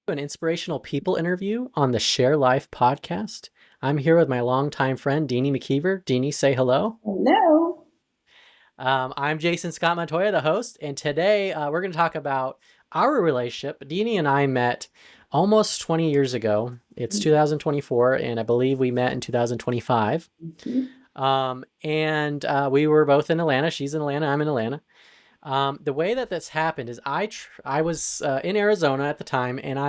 An inspirational people interview on the Share Life podcast. I'm here with my longtime friend, Deenie McKeever. Deenie, say hello. Hello. I'm Jason Scott Montoya, the host, and today we're going to talk about our relationship. Deenie and I met almost 20 years ago. It's 2024, and I believe we met in 2025. Mhm. And we were both in Atlanta. She's in Atlanta, I'm in Atlanta. The way that this happened is I was in Arizona at the time, and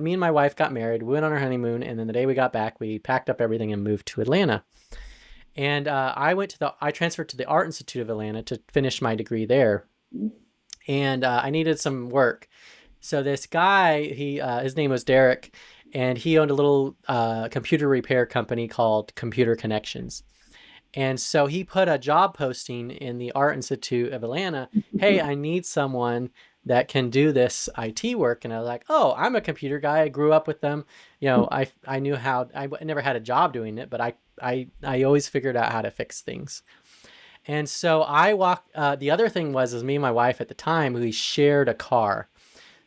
me and my wife got married. We went on our honeymoon, and then the day we got back, we packed up everything and moved to Atlanta. And I transferred to the Art Institute of Atlanta to finish my degree there, and I needed some work. So this guy, his name was Derek, and he owned a little computer repair company called Computer Connections. And so he put a job posting in the Art Institute of Atlanta. Hey, I need someone that can do this IT work. And I was like, oh, I'm a computer guy. I grew up with them. I knew how. I never had a job doing it, but I always figured out how to fix things. And so I walked. The other thing was me and my wife at the time, we shared a car.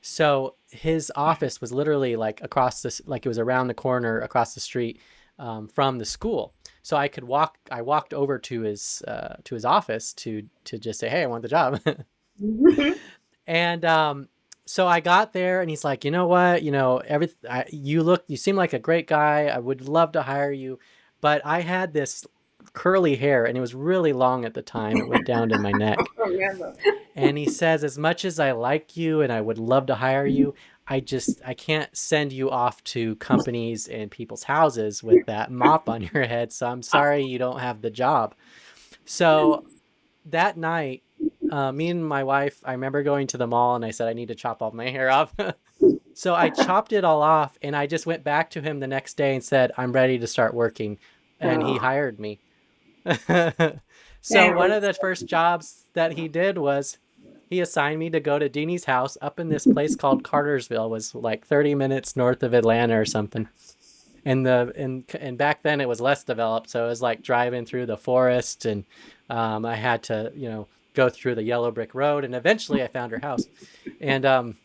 So his office was literally like across this, like it was around the corner across the street from the school. So I could walk. I walked over to his office to just say, "Hey, I want the job." And so I got there, and he's like, "You know what? You seem like a great guy. I would love to hire you, but I had this curly hair, and it was really long at the time. It went down to my neck." Remember. And he says, as much as I like you and I would love to hire you, I can't send you off to companies and people's houses with that mop on your head. So I'm sorry you don't have the job. So that night, me and my wife, I remember going to the mall and I said, I need to chop all my hair off. So I chopped it all off and I just went back to him the next day and said, I'm ready to start working. And he Oh, hired me. So that one was of the first jobs that he did was he assigned me to go to Deanie's house up in this place called Cartersville. It was like 30 minutes north of Atlanta or something. And back then it was less developed, so it was like driving through the forest, and I had to go through the yellow brick road, and eventually I found her house, and and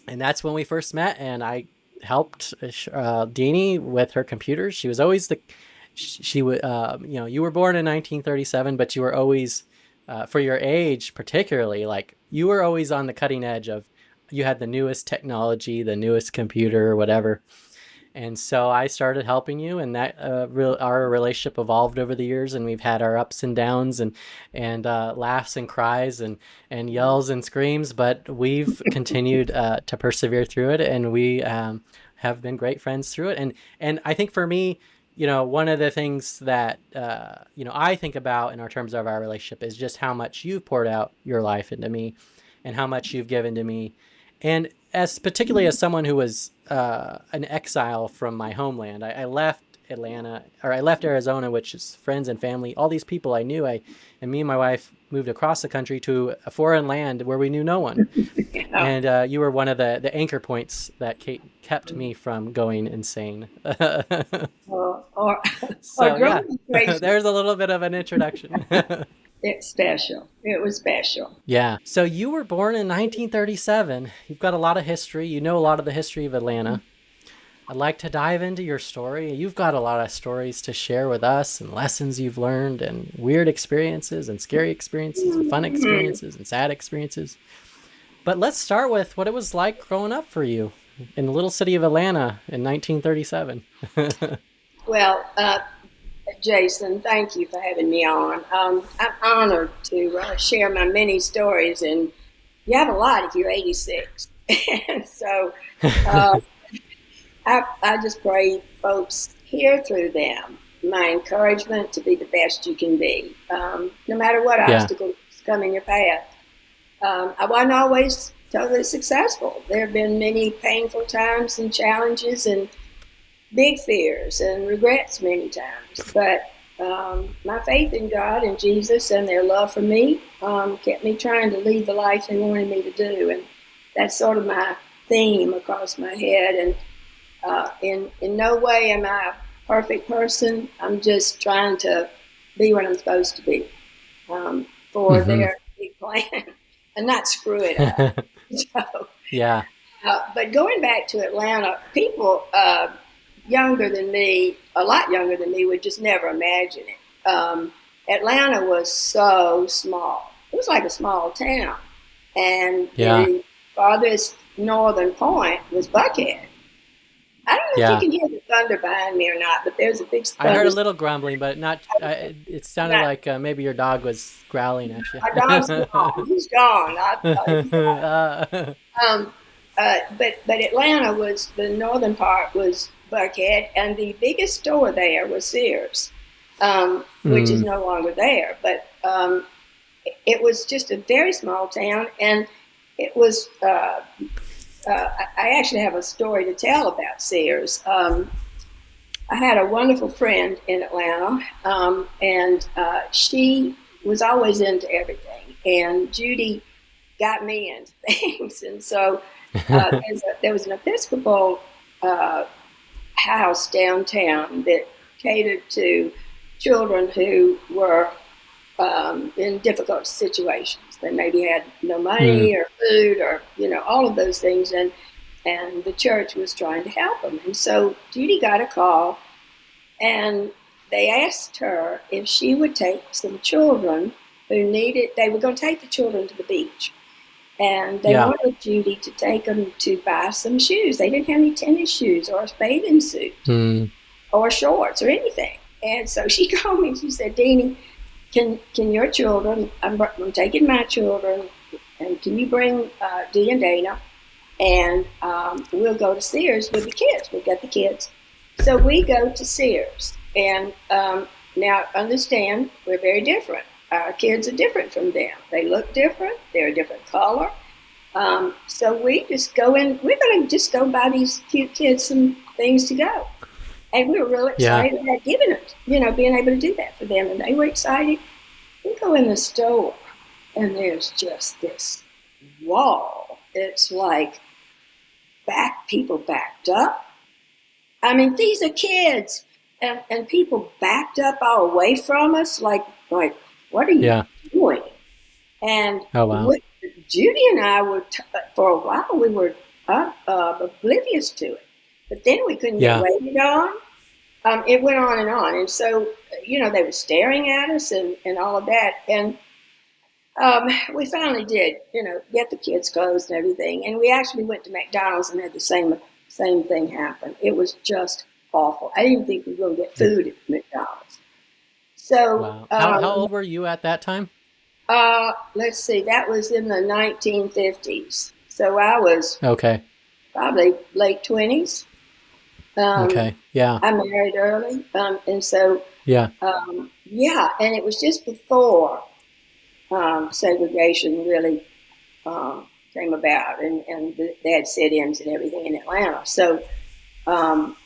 that's when we first met, and I helped Deanie with her computers. She was always the she would you were born in 1937, but you were always for your age particularly, like you were always on the cutting edge of, you had the newest technology, the newest computer or whatever. And so I started helping you, and that our relationship evolved over the years, and we've had our ups and downs, and laughs and cries, and yells and screams, but we've continued to persevere through it, and we have been great friends through it. And I think for me, one of the things that I think about in our terms of our relationship is just how much you've poured out your life into me, and how much you've given to me, and as particularly as someone who was an exile from my homeland. I left Atlanta, or I left Arizona, which is friends and family, all these people I knew. And me and my wife moved across the country to a foreign land where we knew no one. yeah. And you were one of the anchor points that kept me from going insane. Or So yeah, drug situation. there's a little bit of an introduction. It's special. It was special. Yeah. So you were born in 1937. You've got a lot of history. You know a lot of the history of Atlanta. I'd like to dive into your story. You've got a lot of stories to share with us, and lessons you've learned, and weird experiences, and scary experiences, and fun Mhm. experiences, and sad experiences. But let's start with what it was like growing up for you in the little city of Atlanta in 1937. Well, Jason, thank you for having me on. I'm honored to share my many stories, and you have a lot if you're 86. And so uh, I just pray folks hear through them my encouragement to be the best you can be, no matter what Yeah. obstacles come in your path. I wasn't always totally successful. There have been many painful times and challenges and big fears and regrets many times. But my faith in God and Jesus and their love for me kept me trying to lead the life they wanted me to do. And that's sort of my theme across my head. And in no way am I a perfect person. I'm just trying to be what I'm supposed to be for Hmm. their big plan and not screw it up. So Yeah. But going back to Atlanta, people younger than me, a lot younger than me, would just never imagine it. Atlanta was so small. It was like a small town. And Yeah. the farthest northern point was Buckhead. I don't know if you Yeah. can hear the thunder behind me or not, but there's a big I heard thunder. a little grumbling, but not. It sounded Not, like maybe your dog was growling at you. my dog's gone. He's gone. uh, Um, but Atlanta was the northern part was Buckhead, and the biggest store there was Sears, which is mm, no longer there. But it was just a very small town, and it was. I actually have a story to tell about Sears. I had a wonderful friend in Atlanta, and she was always into everything. And Judy got me into things. And so there was an Episcopal uh, house downtown that catered to children who were in difficult situations. They maybe had no mm, money or food or all of those things, and the church was trying to help them. And so Judy got a call, and they asked her if she would take some children who needed. They were going to take the children to the beach, and they yeah. wanted Judy to take them to buy some shoes. They didn't have any tennis shoes or a bathing suit Mm, or shorts or anything. And so she called me and she said, Deanie, can your children, I'm taking my children, and can you bring Dee and Dana, and we'll go to Sears with the kids. We've got the kids. So we go to Sears. And now understand, we're very different. Our kids are different from them. They look different. They're a different color. So we just go in. We're going to just go buy these cute kids some things to go. And we were really yeah. excited about giving it, being able to do that for them. And they were excited. We go in the store, and there's just this wall. It's like people backed up. I mean, these are kids, and people backed up all away from us, like what are you Yeah. doing? And Oh wow. Judy and I were, for a while, we were oblivious to it. But then we couldn't get Yeah. waited on. It went on and on. And so, they were staring at us and all of that. And we finally did, get the kids' clothes and everything. And we actually went to McDonald's and had the same thing happen. It was just awful. I didn't think we were going to get food at McDonald's. So, Wow. How old were you at that time? let's see, that was in the 1950s. So I was Okay. probably late 20s. Um, Okay. Yeah. I married early. And so, Yeah. yeah, and it was just before segregation really came about, and they had sit-ins and everything in Atlanta. So, um,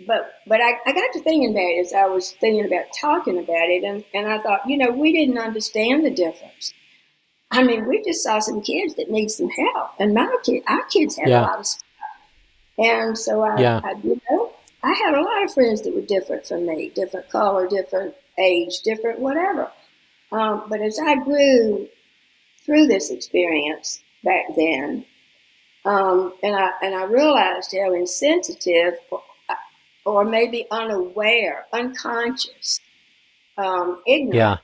but I got to thinking about it as I was thinking about talking about it, and I thought, we didn't understand the difference. I mean, we just saw some kids that need some help, and our kids had a Yeah. lot of, and so Yeah. I had a lot of friends that were different from me, different color, different age, different whatever. But as I grew through this experience back then, and I realized how insensitive, or maybe unaware, unconscious, ignorant Yeah.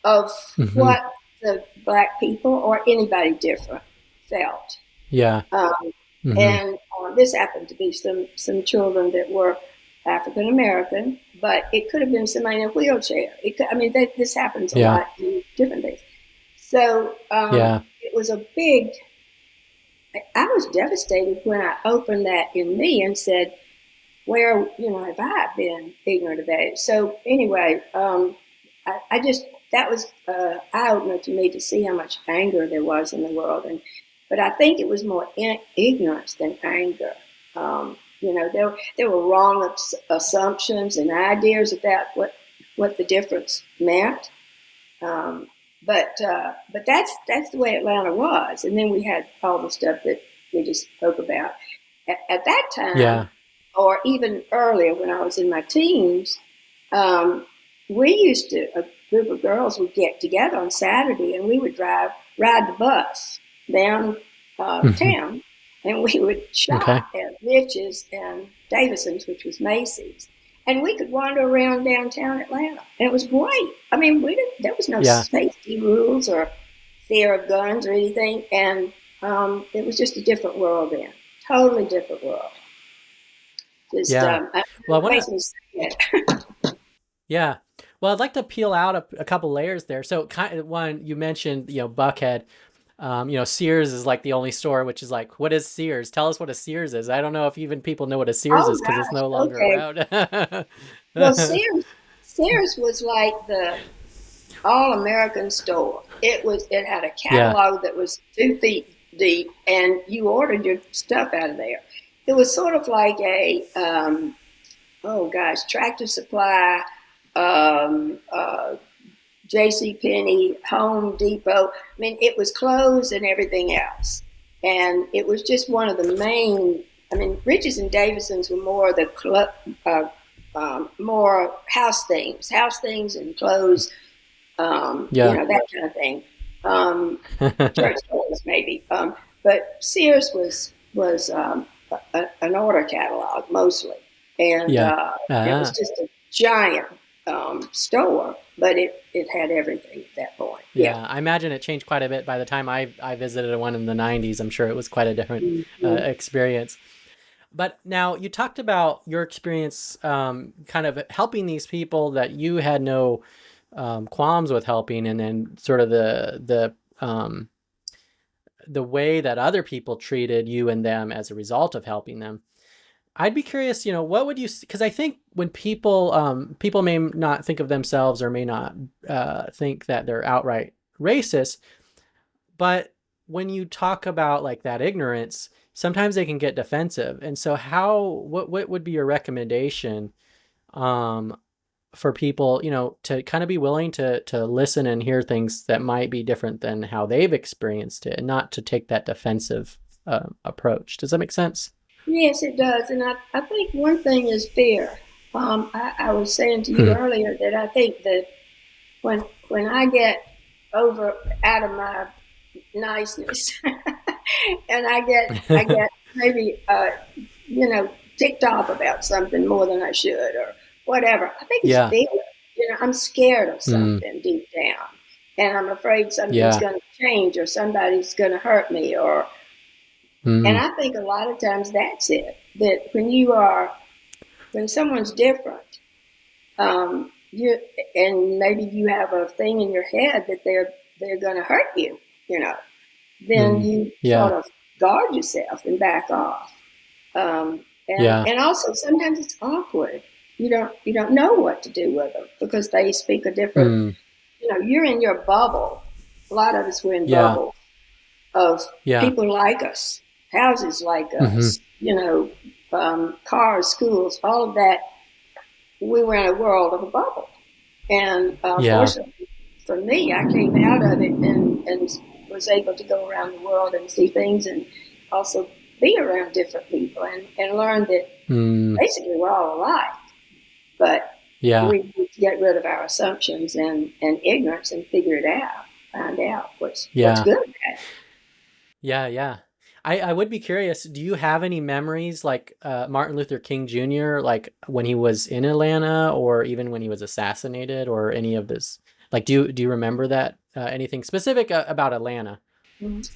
of Hmm. what the black people or anybody different felt. Yeah. Um, Hmm. and this happened to be some children that were African American, but it could have been somebody in a wheelchair. This happens a Yeah. lot in different things. So Yeah. it was a big. I was devastated when I opened that in me and said, "Where have I been ignorant about it?" So anyway, I just that was eye opener to me to see how much anger there was in the world, but I think it was more ignorance than anger. There were wrong assumptions and ideas about what the difference meant. Um, but that's the way Atlanta was, and then we had all the stuff that we just spoke about at that time, Yeah. or even earlier when I was in my teens. Um, we used to a group of girls would get together on Saturday, and we would ride the bus down Hmm. town, and we would Okay. shop at Rich's and Davison's, which was Macy's, and we could wander around downtown Atlanta, and it was great. I mean, there was no Yeah. safety rules or fear of guns or anything, and it was just a different world then, totally different world. Just Yeah. Well, I it want makes to. me sad. Yeah. Well, I'd like to peel out a couple layers there. So, kind of, one, you mentioned, Buckhead. Sears is like the only store, which is like, what is Sears? Tell us what a Sears is. I don't know if even people know what a Sears Oh is because it's no gosh, longer okay. around. Well, Sears was like the all American store. It had a Yeah. catalog that was 2 feet deep, and you ordered your stuff out of there. It was sort of like a oh gosh, Tractor Supply, um, uh, J.C. Penney, Home Depot. I mean, it was clothes and everything else, and it was just one of the main. I mean, Richards and Davison's were more the club, more house things and clothes, Yeah. that kind of thing. Church clothes, maybe. But Sears was an order catalog mostly, and Yeah. it was Ah. just a giant store, but it had everything at that point. Yeah. Yeah. I imagine it changed quite a bit by the time I visited one in the 90s. I'm sure it was quite a different Mm-hmm. experience. But now you talked about your experience kind of helping these people that you had no qualms with helping, and then sort of the way that other people treated you and them as a result of helping them. I'd be curious, what would you? Because I think when people may not think of themselves or may not think that they're outright racist, but when you talk about like that ignorance, sometimes they can get defensive. And so, what would be your recommendation um, for people, to kind of be willing to listen and hear things that might be different than how they've experienced it, and not to take that defensive approach? Does that make sense? Yes, it does, and I think one thing is fear. I was saying to you Hmm. earlier that I think that when I get over out of my niceness, and I get maybe ticked off about something more than I should or whatever. I think it's Yeah. fear. I'm scared of Hmm. something deep down, and I'm afraid something's Yeah. going to change or somebody's going to hurt me or. And Hmm. I think a lot of times that's it. That when someone's different, you and maybe you have a thing in your head that they're going to hurt you, you know, then Hmm. you sort Yeah. of guard yourself and back off. And Yeah. and also sometimes it's awkward. You don't know what to do with them because they speak a different. Hmm. You're in your bubble. A lot of us were in Yeah. bubbles of Yeah. people like us, houses like Hmm. us, cars, schools, all of that. We were in a world of a bubble. And Yeah. fortunately for me, I came out of it and was able to go around the world and see things and also be around different people and learn that Hmm. basically we're all alike. But Yeah. we need to get rid of our assumptions and ignorance and figure it out, find out what's Yeah. good at it. Yeah. Yeah. I would be curious, do you have any memories like Martin Luther King Jr., like when he was in Atlanta or even when he was assassinated, or any of this? Like, do you remember that anything specific about Atlanta?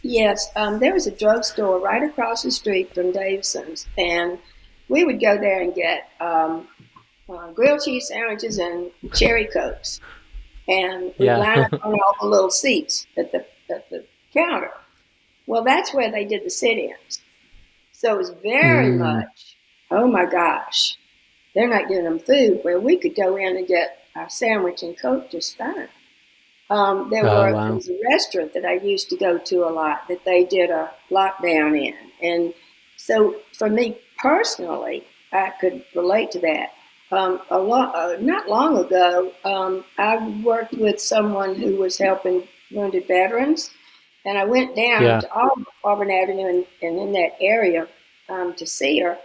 Yes, there was a drugstore right across the street from Davison's, and we would go there and get grilled cheese sandwiches and cherry cokes, and we'd Yeah. line up on all the little seats at the counter. Well, that's where they did the sit-ins, so it was very Mm. much, oh my gosh, they're not giving them food. Where we could go in and get our sandwich and coke just fine. Oh, There wow. was a restaurant that I used to go to a lot that they did a lockdown in, and so for me personally, I could relate to that. Not long ago, I worked with someone who was helping wounded veterans, and I went down Yeah. to Auburn Avenue and in that area to see her.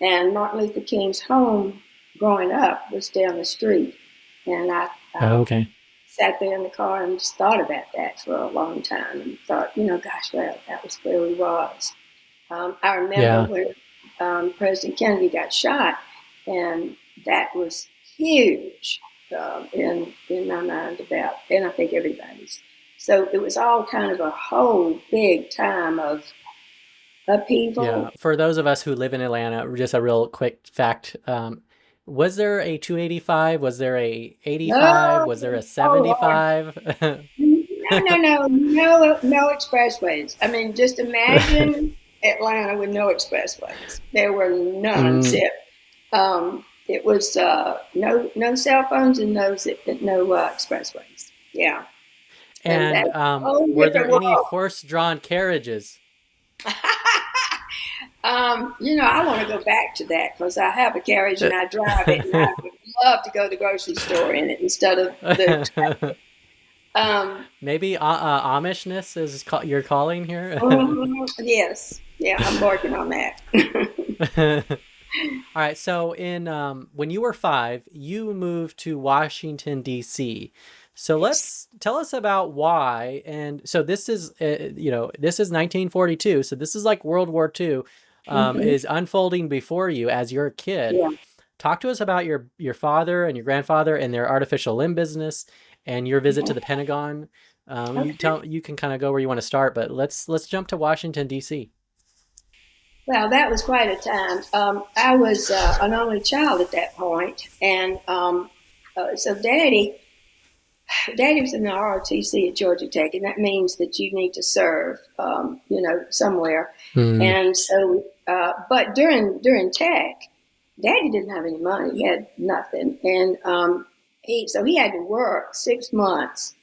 And Martin Luther King's home growing up was down the street, and I Oh, okay. sat there in the car and just thought about that for a long time and thought, gosh, well, that was where we was. I remember Yeah. when President Kennedy got shot, and that was huge in my mind about, and I think everybody's. So it was all kind of a whole big time of Yeah. upheaval. For those of us who live in Atlanta, just a real quick fact. Was there a 285? Was there a 85? No, Was there a oh Lord, 75? no expressways. I mean, just imagine Atlanta with no expressways. There were none. Mm. It was no cell phones and no expressways. Yeah, and And that's a whole were there different any world. horse-drawn carriages? I want to go back to that because I have a carriage and I drive it, and I would love to go to the grocery store in it instead of the. Um, Maybe Amishness is you're calling here. yes, yeah, I'm working on that. All right. So in when you were 5, you moved to Washington D.C. So Yes. let's tell us about why. And so this is this is 1942. So this is like World War II Hmm. is unfolding before you as you're a kid. Yeah. Talk to us about your father and your grandfather and their artificial limb business and your visit to the Pentagon. Okay. You can kind of go where you want to start, but let's jump to Washington D.C. Well, that was quite a time. I was an only child at that point, and so Daddy was in the ROTC at Georgia Tech, and that means that you need to serve, somewhere. Hmm. And so, but during Tech, Daddy didn't have any money; he had nothing, and he had to work 6 months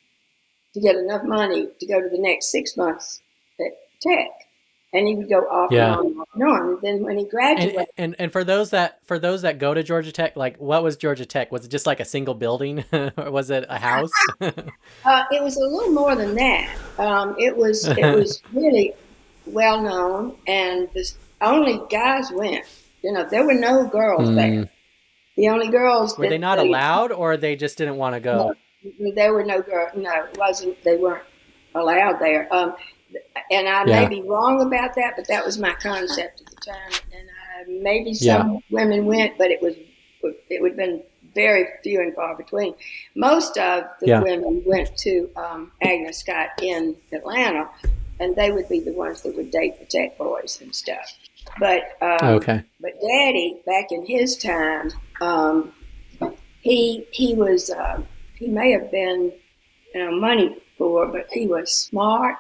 to get enough money to go to the next 6 months at Tech, and he would go off and Yeah. on and off and on. And then when he And, graduated, and for those that go to Georgia Tech, like what was Georgia Tech? Was it just like a single building, or was it a house? it was a little more than that. It was really well known, and the only guys went. There were no girls there. Hmm. The only girls Were they that not allowed, or they just didn't want to no, go? there were no girls. No, it wasn't. They weren't allowed there. And I may Yeah. be wrong about that, but that was my concept at the time. And maybe Yeah. some women went, but it would have been very few and far between. Most of the Yeah. women went to Agnes Scott in Atlanta, and they would be the ones that would date the tech boys and stuff. But Okay. Daddy, back in his time, he was he may have been money poor, but he was smart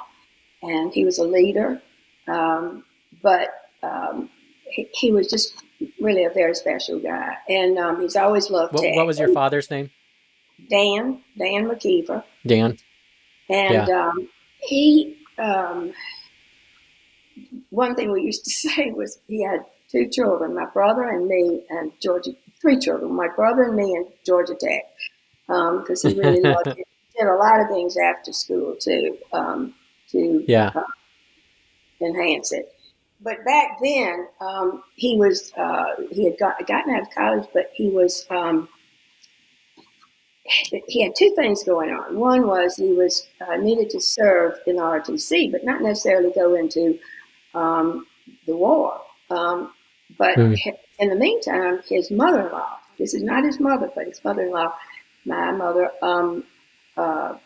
and he was a leader. But he was just really a very special guy, and he's always loved What tech. was your father's name? Dan McKeever, Dan. and Yeah. he. One thing we used to say was he had two children, my brother and me, and Georgia. Three children, my brother and me, and Georgia Tech, because he really loved it. He did a lot of things after school too to Yeah. enhance it. But back then, he had gotten out of college, but he had two things going on. One was he was needed to serve in ROTC, but not necessarily go into um, the war. But Hmm. in the meantime, his mother-in-law, this is not his mother, but his mother-in-law, my mother, uh,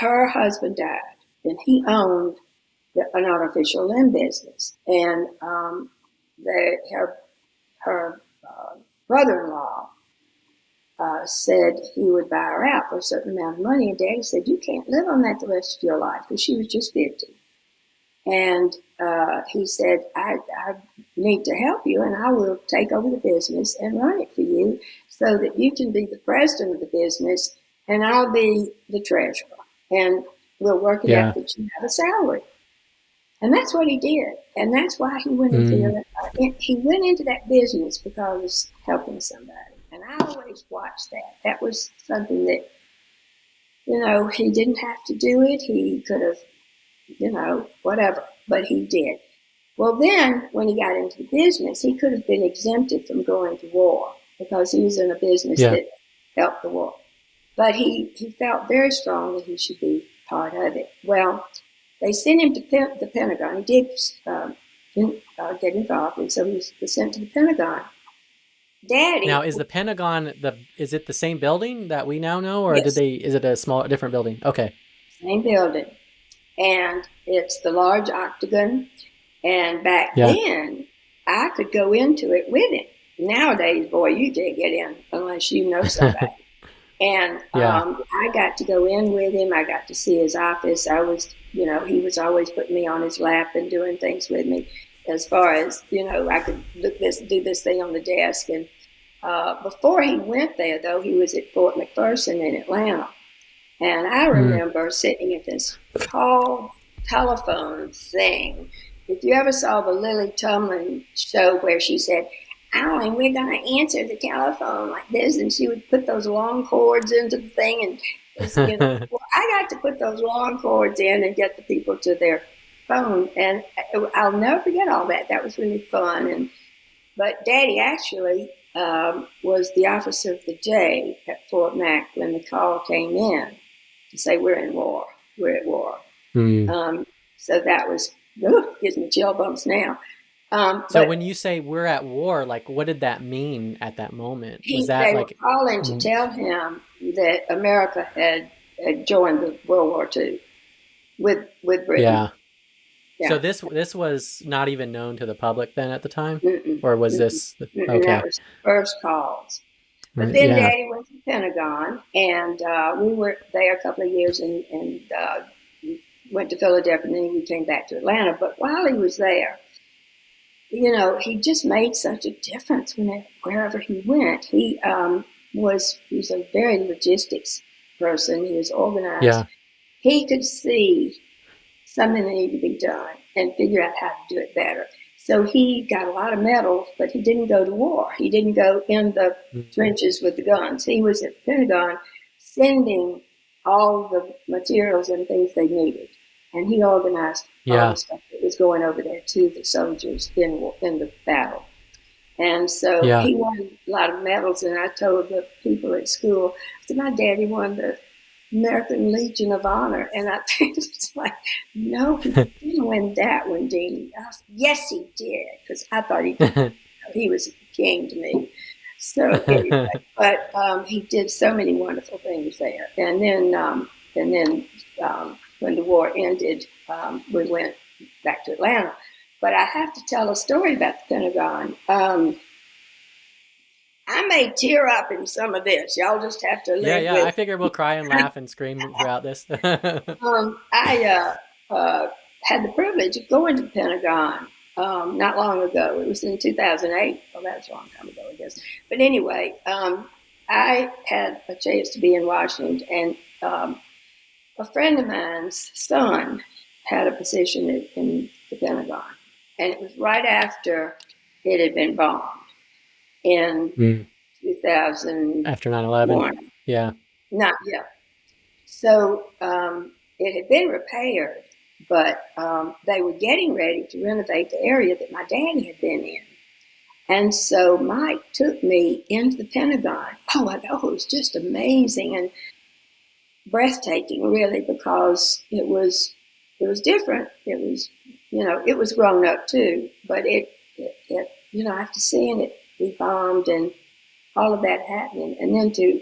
her husband died, and he owned an artificial limb business. And her brother-in-law said he would buy her out for a certain amount of money. And Daddy said, "You can't live on that the rest of your life," because she was just 50. And he said, I need to help you, and I will take over the business and run it for you so that you can be the president of the business, and I'll be the treasurer. And we'll work it out Yeah. that you have a salary. And that's what he did. And that's why he went into Mm. he went into that business because helping somebody. And I always watched that. That was something that, he didn't have to do it. He could have, whatever, but he did. Well, then when he got into the business, he could have been exempted from going to war because he was in a business Yeah. that helped the war. But he felt very strong that he should be part of it. Well, they sent him to the Pentagon. He did get involved, and so he was sent to the Pentagon. Daddy. Now, is the Pentagon is it the same building that we now know, or Yes. is it a different building? Okay. Same building. And it's the large octagon. And back Yeah. then, I could go into it with him. Nowadays, boy, you can't get in unless you know somebody. And Yeah. I got to go in with him. I got to see his office. I was, he was always putting me on his lap and doing things with me. As far as, I could do this thing on the desk. And before he went there, though, he was at Fort McPherson in Atlanta. And I remember sitting at this tall telephone thing. If you ever saw the Lily Tomlin show where she said, Alan, we're going to answer the telephone like this, and she would put those long cords into the thing, and well, I got to put those long cords in and get the people to their phone, and I'll never forget all that. That was really fun. But Daddy actually was the officer of the day at Fort Mac when the call came in to say we're in war, we're at war. So that was gives me chill bumps now. So when you say we're at war, like what did that mean at that moment? Was that they were calling to tell him that America had joined the World War II with Britain. Yeah. So this was not even known to the public then at the time, or was this okay? That was the first calls. But then Daddy went to the Pentagon, and we were there a couple of years, and went to Philadelphia, and then we came back to Atlanta. But while he was there, he just made such a difference wherever he went. He's a very logistics person. He was organized. Yeah. He could see something that needed to be done and figure out how to do it better. So he got a lot of medals, but he didn't go to war. He didn't go in the trenches with the guns. He was at the Pentagon sending all the materials and things they needed. And he organized all the stuff that was going over there to the soldiers in the battle. And so he won a lot of medals. And I told the people at school, I said, my daddy won the American Legion of Honor. And I think it's like, no, he didn't win that one, Deenie. Yes, he did, because I thought he was a king to me. So anyway, but he did so many wonderful things there. And then when the war ended, we went back to Atlanta. But I have to tell a story about the Pentagon. I may tear up in some of this. Y'all just have to live with. I figure we'll cry and laugh and scream throughout this. I had the privilege of going to the Pentagon not long ago. It was in 2008. Well, that's a long time ago, I guess. But anyway, I had a chance to be in Washington, and a friend of mine's son had a position in the Pentagon. And it was right after it had been bombed in 2000. After 9/11. Yeah. Not yet. So it had been repaired, but they were getting ready to renovate the area that my daddy had been in. And so Mike took me into the Pentagon. Oh, I know, it was just amazing and breathtaking, really, because it was different. It was, it was grown up too, but it after seeing it be bombed and all of that happening, and then to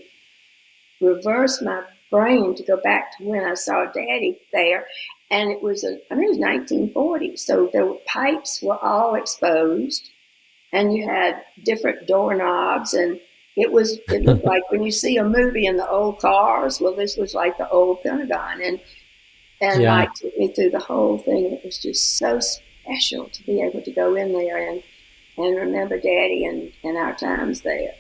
reverse my brain to go back to when I saw Daddy there, and it was 1940, so the pipes were all exposed, and you had different doorknobs, and it was like when you see a movie in the old cars. Well, this was like the old Pentagon, and Mike took me through the whole thing. It was just so special to be able to go in there and remember Daddy and our times there.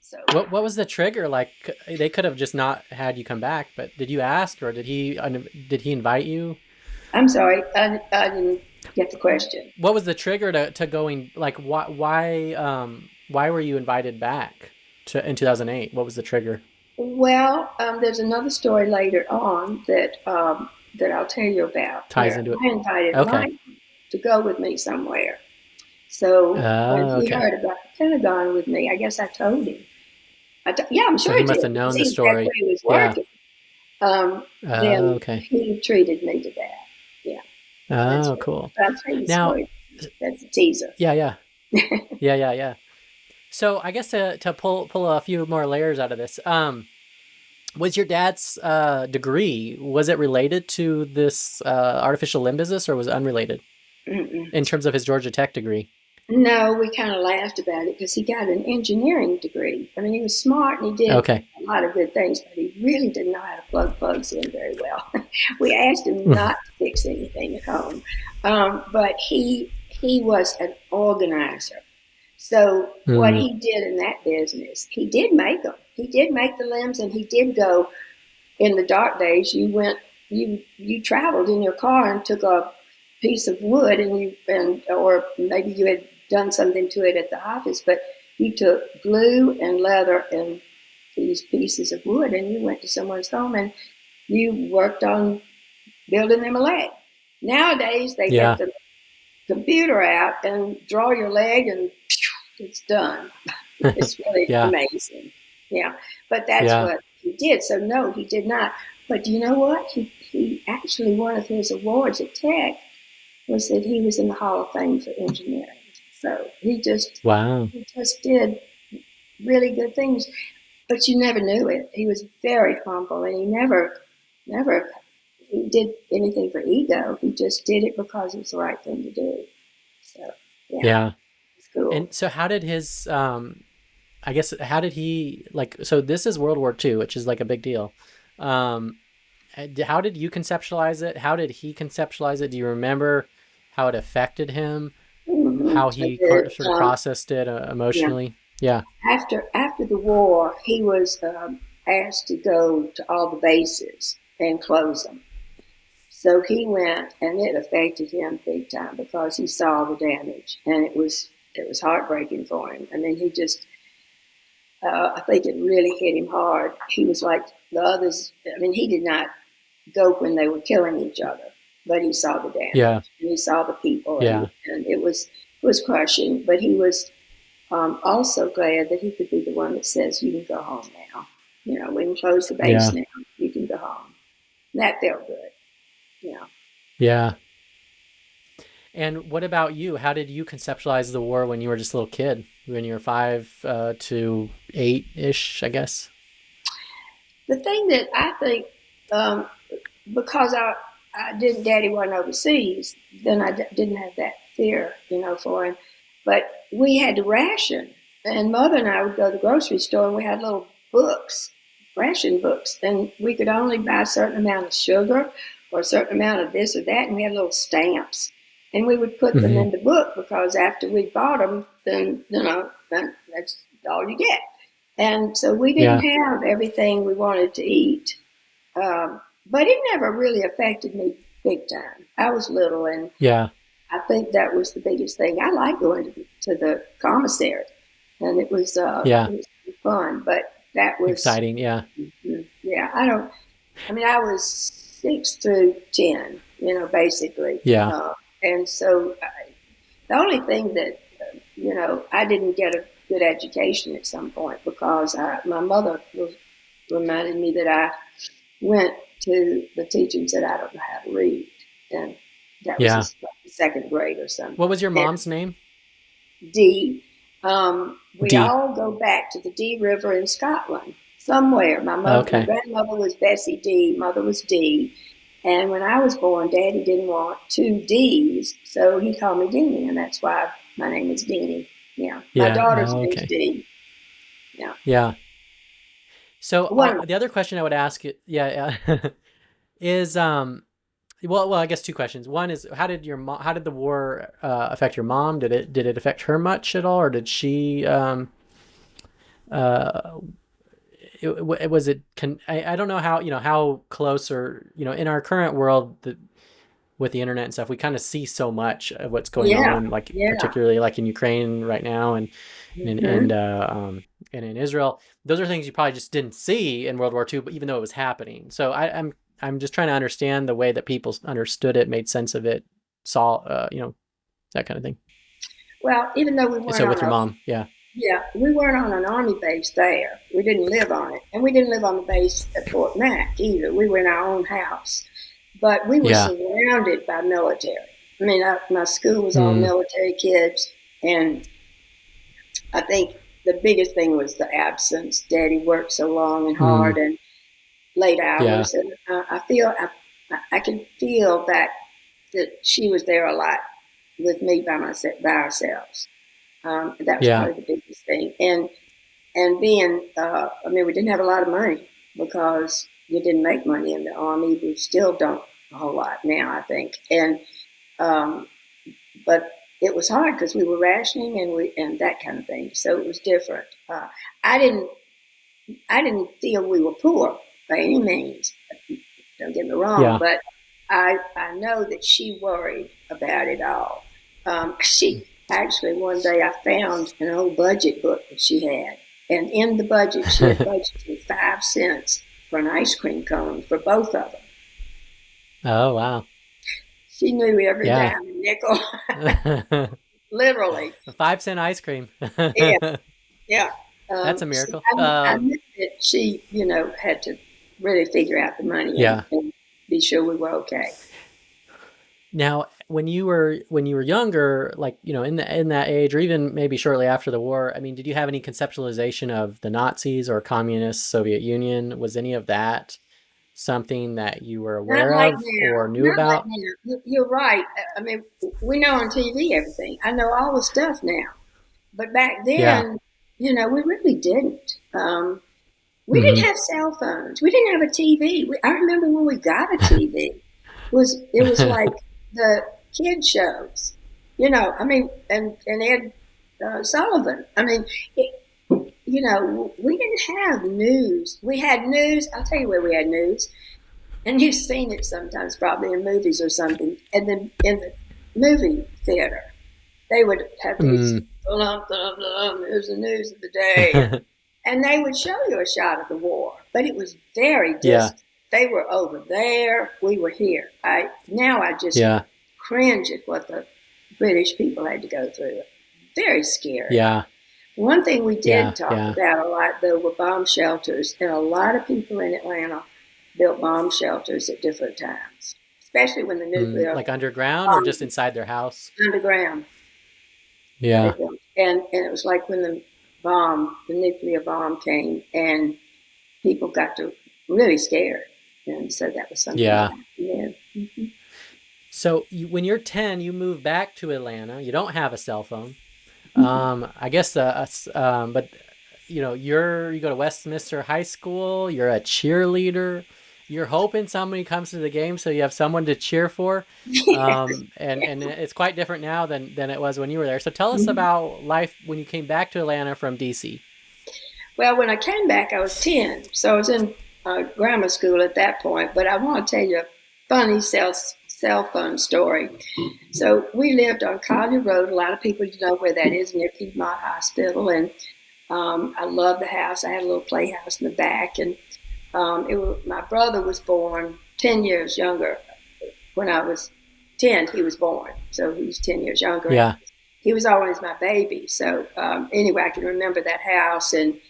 So what was the trigger? Like, they could have just not had you come back, but did you ask, or did he invite you? I'm sorry, I didn't get the question. What was the trigger to going? Like, why were you invited back in 2008? What was the trigger? Well, there's another story later on that I'll tell you about. Ties into it. I invited Mike to go with me somewhere. So when he heard about the Pentagon with me, I guess I told him. I'm sure he must have known the story. He was working. Then he treated me to that. Yeah. Oh, cool. Now, That's a teaser. Yeah. Yeah. So I guess to pull a few more layers out of this, was your dad's degree, was it related to this artificial limb business, or was it unrelated Mm-mm. in terms of his Georgia Tech degree? No, we kind of laughed about it because he got an engineering degree. I mean, he was smart and he did Okay. a lot of good things, but he really didn't know how to plug plugs in very well. We asked him not to fix anything at home, but he was an organizer. So what Mm, he did in that business, he did make them. He did make the limbs, and he did go in the dark days. You traveled in your car and took a piece of wood, or maybe you had done something to it at the office, but you took glue and leather and these pieces of wood, and you went to someone's home and you worked on building them a leg. Nowadays, they get yeah. the computer out and draw your leg, and it's done. It's really Yeah. amazing. Yeah, but that's Yeah. what he did. So no, he did not. But you know what? He actually, one of his awards at Tech was that he was in the Hall of Fame for engineering. So Wow. he just did really good things. But you never knew it. He was very humble, and he never he did anything for ego. He just did it because it was the right thing to do. So yeah, Yeah. it's cool. And so how did his I guess how did he like, so this is World War II, which is like a big deal. Um how did you conceptualize it? How did he conceptualize it? Do you remember how it affected him? How I he did. sort of processed it Yeah. emotionally? Yeah. After the war, he was asked to go to all the bases and close them. So he went, and it affected him big time because he saw the damage, and it was heartbreaking for him. I mean, he just I think it really hit him hard. He was like the others. I mean, he did not go when they were killing each other, but he saw the Yeah. damage and he saw the people, and, Yeah. and it was crushing. But he was also glad that he could be the one that says, "You can go home now. We can close the base Yeah. now. You can go home." And that felt good. You know. Yeah. And what about you? How did you conceptualize the war when you were just a little kid? When you were 5 to 8-ish, I guess? The thing that I think, um, because Daddy wasn't overseas, then I didn't have that fear, for him. But we had to ration, and Mother and I would go to the grocery store, and we had little books, ration books, and we could only buy a certain amount of sugar or a certain amount of this or that, and we had little stamps, and we would put them Hmm. in the book because after we bought them, then that's all you get. And so we didn't Yeah. have everything we wanted to eat. But it never really affected me big time. I was little, and Yeah. I think that was the biggest thing. I like going to the commissary, and Yeah. it was fun. But that was, Exciting. Yeah. yeah. I don't. I mean, I was 6 through 10, basically, Yeah. and so the only thing that I didn't get a good education at some point because my mother reminded me that I went to the teacher and said, "I don't know how to read." And that was Yeah. like the second grade or something. What was your And mom's name? D, we D. all go back to the Dee River in Scotland somewhere. My Okay. grandmother was Bessie D, mother was D. And when I was born, Daddy didn't want two D's, so he called me Deenie, and that's why my name is Deenie. Yeah, my Yeah. daughter's Oh, name's okay. Dee. Yeah, Yeah. So one. the other question I would ask, yeah, is well, I guess two questions. One is how did the war affect your mom? Did it affect her much at all, or did she uh was it I don't know how, how close, or in our current world, with the internet and stuff, we kind of see so much of what's going Yeah, on, like yeah. particularly like in Ukraine right now, and Hmm. and uh, um, and in Israel. Those are things you probably just didn't see in World War II, but even though it was happening. So I'm just trying to understand the way that people understood it, made sense of it, saw that kind of thing. Well, even though we weren't So with on your a mom, yeah, yeah, we weren't on an army base there. We didn't live on it, and we didn't live on the base at Fort Mac either. We were in our own house, but we were yeah, surrounded by military. I mean, my school was all Mm, military kids, and I think the biggest thing was the absence. Daddy worked so long and hard mm, and late yeah. hours, and I can feel that she was there a lot with me by ourselves. That was Yeah. probably the biggest thing, and being I mean, we didn't have a lot of money because you didn't make money in the army. We still don't a whole lot now, I think, and um, but it was hard because we were rationing and that kind of thing. So it was different. I didn't I didn't feel we were poor by any means. Don't get me wrong, Yeah. but I know that she worried about it all. She actually one day I found an old budget book that she had, and in the budget she had budgeted 5 cents for an ice cream cone for both of them. Oh, wow. She knew every Yeah. dime and nickel, A literally. 5-cent ice cream. Yeah, yeah. That's a See, miracle. I knew that she, had to really figure out the money and, Yeah. and be sure we were okay. Now, when you were younger, like, in that age, or even maybe shortly after the war, I mean, did you have any conceptualization of the Nazis or communist Soviet Union? Was any of that something that you were Not aware like of or now. knew Not like about? now. You're right. I mean, we know on TV everything. I know all the stuff now. But back Yeah. then, we really didn't. We didn't Hmm. have cell phones. We didn't have a TV. I remember when we got a TV. It was like the kid shows, I mean, and Ed Sullivan. I mean, we didn't have news. We had news. I'll tell you where we had news, and you've seen it sometimes, probably in movies or something. And then in the movie theater, they would have these. Mm. Here's the news of the day, and they would show you a shot of the war, but it was very Yeah. distant. They were over there, we were here. I just Yeah. cringe at what the British people had to go through. Very scary. Yeah. One thing we Yeah. did talk Yeah. about a lot, though, were bomb shelters, and a lot of people in Atlanta built bomb shelters at different times, especially when the Mm. nuclear Like underground or just bomb inside their house? underground. They Yeah. built, and it was like when the nuclear bomb came, and people got to really scared, and so that was something that Yeah. happened then. Mm-hmm. So when you're 10, you move back to Atlanta. You don't have a cell phone. Mm-hmm. I guess, but you go to Westminster High School. You're a cheerleader. You're hoping somebody comes to the game, so you have someone to cheer for. And it's quite different now than it was when you were there. So tell us about life when you came back to Atlanta from DC. Well, when I came back, I was 10, so I was in grammar school at that point. But I want to tell you a funny cell phone story. So we lived on Collier Road. A lot of people know where that is, near Piedmont Hospital, and I loved the house. I had a little playhouse in the back, and my brother was born 10 years younger. When I was 10, he was born, so he was 10 years younger, and Yeah. he was always my baby. So anyway, I can remember that house, and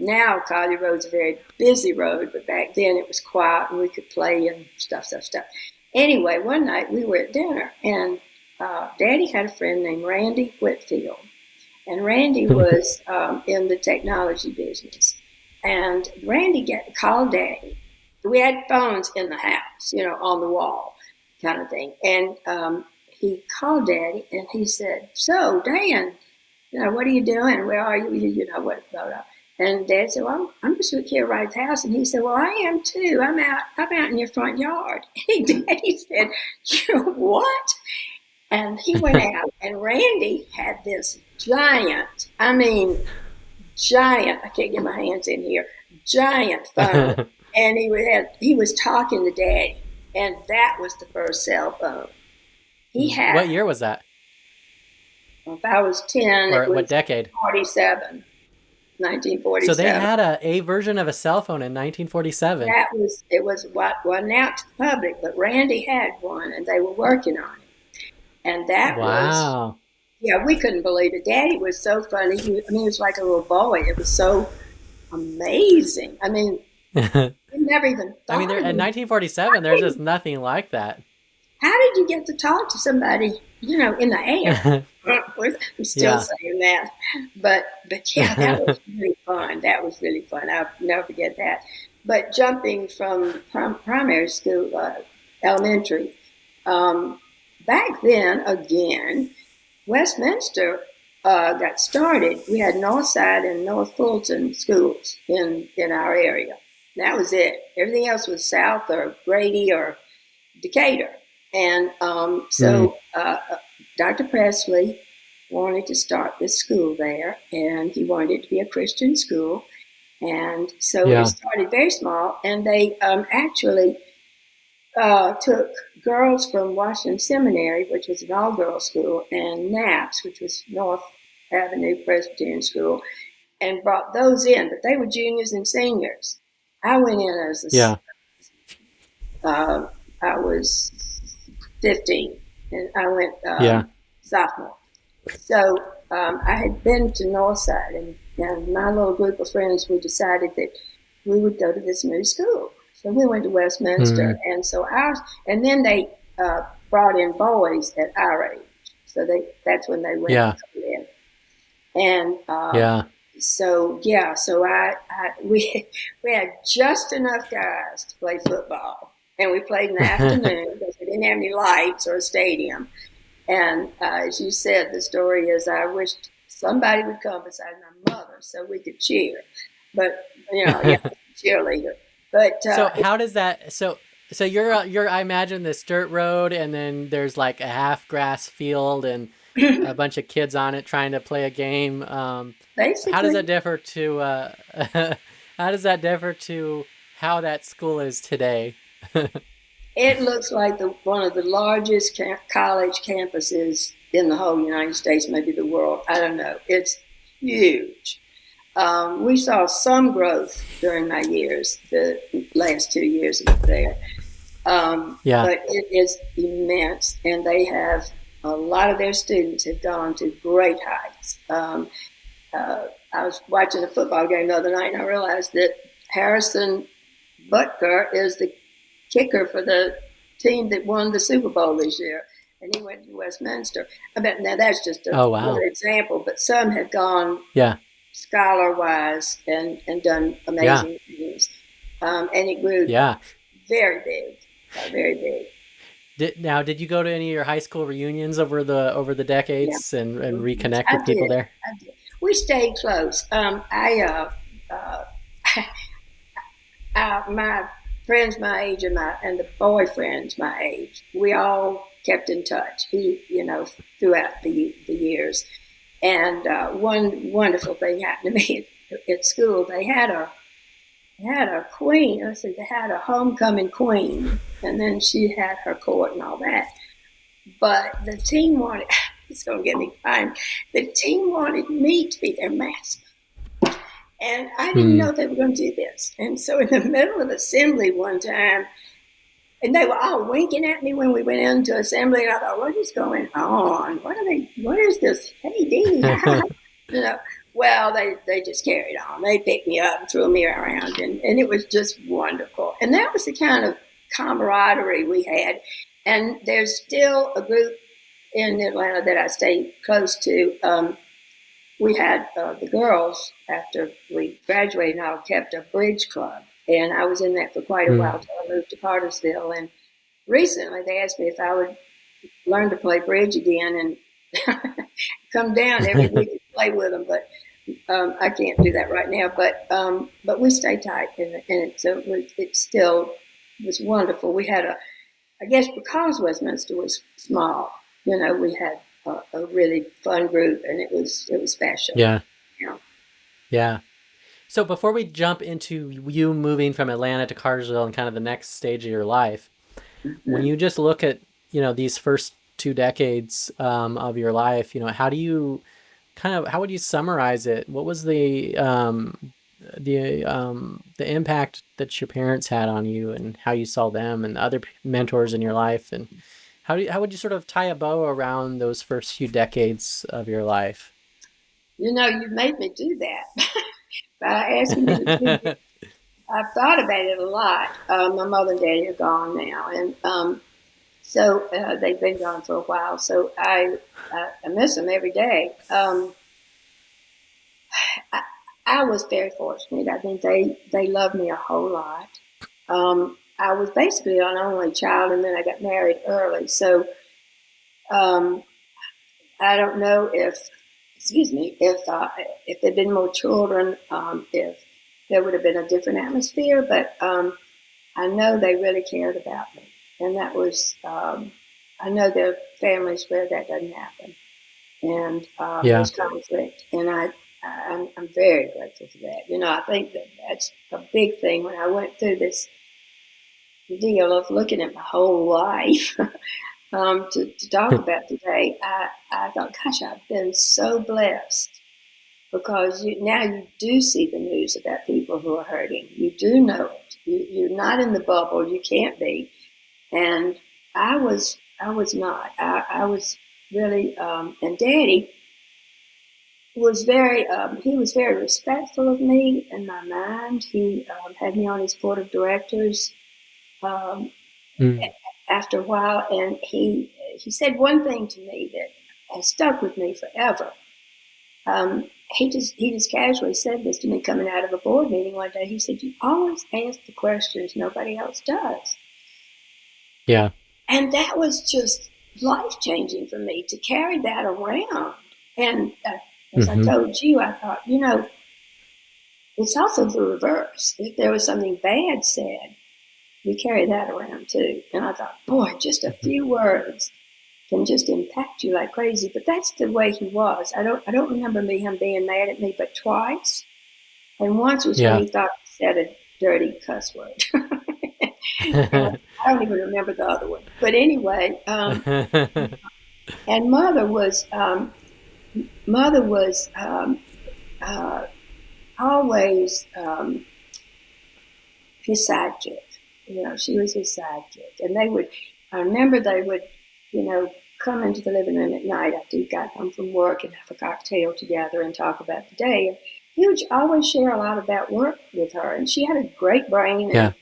now Collier Road's a very busy road, but back then it was quiet and we could play and stuff. Anyway, one night we were at dinner, and Daddy had a friend named Randy Whitfield, and Randy was in the technology business. And Randy called Daddy. We had phones in the house, on the wall, kind of thing. And he called Daddy, and he said, "So, Dan, what are you doing? Where are you? What, blah, blah." And Dad said, "Well, I'm just here right at the house." And he said, "Well, I am too. I'm out in your front yard." And Daddy said, "You what?" And he went out, and Randy had this giant, I mean, giant, I can't get my hands in here, giant phone. And he was talking to Daddy, and that was the first cell phone. He had, What year was that? if I was 10, it Or what was decade? 47, So they 1947. had a version of a cell phone in 1947. It was what went out to the public, but Randy had one, and they were working on it. And that was, Wow. yeah, we couldn't believe it. Daddy was so funny. He was like a little boy. It was so amazing. I mean, I we never even mean, thought there of in it. 1947, there's just nothing like that. how did you get to talk to somebody, in the air? I'm still Yeah. saying that, but yeah, that was really fun. That was really fun. I'll never forget that. But jumping from primary school, elementary, um, back then again, Westminster got started. We had Northside and North Fulton schools in our area. That was it. Everything else was South or Grady or Decatur. And Mm. Dr. Presley wanted to start this school there, and he wanted it to be a Christian school. And so it Yeah. started very small, and they actually took girls from Washington Seminary, which was an all-girls school, and Knapp's, which was North Avenue Presbyterian School, and brought those in. But they were juniors and seniors. I went in as Yeah. I was 15, and I went Yeah. sophomore. So I had been to Northside, and my little group of friends, we decided that we would go to this new school. So we went to Westminster, Mm. and and then they brought in boys at our age. So that's when they went Yeah. in. And Yeah. we had just enough guys to play football, and we played in the afternoon because we didn't have any lights or a stadium. And as you said, the story is I wished somebody would come beside my mother so we could cheer. But yeah, cheerleader. But So how does that? So you're. I imagine this dirt road, and then there's like a half grass field and a bunch of kids on it trying to play a game. How does that basically, differ to? How does that differ to how that school is today? it looks like one of the largest college campuses in the whole United States, maybe the world. I don't know. It's huge. We saw some growth during my years, the last 2 years there. Yeah. But it is immense, and they have a lot of their students have gone to great heights. I was watching a football game the other night, and I realized that Harrison Butker is the kicker for the team that won the Super Bowl this year, and he went to Westminster. I bet now that's just Oh one wow. example, but some have gone Yeah. scholar wise and done Yeah. amazing things, and it grew Yeah. very big, very big. Did you go to any of your high school reunions over the Yeah, decades and reconnect I with people did. there? I did. We stayed close. Uh, my friends my age and the boyfriends my age, we all kept in touch. Throughout the years. And one wonderful thing happened to me at school. They had a queen. Let's see, they had a homecoming queen, and then she had her court and all that. But the team wanted. It's going to get me crying. The team wanted me to be their mascot. And I didn't Hmm. know they were going to do this. And so in the middle of assembly one time, and they were all winking at me when we went into assembly. And I thought, what is going on? What is this? Hey, Deenie, you know. Well, they just carried on. They picked me up and threw me around, and it was just wonderful. And that was the kind of camaraderie we had. And there's still a group in Atlanta that I stay close to. We had the girls, after we graduated, and all kept a bridge club. And I was in that for quite a while Hmm. until I moved to Cartersville. And recently they asked me if I would learn to play bridge again and come down every week and play with them. But I can't do that right now. But we stay tight, so it still was wonderful. We had I guess because Westminster was small, we had a really fun group, and it was special. Yeah. You know. Yeah. So before we jump into you moving from Atlanta to Cartersville and kind of the next stage of your life, when Mhm. you just look at these first 2 decades of your life, how would you summarize it? What was the impact that your parents had on you, and how you saw them and the other mentors in your life, and how would you sort of tie a bow around those first few decades of your life? You made me do that by asking me to do this. I've thought about it a lot. My mother and daddy are gone now, and So they've been gone for a while. So I miss them every day. I, I was very fortunate. I think they loved me a whole lot. I was basically an only child, and then I got married early. So um, I don't know if, excuse me, if there'd been more children, if there would have been a different atmosphere. But I know they really cared about me, and that was. I know there are families where that doesn't happen, and Yeah. there's conflict, and I'm very grateful for that. I think that's a big thing. When I went through this deal of looking at my whole life to talk about today, I thought, gosh, I've been so blessed because now you do see the news about people who are hurting. You do know it. You're not in the bubble. You can't be. And I was not. I was really, and Daddy he was very respectful of me and my mind. He had me on his board of directors um, Mm. after a while, and he said one thing to me that has stuck with me forever. He just casually said this to me coming out of a board meeting one day. He said, "You always ask the questions nobody else does," Yeah. and that was just life changing for me to carry that around. And as I Hmm. told you, I thought, it's also the reverse. If there was something bad said, we carry that around too. And I thought, boy, just a Hmm. few words can just impact you like crazy. But that's the way he was. I don't remember him being mad at me but twice. And once was when Yeah. he thought I said a dirty cuss word. And I don't even remember the other one. But anyway, and mother was uh, always his sidekick. She was his sidekick. And I remember they would, you know, come into the living room at night after he got home from work and have a cocktail together and talk about the day. And he would always share a lot about work with her. And she had a great brain and Yeah.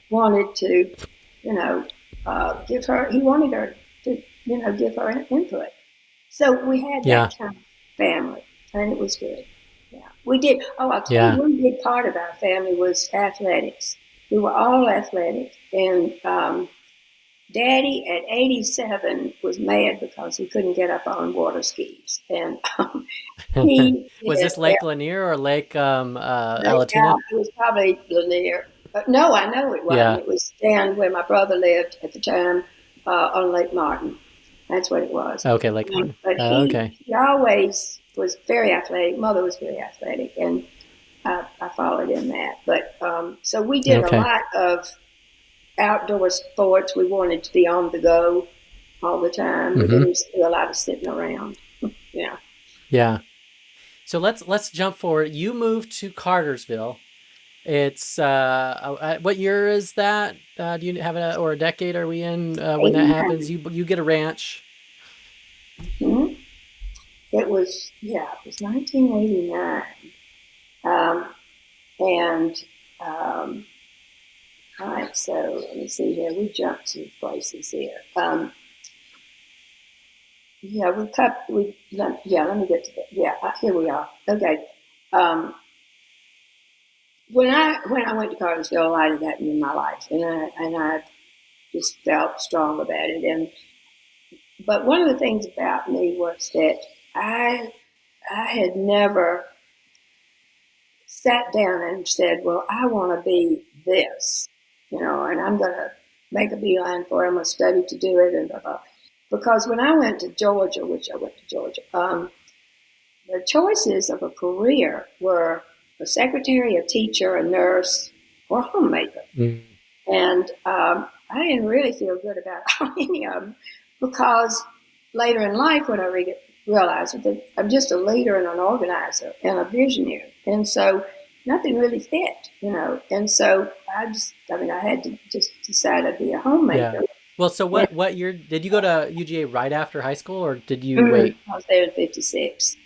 wanted to, he wanted her to, give her an input. So we had Yeah. that kind of family, and it was good. Yeah, we did. Oh, I'll tell you, Yeah. one big part of our family was athletics. We were all athletic, and Daddy at 87 was mad because he couldn't get up on water skis, and he Was did. this Lake Lanier or Lake Alatina? It was probably Lanier. No, I know it wasn't. Yeah. It was down where my brother lived at the time on Lake Martin. That's what it was. Okay, Lake Martin. But he, Okay. he always was very athletic. Mother was very athletic, and I followed in that. But so we did a Okay. lot of outdoor sports. We wanted to be on the go all the time. We Hmm. didn't do a lot of sitting around. Yeah. Yeah. So let's jump forward. You moved to Cartersville. It's what year is that? Do you have a decade are we in when that 89. happens? You get a ranch. Mhm. It was 1989. Um, and all right, so let me see here. We jumped some places here. Yeah, let me get to that. Yeah, here we are. Okay. Um, when I went to Cartersville, a lot had happened in my life, and I just felt strong about it. But one of the things about me was that I I had never sat down and said, "Well, I want to be this," and I'm going to make a beeline for it. I'm going to study to do it, and blah, blah. Because when I went to Georgia, which I went to Georgia, the choices of a career were a secretary, a teacher, a nurse, or a homemaker. Mm. And I didn't really feel good about any of them because later in life, when I realized that I'm just a leader and an organizer and a visionary. And so nothing really fit. And so I had to just decide I'd be a Yeah. homemaker. Well, so And what year did you go to UGA right after high school or did you wait? I was there in 56.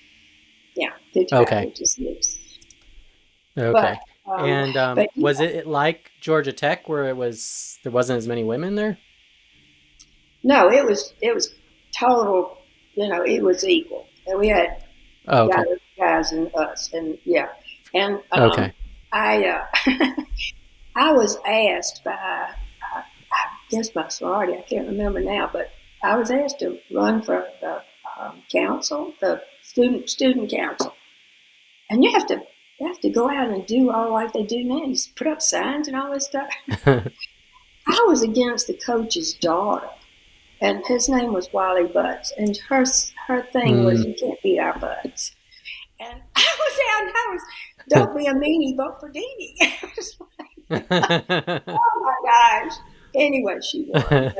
Yeah, 55, Okay. 56. But, Okay. um, And but was yeah, it like Georgia Tech where there wasn't as many women there? No, it was total. It was equal, and we had Oh, okay. guys and us, and yeah, and Okay. I I was asked by I guess my sorority, I can't remember now, but I was asked to run for the council, the student council, and you have to go out and do all like they do now. You put up signs and all this stuff. I was against the coach's daughter, and his name was Wally Butts, and her thing was Mm. you can't beat our butts. And I was out, and I was, don't be a meanie, vote for Deenie. I was like, oh my gosh. Anyway, she won.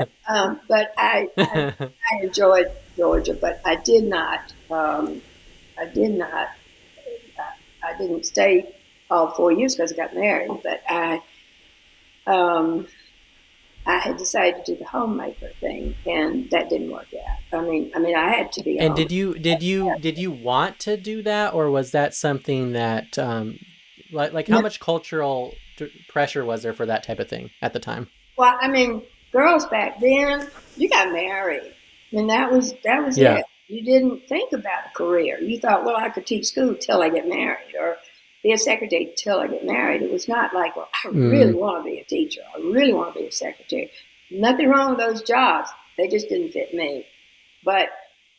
But I enjoyed Georgia, but I did not, I didn't stay all 4 years because I got married, but um, I had decided to do the homemaker thing, and that didn't work out. I mean, I had to be And home. did you want to do that, or was that something that like how No, much cultural pressure was there for that type of thing at the time? well, I mean, girls back then, you got married. I mean, that was Yeah. it. You didn't think about a career. You thought, well, I could teach school till I get married, or be a secretary till I get married. It was not like, well, I really Mm. want to be a teacher. I really want to be a secretary. Nothing wrong with those jobs. They just didn't fit me. But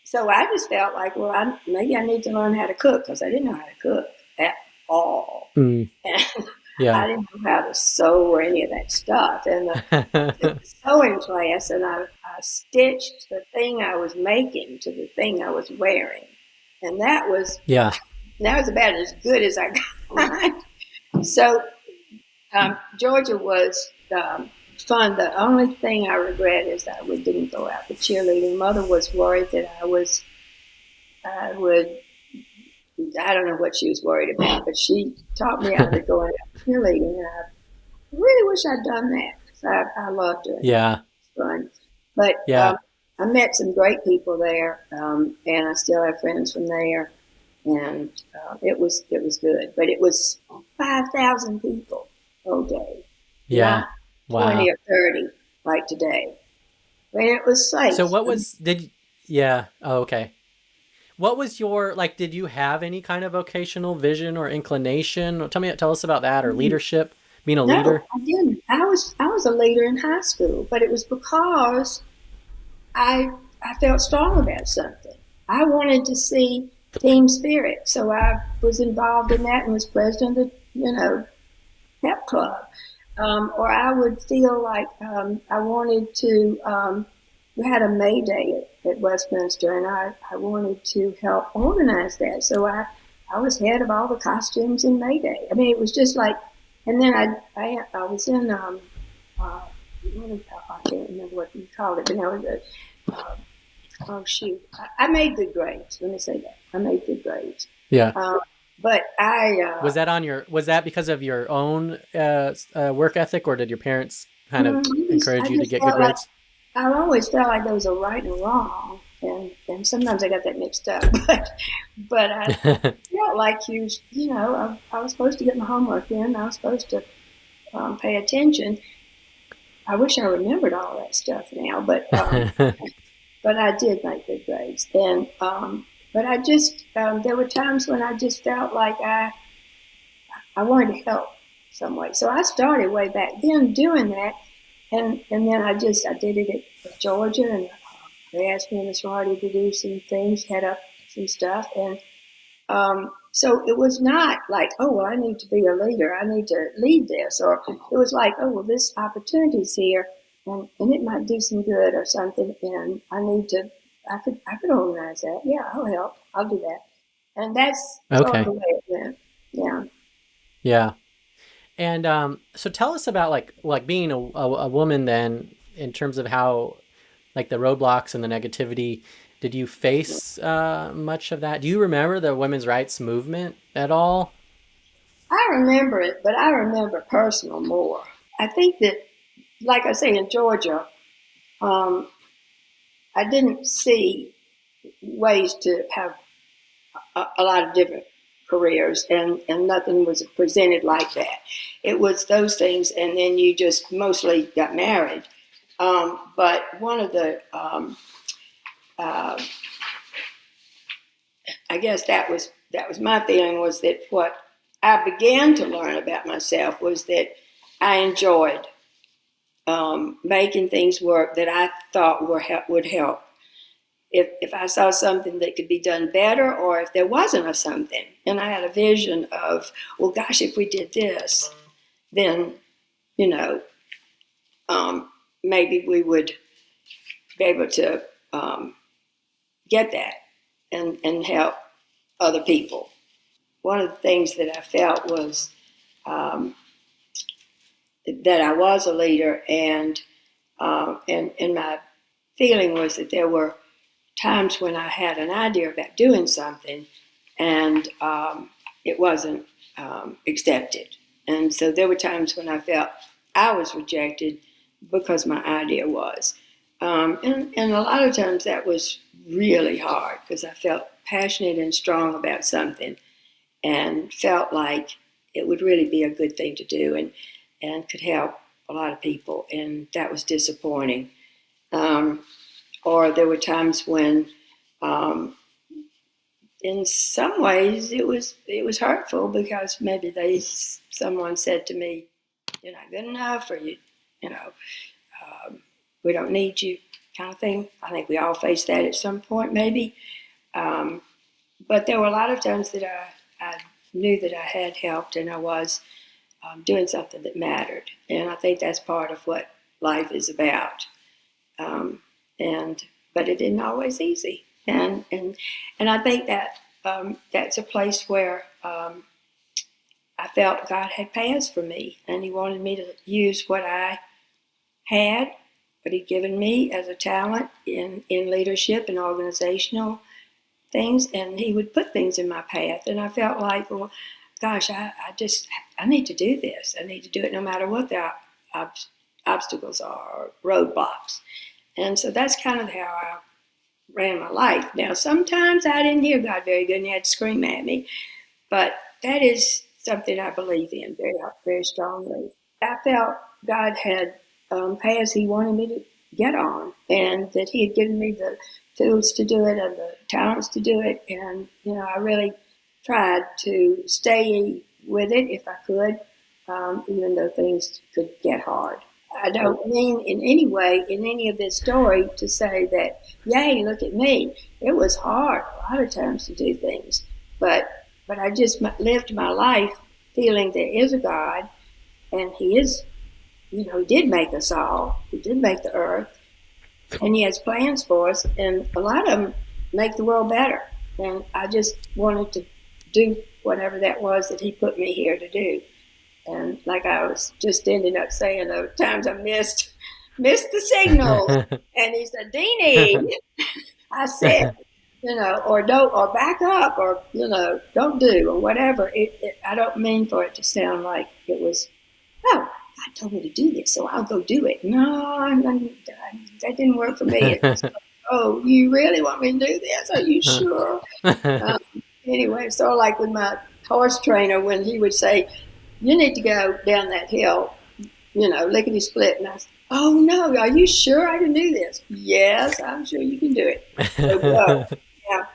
so I just felt like, well, maybe I need to learn how to cook because I didn't know how to cook at all. Mm. And Yeah. I didn't know how to sew or any of that stuff. And took the sewing class, and I stitched the thing I was making to the thing I was wearing, and Yeah. that was about as good as I got. So Georgia was fun. The only thing I regret is that we didn't go out for cheerleading. Mother was worried that I would. I don't know what she was worried about, but she talked me out of going out for cheerleading, and I really wish I'd done that because I loved doing it. Yeah. It's fun. But Yeah. I met some great people there, and I still have friends from there, and it was good. But it was 5,000 people all day, Yeah. not 20 Wow. or 30 like today. I mean, it was So safe. what was did yeah. Oh, okay. What was your like did you have any kind of vocational vision or inclination? Tell us about that or leadership, being a No, leader? I didn't. I was a leader in high school, but it was because I I felt strong about something. I wanted to see team spirit, so I was involved in that and was president of the pep club. Or I would feel like I wanted to. We had a May Day at Westminster, and I wanted to help organize that. So I was head of all the costumes in May Day. I mean, it was just like, and then I was in uh, I can't remember what you called it, but I was oh shoot, I made good grades. Let me say that I made good grades. Yeah. Um, but I Was that because of your own work ethic, or did your parents kind of I encourage you to just get good felt like grades? I always felt like there was a right and a wrong, and sometimes I got that mixed up. But I felt like I was supposed to get my homework in. I was supposed to pay attention. I wish I remembered all that stuff now, but I did make good grades, and but I just there were times when I just felt like I wanted to help some way. So I started way back then doing that, and then I did it at Georgia, and they asked me in the sorority to do some things, head up some stuff, and so it was not like, oh well, I need to be a leader, I need to lead this, or it was like, oh well, this opportunity's here, and it might do some good or something, and I could organize that. Yeah, I'll help. I'll do that, and that's sort of Okay. the way it went. Yeah. Yeah. And so tell us about like being a woman then in terms of how like the roadblocks and the negativity. Did you face much of that? Do you remember the women's rights movement at all? I remember it, but I remember personal more. I think that, like I say, in Georgia, um, I didn't see ways to have a lot of different careers, and nothing was presented like that. It was those things, and then you just mostly got married. But one of the, I guess that was my feeling, was that what I began to learn about myself was that I enjoyed making things work that I thought would help. If I saw something that could be done better, or if there wasn't a something, and I had a vision of, well, gosh, if we did this, then, maybe we would be able to get that and help other people. One of the things that I felt was that I was a leader, and my feeling was that there were times when I had an idea about doing something, and it wasn't accepted. And so there were times when I felt I was rejected because my idea was. And a lot of times that was really hard, because I felt passionate and strong about something and felt like it would really be a good thing to do and could help a lot of people. And that was disappointing. Or there were times when, in some ways, it was hurtful, because maybe someone said to me, "You're not good enough," or "We don't need you," kind of thing. I think we all face that at some point, maybe. But there were a lot of times that I knew that I had helped, and I was doing something that mattered. And I think that's part of what life is about. But it isn't always easy, and I think that that's a place where I felt God had paths for me, and He wanted me to use what I had, what He'd given me as a talent in leadership and organizational things, and He would put things in my path, and I felt like, well, gosh, I need to do this. I need to do it no matter what the obstacles are, or roadblocks. And so that's kind of how I ran my life. Now, sometimes I didn't hear God very good, and He had to scream at me, but that is something I believe in very, very strongly. I felt God had paths He wanted me to get on, and that He had given me the tools to do it and the talents to do it. And, I really tried to stay with it if I could, even though things could get hard. I don't mean in any way, in any of this story, to say that, yay, look at me. It was hard a lot of times to do things. But I just lived my life feeling there is a God, and He is, He did make us all. He did make the earth, and He has plans for us, and a lot of them make the world better. And I just wanted to do whatever that was that He put me here to do. And like I was just ending up saying, there were times I missed the signal. And He said, "Deenie," I said, or don't, or back up, or, don't do, or whatever. I don't mean for it to sound like it was, oh, God told me to do this, so I'll go do it. No, that didn't work for me. It was, oh, you really want me to do this? Are you sure? Anyway, so like with my horse trainer, when he would say, "You need to go down that hill, lickety split," and I said, "Oh no, are you sure I can do this?" "Yes, I'm sure you can do it." So go. Yeah.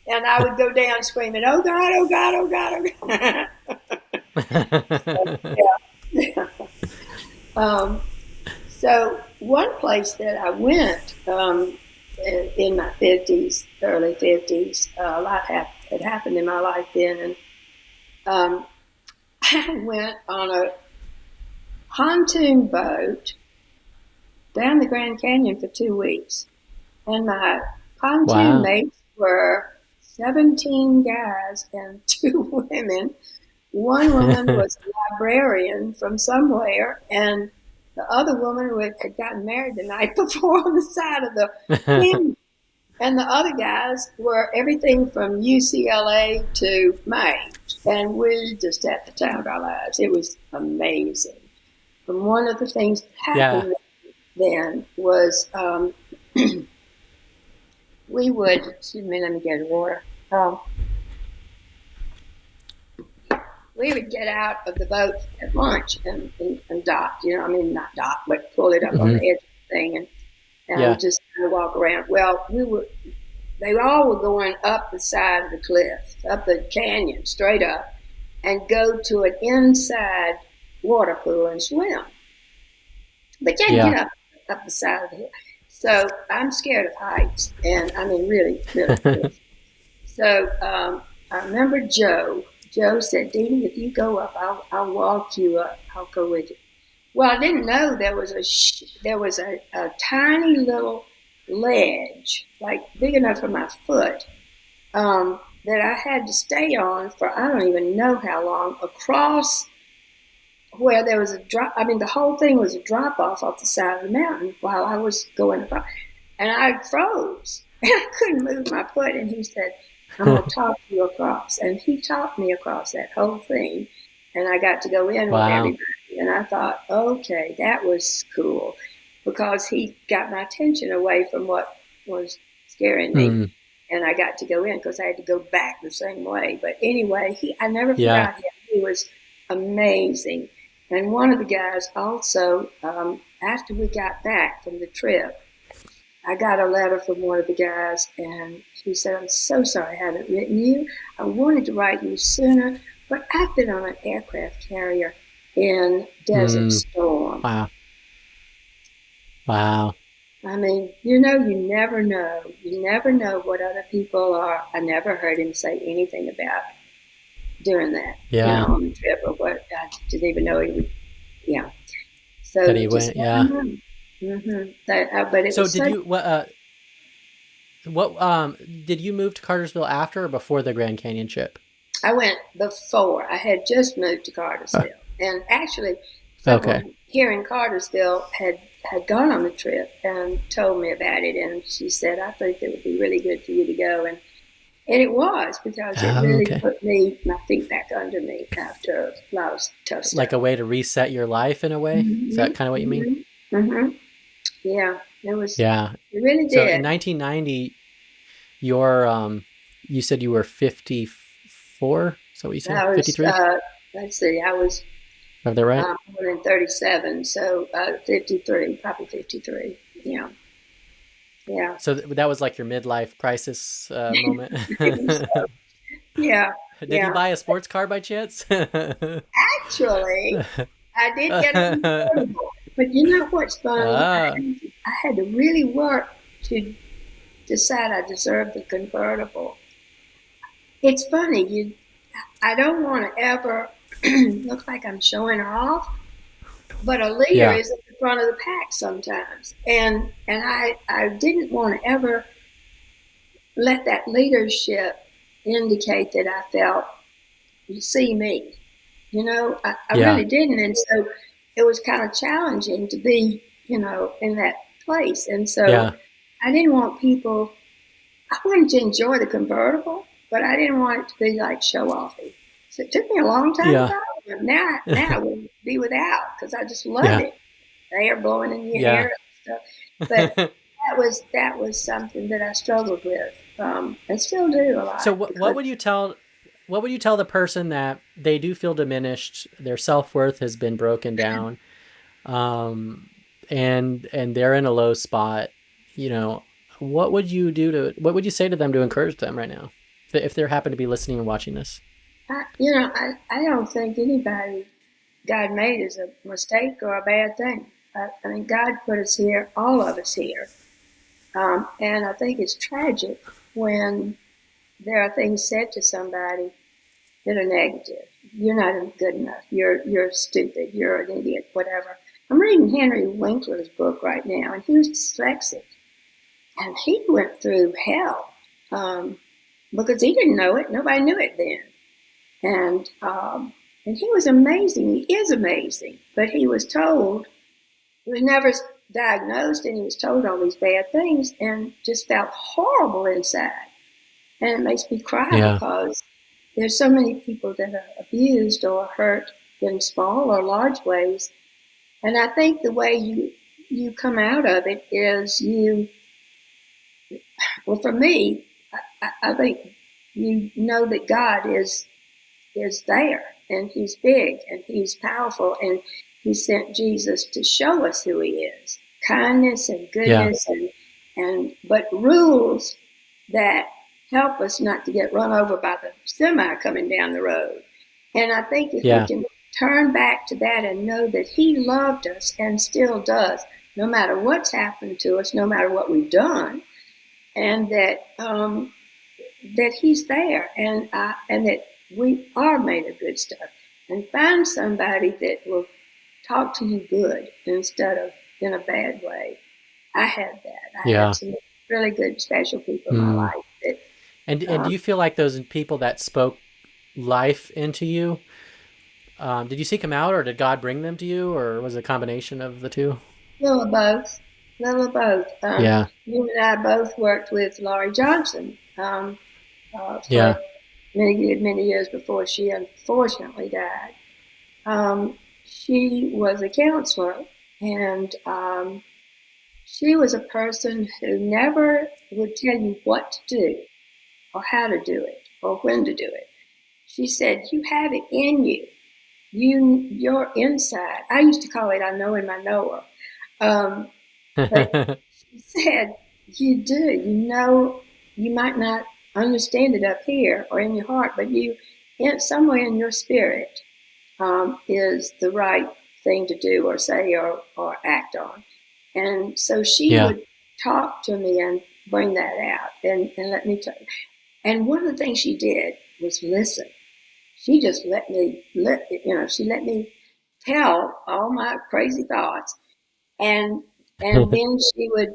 And I would go down screaming, "Oh God, oh God, oh God, oh God." So, so one place that I went in my 50s, early 50s, a lot had happened in my life then, and I went on a pontoon boat down the Grand Canyon for 2 weeks. And my pontoon mates were 17 guys and 2 women. One woman was a librarian from somewhere, and the other woman had gotten married the night before on the side of the canyon. And the other guys were everything from UCLA to Maine. And we just had the time of our lives. It was amazing. And one of the things that happened then was we would, excuse me, let me get water. We would get out of the boat at lunch and dock, not dock, but pull it up on the edge thing, and Yeah. just kind of walk around. Well, they all were going up the side of the cliff, up the canyon, straight up, and go to an inside water pool and swim. They can't Yeah. get up the side of the hill. So I'm scared of heights, and I mean, really, really, really. So I remember Joe. Joe said, "Deenie, if you go up, I'll walk you up. I'll go with you." Well, I didn't know there was a tiny little ledge, like big enough for my foot, that I had to stay on for I don't even know how long across where there was a drop. I mean, the whole thing was a drop off the side of the mountain while I was going across, and I froze and I couldn't move my foot. And he said, "I'm gonna talk you across," and he talked me across that whole thing, and I got to go in with Wow. everybody. And I thought, okay, that was cool because he got my attention away from what was scaring me. Mm. And I got to go in because I had to go back the same way. But anyway, I never Yeah. forgot him. He was amazing. And one of the guys also, after we got back from the trip, I got a letter from one of the guys, and he said, "I'm so sorry I haven't written you. I wanted to write you sooner, but I've been on an aircraft carrier in Desert Storm." Wow. Wow. I mean, you never know. You never know what other people are. I never heard him say anything about doing that, Yeah. on the trip or what. I didn't even know he would, yeah. So That he went, yeah. Mm-hmm. But it So was did you did you move to Cartersville after or before the Grand Canyon trip? I went before. I had just moved to Cartersville, and actually, someone here in Cartersville had gone on the trip and told me about it, and she said, "I think it would be really good for you to go," and it was because it really put my feet back under me after a lot of tough stuff. Like a way to reset your life in a way? Mm-hmm. Is that kind of what you mean? Mm-hmm. Yeah, it was. Yeah, it really did. So in 1990, you said you were 54. So what you said? 53. Let's see. I was. Have that right? Born in 37, so 53, probably 53. Yeah. Yeah. So that was like your midlife crisis moment. So. Yeah. Did you buy a sports car by chance? Actually, I did get a convertible. But you know what's funny? I had to really work to decide I deserved the convertible. It's funny. I don't want to ever look like I'm showing off, but a leader is at the front of the pack sometimes. And I didn't want to ever let that leadership indicate that I felt, "You see me." I really didn't. And so it was kind of challenging to be, in that place. And so I didn't want people, I wanted to enjoy the convertible, but I didn't want it to be like show offy. So it took me a long time to buy it. Now I would be without because I just loved it. The air blowing in your hair and stuff. But that was something that I struggled with, and still do a lot. So what would you tell the person that they do feel diminished, their self-worth has been broken down, and they're in a low spot? What would you say to them to encourage them right now, if they happen to be listening and watching this? I don't think anybody God made is a mistake or a bad thing. I mean, God put us here, all of us here. And I think it's tragic when there are things said to somebody that are negative. You're not good enough. You're stupid. You're an idiot, whatever. I'm reading Henry Winkler's book right now, and he was dyslexic. And he went through hell because he didn't know it. Nobody knew it then. And he was amazing. He is amazing. But he was never diagnosed, and he was told all these bad things and just felt horrible inside. And it makes me cry because there's so many people that are abused or hurt in small or large ways. And I think the way you come out of it is well, for me, I think you know that God is there, and he's big, and he's powerful, and he sent Jesus to show us who he is. kindness and Yeah. goodness and but rules that help us not to get run over by the semi coming down the road. And I think if we Yeah. can turn back to that and know that he loved us and still does, no matter what's happened to us, no matter what we've done, and that he's there, and that we are made of good stuff, and find somebody that will talk to you good instead of in a bad way. I had that. I had Yeah. some really good, special people in my Mm. life that. And do you feel like those people that spoke life into you, did you seek them out, or did God bring them to you, or was it a combination of the two? Little of both. Little of both. Yeah. You and I both worked with Laurie Johnson Yeah. for many years before she unfortunately died. She was a counselor, and she was a person who never would tell you what to do or how to do it or when to do it. She said, "You have it in you. You're inside." I used to call it "I know in my knower." Um, but she said, "You do. You know, you might not understand it up here or in your heart, but somewhere in your spirit, is the right thing to do or say or act on." And so she Yeah. would talk to me and bring that out and let me tell. And one of the things she did was listen. She just she let me tell all my crazy thoughts, and then she would.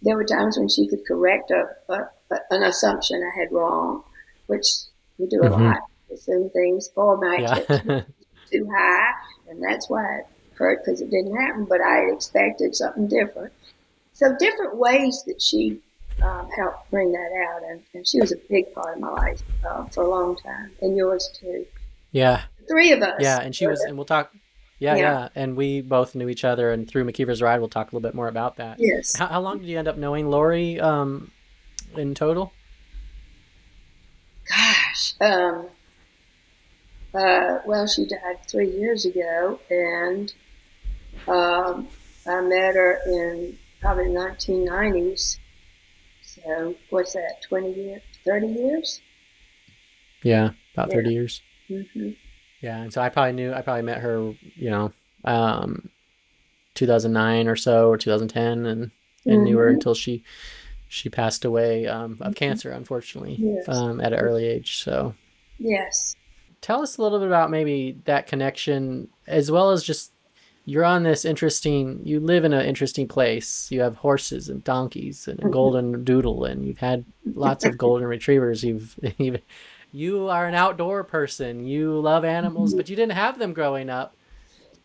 There were times when she could correct an assumption I had wrong, which we do a Hmm. lot. Assume things, or my Yeah. expectations were too high, and that's why it hurt because it didn't happen. But I had expected something different. So different ways that she helped bring that out, and she was a big part of my life for a long time, and yours too. Yeah. The three of Yeah. us And she were was, the, and we'll talk. Yeah. yeah, Yeah. And we both knew each other, and through McKeever's Ride, we'll talk a little bit more about that. yes. How long did you end up knowing Lori, in total? Gosh, well, she died 3 years ago, and um, I met her in probably 1990s. So what's that? 20 years, 30 years? Yeah. About Yeah. 30 years. Hmm. Yeah. And so I probably met her, um, 2009 or so, or 2010, and knew her Hmm. until she passed away, of cancer, unfortunately, Yes. at an early age. So Yes. tell us a little bit about maybe that connection, as well as just you're on this interesting, you live in an interesting place. You have horses and donkeys and a golden doodle, and you've had lots of golden retrievers. You are an outdoor person. You love animals, but you didn't have them growing up,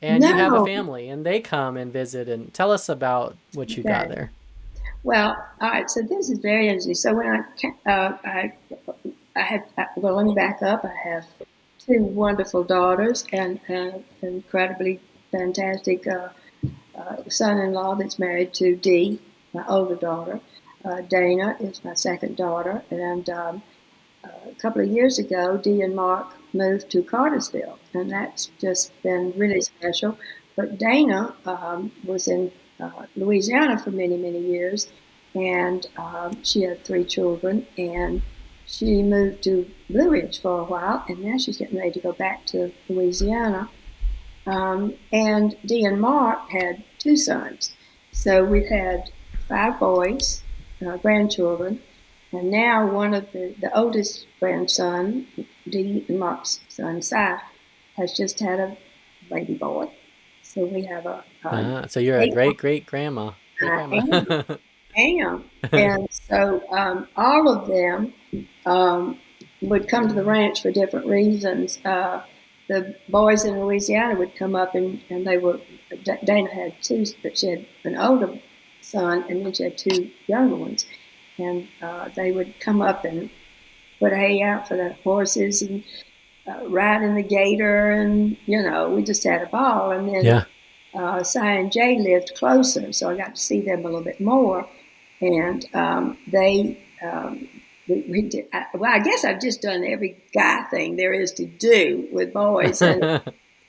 and you have a No. family, and they come and visit. And tell us about what you got Okay. there. Well, all right. So this is very interesting. So when I had, well, let me back up. I have two wonderful daughters and an incredibly fantastic son-in-law that's married to Dee, my older daughter. Dana is my second daughter, and a couple of years ago, Dee and Mark moved to Cartersville, and that's just been really special. But Dana was in Louisiana for many years, and she had three children, and she moved to Blue Ridge for a while, and now she's getting ready to go back to Louisiana. And Dee and Mark had two sons. So we've had five boys, grandchildren, and now one of the oldest grandson, Dee and Mark's son, Si, has just had a baby boy. So we have a So you're a eight. great great grandma. Great I grandma. am. Am. And so all of them um, would come to the ranch for different reasons. The boys in Louisiana would come up, and they were. Dana had two, but she had an older son, and then she had two younger ones. And they would come up and put hay out for the horses and ride in the gator, and we just had a ball. And then Yeah. Si and Jay lived closer, so I got to see them a little bit more. And we did. Well, I guess I've just done every guy thing there is to do with boys. And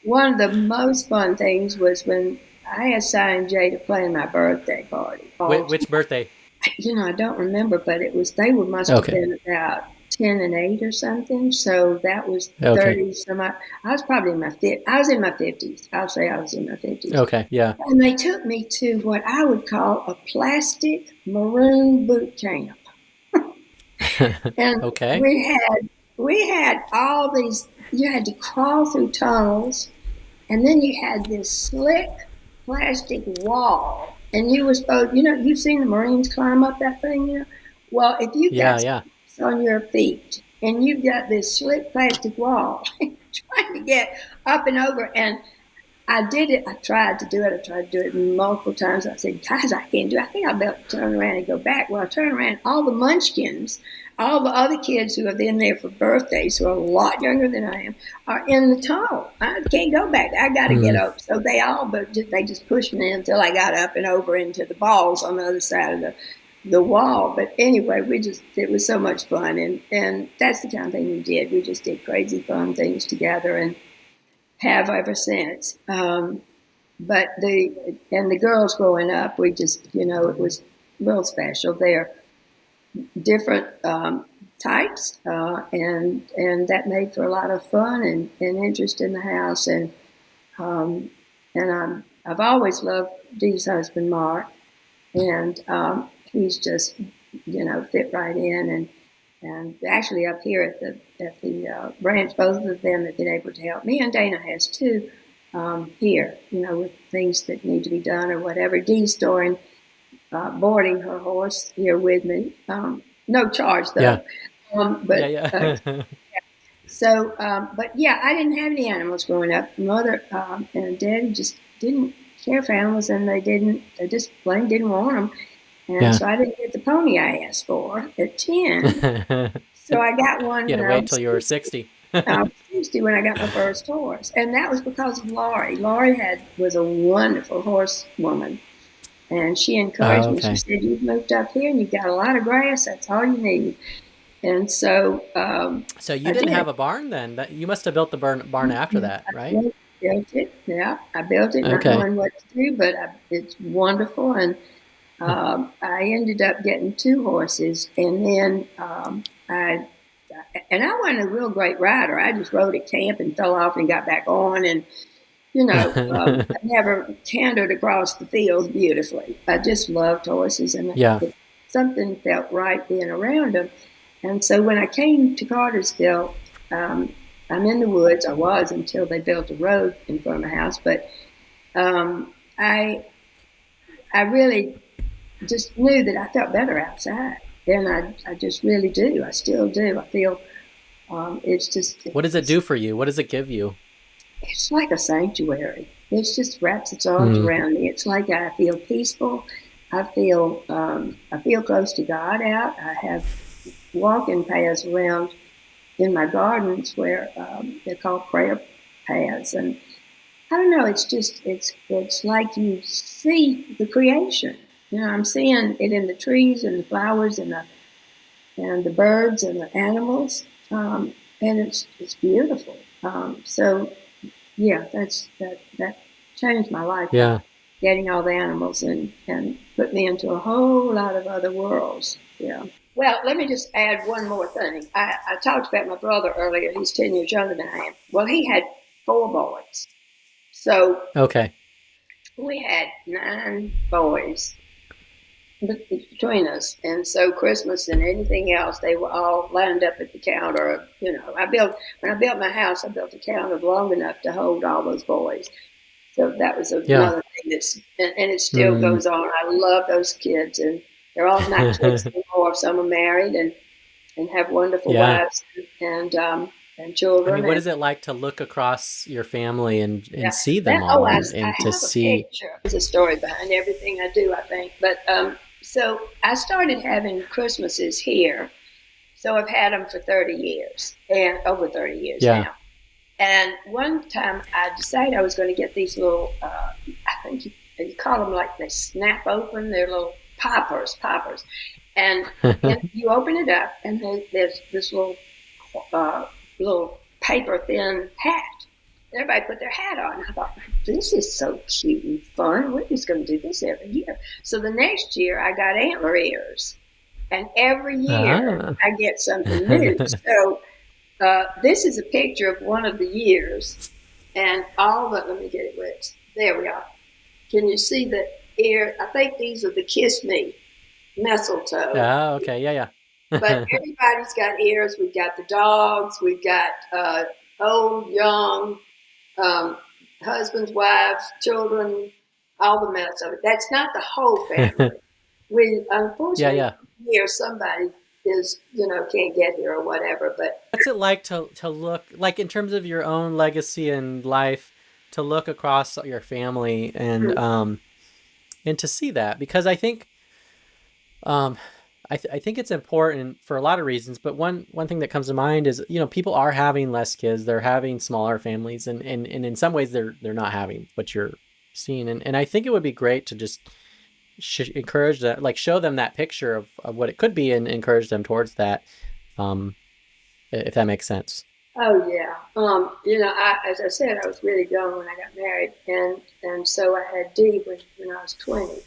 one of the most fun things was when I assigned Jay to play my birthday party. Which birthday? I don't remember, but they must have been about 10 and 8 or something. So that was 30 some. I was probably in my 50s. I was in my 50s. I'll say I was in my 50s. Okay, yeah. And they took me to what I would call a plastic maroon boot camp. And we had all these. You had to crawl through tunnels, and then you had this slick plastic wall, and you were supposed. You've seen the Marines climb up that thing. Well, if you got on your feet and you've got this slick plastic wall, trying to get up and over, and I did it. I tried to do it multiple times. I said, guys, I can't do it. I think I'll be able to turn around and go back. Well, I turned around, all the munchkins, all the other kids who have been there for birthdays, who are a lot younger than I am, are in the tunnel. I can't go back. I got to get up. So they just pushed me until I got up and over into the balls on the other side of the wall. But anyway, it was so much fun. And that's the kind of thing we did. We just did crazy fun things together and have ever since. But the girls growing up, we just, it was real special. They're different types, and that made for a lot of fun and interest in the house. And I've always loved Dee's husband, Mark, and he's just, fit right in. And actually up here at the branch, both of them have been able to help me, and Dana has too, here, with things that need to be done or whatever. Dee's storing, boarding her horse here with me. No charge though. So, but yeah, I didn't have any animals growing up. Mother and Daddy just didn't care for animals, and they just plain didn't want them. And so I didn't get the pony I asked for at 10. So I got one. You had to wait till you were 60. I was 60 when I got my first horse. And that was because of Laurie. Laurie was a wonderful horsewoman. And she encouraged me. She said, you've moved up here and you've got a lot of grass. That's all you need. And so... so you didn't have a barn then? You must have built the barn after that, right? I built it. Yeah, I built it. Not knowing what to do, but it's wonderful. And I ended up getting 2 horses, and then I wasn't a real great rider. I just rode at camp and fell off and got back on, and I never cantered across the fields beautifully. I just loved horses, and something felt right being around them. And so when I came to Cartersville, I'm in the woods. I was until they built a road in front of my house, but I really just knew that I felt better outside. And I just really do. I still do. I feel it's just... What does it do for you? What does it give you? It's like a sanctuary. It just wraps its arms around me. It's like I feel peaceful. I feel close to God out. I have walking paths around in my gardens where they're called prayer paths. And I don't know, it's like you see the creation. I'm seeing it in the trees and the flowers and the birds and the animals, and it's beautiful. So yeah, that changed my life. Yeah, getting all the animals and put me into a whole lot of other worlds. Yeah. Well, let me just add one more thing. I talked about my brother earlier. He's 10 years younger than I am. Well, he had 4 boys. So we had 9 boys between us, and so Christmas and anything else, they were all lined up at the counter. When I built my house, I built a counter long enough to hold all those boys. So that was another thing and it still goes on. I love those kids, and they're all not kids anymore. Some are married and have wonderful wives and children. I mean, what is it like to look across your family and see them all and to see? There's a story behind everything I do, I think. But so I started having Christmases here. So I've had them for 30 years, and over 30 years now. And one time I decided I was going to get these little, I think you call them like they snap open. They're little poppers. And you open it up, and there's this little paper thin hat. everybody put their hat on. I thought, this is so cute and fun. We're just going to do this every year. So the next year, I got antler ears. And every year, I get something new. So this is a picture of one of the years. And let me get it where there we are. Can you see the ear? I think these are the Kiss Me mistletoe. Oh, okay. Yeah. But everybody's got ears. We've got the dogs. We've got old, young, husbands, wives, children, all the mess of it. That's not the whole family. We unfortunately here somebody is can't get here or whatever. But what's it like to look like in terms of your own legacy and life, to look across your family and and to see that? Because I think I think it's important for a lot of reasons, but one thing that comes to mind is, people are having less kids, they're having smaller families, and in some ways they're not having what you're seeing. And I think it would be great to just encourage that, like show them that picture of what it could be and encourage them towards that, if that makes sense. Oh yeah. As I said, I was really young when I got married, and so I had Dee when I was 20,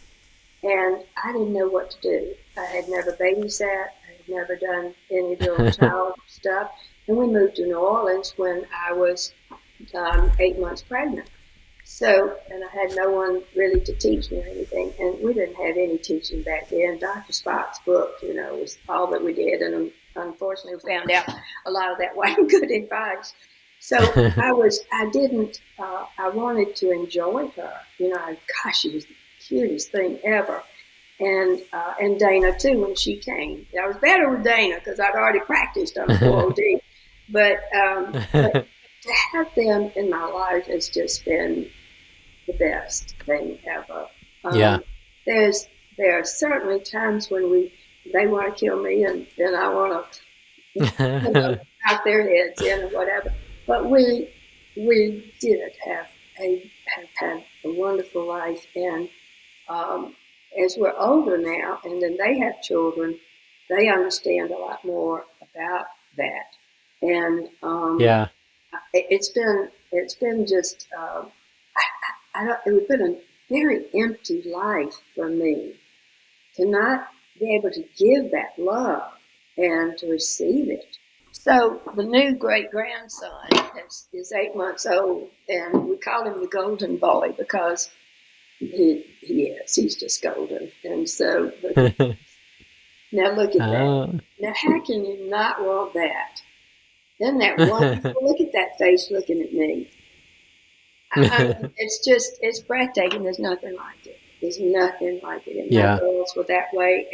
and I didn't know what to do. I had never babysat. I had never done any real child stuff, and we moved to New Orleans when I was 8 months pregnant. So, and I had no one really to teach me or anything, and we didn't have any teaching back then. Dr. Spock's book, was all that we did, and unfortunately we found out a lot of that wasn't good advice. So I wanted to enjoy her. Gosh, she was the cutest thing ever. And Dana too, when she came. I was better with Dana because I'd already practiced on 4OD. But to have them in my life has just been the best thing ever. There are certainly times when they want to kill me, and then I want to knock their heads in or whatever. But we did have had a wonderful life, and as we're older now, and then they have children, they understand a lot more about that, and it's been just it's been a very empty life for me to not be able to give that love and to receive it. So the new great-grandson is 8 months old, and we call him the golden boy because he's just golden. And so, now look at that. Now, how can you not want that? Isn't that wonderful? Look at that face looking at me. It's breathtaking. There's nothing like it. There's nothing like it. And my girls were that way.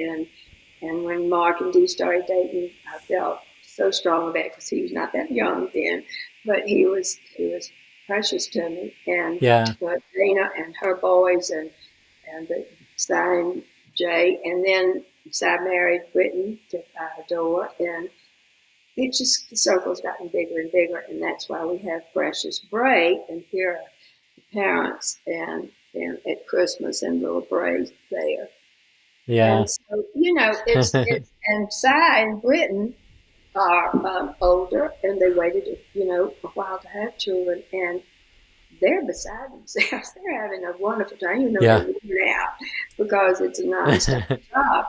And when Mark and Dee started dating, I felt so strong about it because he was not that young then, but he was precious to me. And Dana and her boys and Si and Jay, and then Si married Brittany to adore, and it just, the circle's gotten bigger and bigger, and that's why we have Precious Bray, and here are the parents, and at Christmas, and little Bray's there. Yeah. And so, it's and Si and Brittany are older, and they waited, a while to have children, and they're beside themselves. They're having a wonderful time. They're moving out because it's a non-stop job.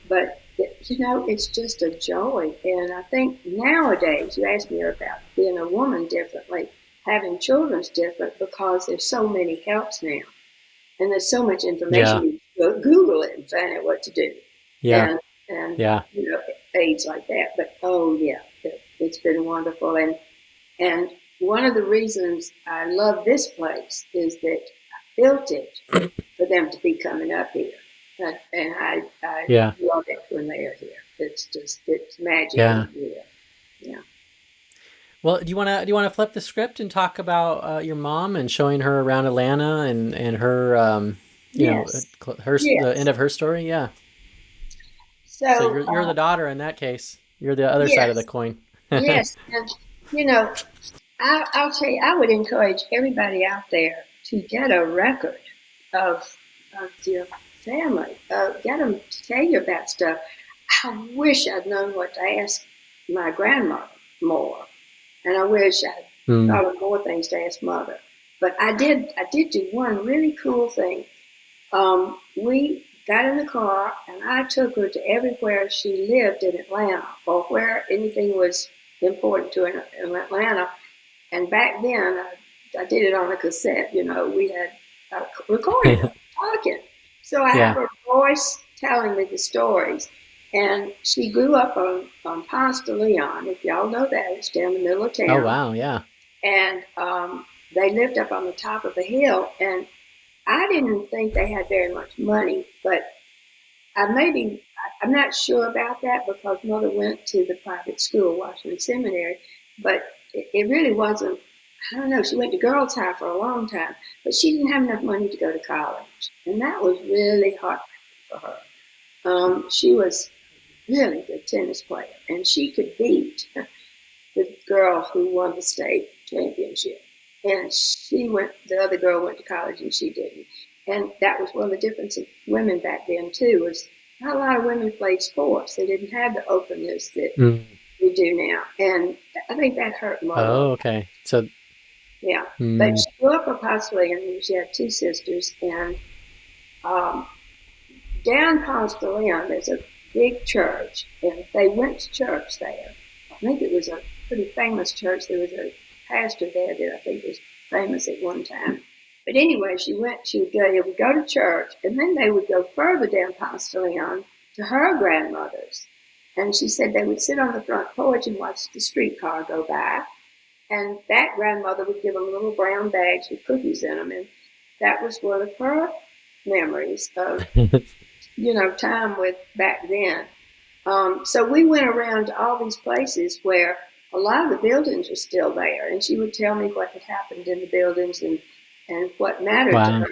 But it's just a joy. And I think nowadays, you ask me about being a woman differently, having children's different because there's so many helps now. And there's so much information. You Google it and find out what to do. And aids like that. But it's been wonderful. And one of the reasons I love this place is that I built it for them to be coming up here. And I love it when they are here. It's magic here. Yeah. Well, do you want to flip the script and talk about your mom and showing her around Atlanta and her the end of her story? Yeah. So you're the daughter in that case. You're the other side of the coin. Yes, and I'll tell you, I would encourage everybody out there to get a record of your family. Get them to tell you about stuff. I wish I'd known what to ask my grandmother more. And I wish I'd Mm. thought of more things to ask Mother. But I did do one really cool thing. We got in the car and I took her to everywhere she lived in Atlanta or where anything was important to her in Atlanta. And back then, I did it on a cassette. We had recorded her talking. So I have Yeah. her voice telling me the stories. And she grew up on Ponce de Leon. If y'all know that, it's down the middle of Oh, town. wow. Yeah. And they lived up on the top of a hill. And I didn't think they had very much money, but I'm not sure about that because Mother went to the private school, Washington Seminary, but it really wasn't. I don't know. She went to Girls High for a long time, but she didn't have enough money to go to college, and that was really hard for her. She was really good tennis player, and she could beat the girl who won the state championship. And the other girl went to college and she didn't. And that was one of the differences of women back then too, was not a lot of women played sports. They didn't have the openness that Mm. we do now. And I think that hurt Mother. Oh, okay. So, Yeah. But mm, she grew up in Ponce and she had two sisters. And um, down Ponce de Leon, there's a big church. And they went to church there. I think it was a pretty famous church. There was a pastor there that I think was famous at one time. But anyway, they would go to church, and then they would go further down Ponce de Leon to her grandmother's. And she said they would sit on the front porch and watch the streetcar go by. And that grandmother would give them little brown bags with cookies in them. And that was one of her memories of, time with back then. So we went around to all these places where a lot of the buildings were still there, and she would tell me what had happened in the buildings and what mattered to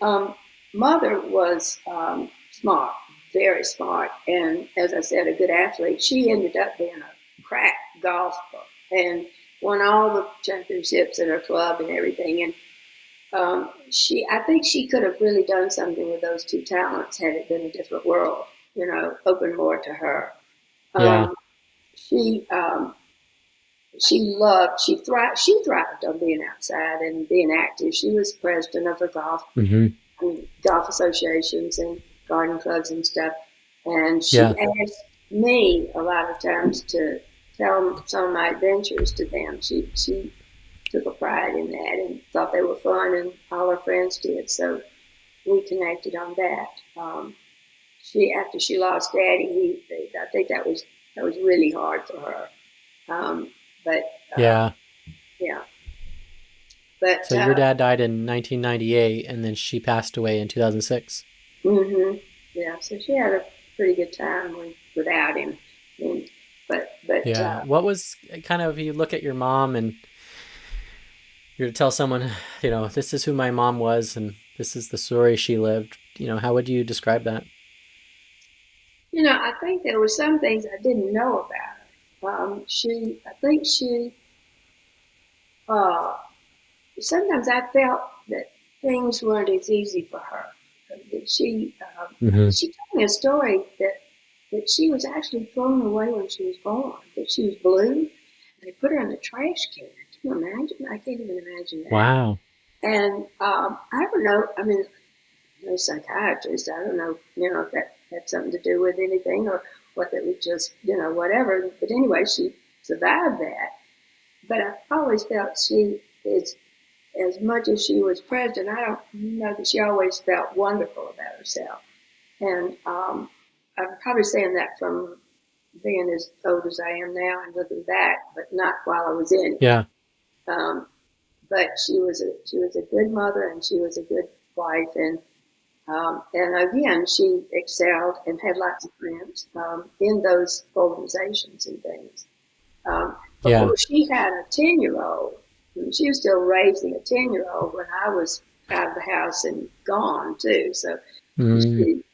wow. her. Mother was smart, very smart, and as I said, a good athlete. She ended up being a crack golfer and won all the championships at her club and everything. And I think she could have really done something with those two talents had it been a different world. Opened more to her. Yeah. Um, she she thrived on being outside and being active. She was president of her Hmm. golf associations and garden clubs and stuff. And she Yeah. asked me a lot of times to tell some of my adventures to them. She took a pride in that and thought they were fun, and all her friends did. So we connected on that. After she lost Daddy, I think that was really hard for her. Um, but Yeah. yeah, but So your dad died in 1998 and then she passed away in 2006. yeah. So she had a pretty good time without him. And, but Yeah. What was kind of, you look at your mom and you're to tell someone, this is who my mom was and this is the story she lived, how would you describe that? I think there were some things I didn't know about her. I think uh, sometimes I felt that things weren't as easy for her. That Hmm. she told me a story that she was actually thrown away when she was born. That she was blue, and they put her in the trash can. Can you imagine? I can't even imagine that. Wow. And I don't know. I mean, no psychiatrist. I don't know. If that had something to do with anything or what that was just whatever. But anyway, she survived that. But I always felt she is as much as she was president, I don't know that she always felt wonderful about herself. And I'm probably saying that from being as old as I am now and looking back, but not while I was in it. Yeah. Um, but she was a good mother and she was a good wife, and again she excelled and had lots of friends in those organizations and things. Yeah. Before she had a 10-year-old, she was still raising a 10-year-old when I was out of the house and gone too. So Mm, she,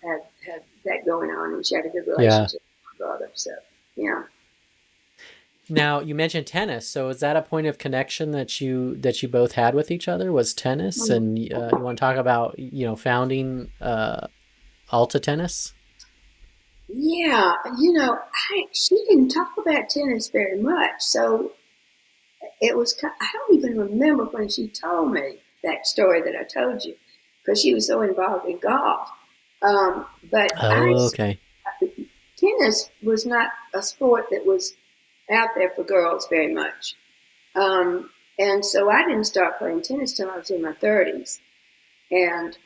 had that going on, and she had a good yeah. relationship with my brother. So yeah, Now you mentioned tennis. So is that a point of connection that you both had with each other was tennis? And you want to talk about founding Alta Tennis? yeah. She didn't talk about tennis very much, so it was, I don't even remember when she told me that story that I told you, because she was so involved in golf. But Oh, okay. tennis was not a sport that was out there for girls very much. And so I didn't start playing tennis till I was in my 30s. And,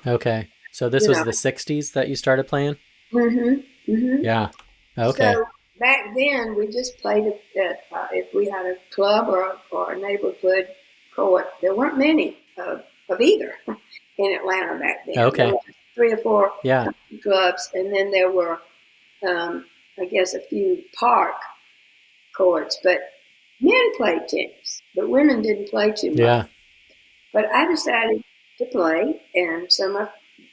Okay. So this you was know, the 60s that you started playing? mm-hmm. Yeah. Okay. So back then, we just played if we had a club or a neighborhood court. There weren't many of either in Atlanta back then. There Okay. were just 3 or 4 Yeah. country clubs, and then there were, I guess, a few park courts. But men played tennis, but women didn't play too much. Yeah. But I decided to play, and some of my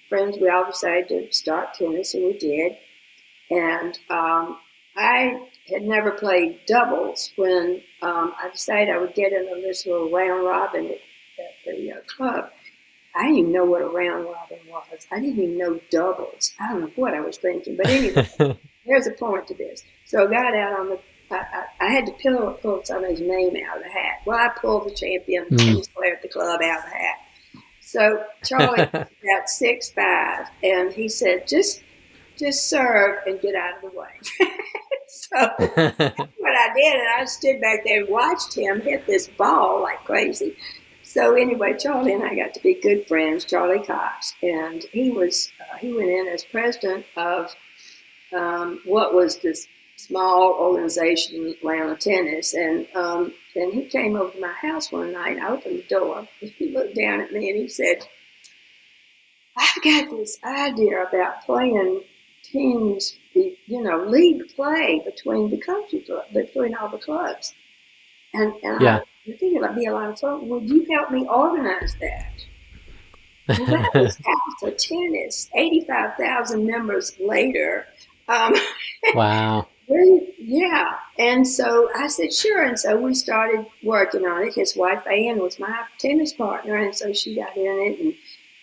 friends, we all decided to start tennis, and we did. And I had never played doubles when I decided I would get into this little round robin at the club. I didn't even know what a round robin was. I didn't even know doubles. I don't know what I was thinking. But anyway, there's a point to this. So I got out on the, I had to pull somebody's name out of the hat. Well, I pulled the champion tennis player at the club out of the hat. So Charlie was about 6'5", and he said, just serve and get out of the way. So that's what I did, and I stood back there and watched him hit this ball like crazy. So anyway, Charlie and I got to be good friends, Charlie Cox, and he went in as president of what was this small organization, Atlanta Tennis, and he came over to my house one night. I opened the door, and he looked down at me and he said, "I've got this idea about playing teams, league play between the country club, between all the clubs." And Yeah. I think it'll be a lot of fun. Would you help me organize that? Well, that was Alta Tennis, 85,000 members later. Um, Wow. yeah. And so I said, sure. And so we started working on it. His wife, Ann, was my tennis partner. And so she got in it, and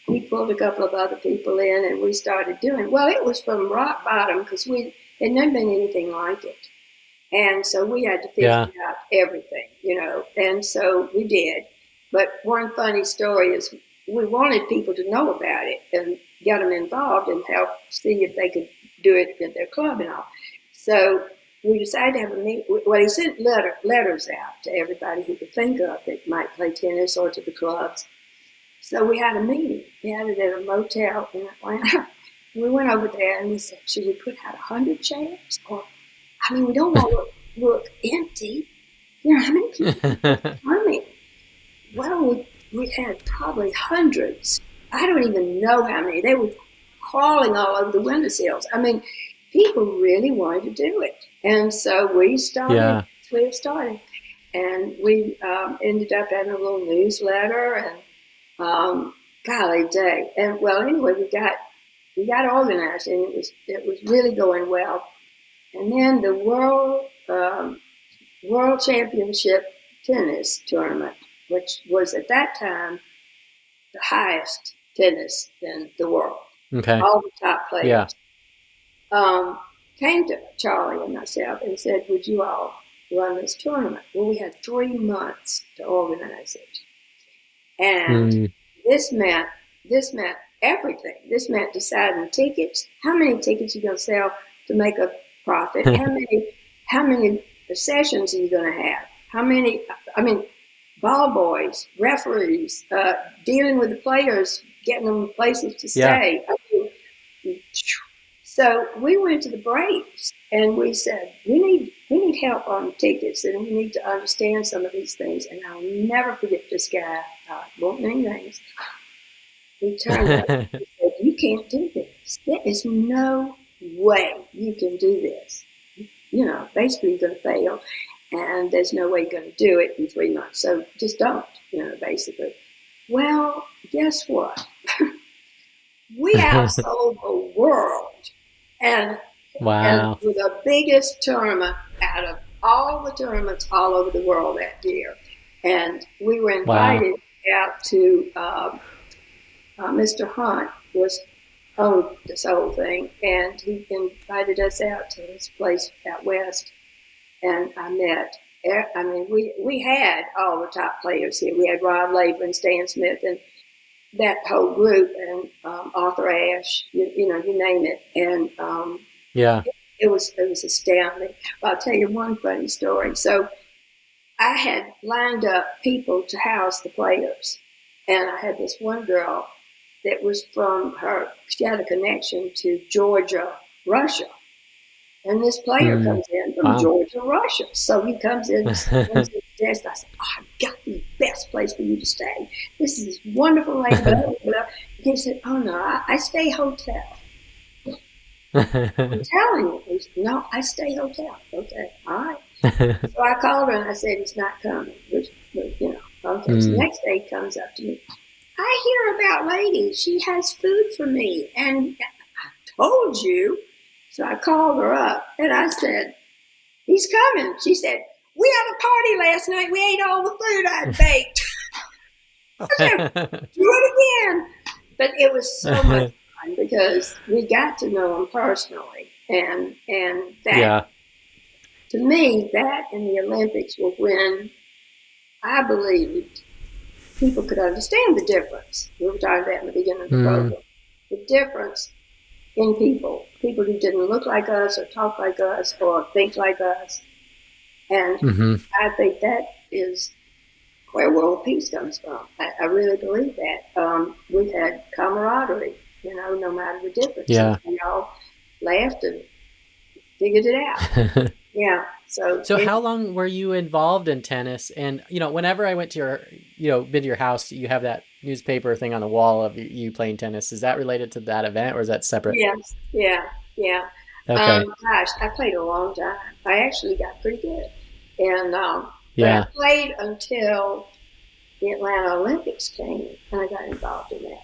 we pulled a couple of other people in, and we started doing, well, it was from rock bottom because there'd never been anything like it. And so we had to figure Yeah. out everything, and so we did. But one funny story is we wanted people to know about it and get them involved and help see if they could do it at their club and all. So we decided to have a meeting. Well, he sent letters out to everybody he could think of that might play tennis or to the clubs. So we had a meeting. We had it at a motel in Atlanta. We went over there and we said, should we put out 100 chairs? Or, we don't want to look empty. How many people? Well, we had probably hundreds. I don't even know how many. They were crawling all over the windowsills. People really wanted to do it. And so we started. Yeah. We started. And we ended up having a little newsletter and golly day. And well, anyway, we got organized, and it was really going well. And then the World Championship tennis tournament, which was at that time the highest tennis in the world. Okay. All the top Yeah. players came to Charlie and myself and said, "Would you all run this tournament?" Well, we had 3 months to organize it. And this meant everything. This meant deciding tickets. How many tickets are you going to sell to make a profit? How many sessions are you going to have? How many? Ball boys, referees, dealing with the players, getting them places to stay. Yeah. So we went to the Braves and we said, we need help on tickets, and we need to understand some of these things. And I'll never forget this guy, won't name names. He turned up and said, "You can't do this. There is no way you can do this. Basically you're going to fail, and there's no way you're going to do it in 3 months. So just don't, basically." Well, guess what? We outsold the world. And Wow. with the biggest tournament out of all the tournaments all over the world that year. And we were invited out to Mr. Hunt owned this whole thing, and he invited us out to his place out west, and I met I mean, we had all the top players here. We had Rob Laver and Stan Smith and that whole group, and Arthur Ashe, you know, you name it. And Yeah. it was astounding. I'll tell you one funny story. So I had lined up people to house the players, and I had this one girl that was from her. She had a connection to Georgia, Russia. And this player comes in from Wow. Georgia, Russia. So he comes in, comes to the desk. I said, "Oh, I've got the best place for you to stay. This is wonderful." Like, blah, blah, blah. He said, "Oh, no, I stay hotel." I'm telling you. He said, "No, I stay hotel." Okay, all right. So I called her and I said, "He's not coming." Which, you know, okay. So the next day he comes up to me. "I hear about Lady. She has food for me. And I told you." So I called her up and I said, "He's coming." She said, "We had a party last night. We ate all the food I baked." I said, "Do it again." But it was so much fun because we got to know him personally. And that, Yeah. to me, that and the Olympics were when I believed people could understand the difference. We were talking about in the beginning of the program. The difference in people who didn't look like us or talk like us or think like us. And I think that is where world peace comes from. I really believe that. We had camaraderie, you know, no matter the difference. Yeah. We all laughed and figured it out. Yeah. So how long were you involved in tennis? And, you know, whenever I went to your, you know, been to your house, you have that newspaper thing on the wall of you playing tennis. Is that related to that event or is that separate? Yes. Yeah. Yeah. Okay. Gosh, I played a long time. I actually got pretty good. And, but I Yeah. played until the Atlanta Olympics came and I got involved in that.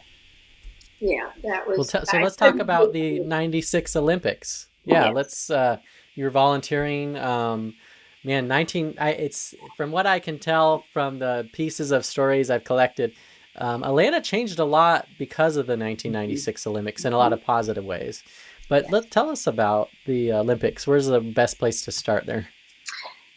Yeah, that Well, was, so I let's talk couldn't about do the it. 96 Olympics. Yeah. Yes. Let's, you're volunteering. Man, 19, it's from what I can tell from the pieces of stories I've collected, Atlanta changed a lot because of the 1996 Olympics in a lot of positive ways. But Yes. tell us about the Olympics. Where's the best place to start there?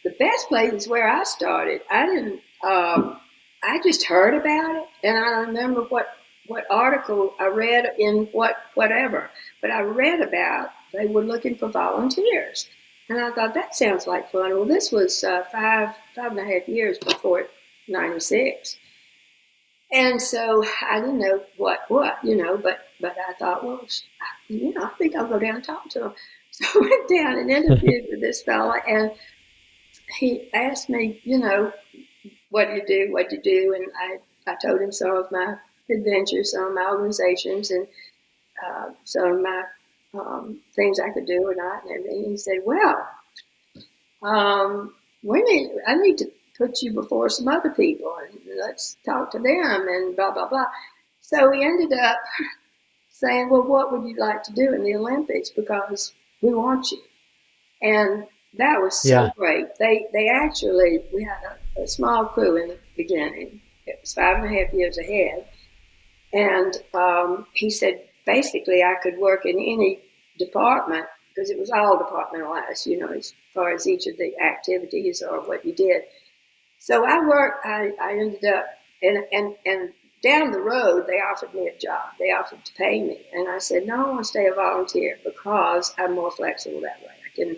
The best place is where I started. I didn't. I just heard about it, and I don't remember what article I read in whatever. But I read about they were looking for volunteers, and I thought that sounds like fun. Well, this was five and a half years before '96, and so I didn't know what you know. But I thought, well, you know, I think I'll go down and talk to him. So I went down and interviewed with this fella, and he asked me, you know, what you do, and I told him some of my adventures, some of my organizations, and some of my things I could do or not, and everything. He said, "Well, I need to put you before some other people, and let's talk to them, and blah blah blah." So he ended up saying, "Well, what would you like to do in the Olympics? Because we want you." And that was so Yeah. great. They actually, we had a small crew in the beginning. It was 5.5 years ahead. And he said basically I could work in any department because it was all departmentalized, you know, as far as each of the activities or what you did. So I ended up, and down the road, they offered me a job. They offered to pay me. And I said, no, I want to stay a volunteer because I'm more flexible that way. I can,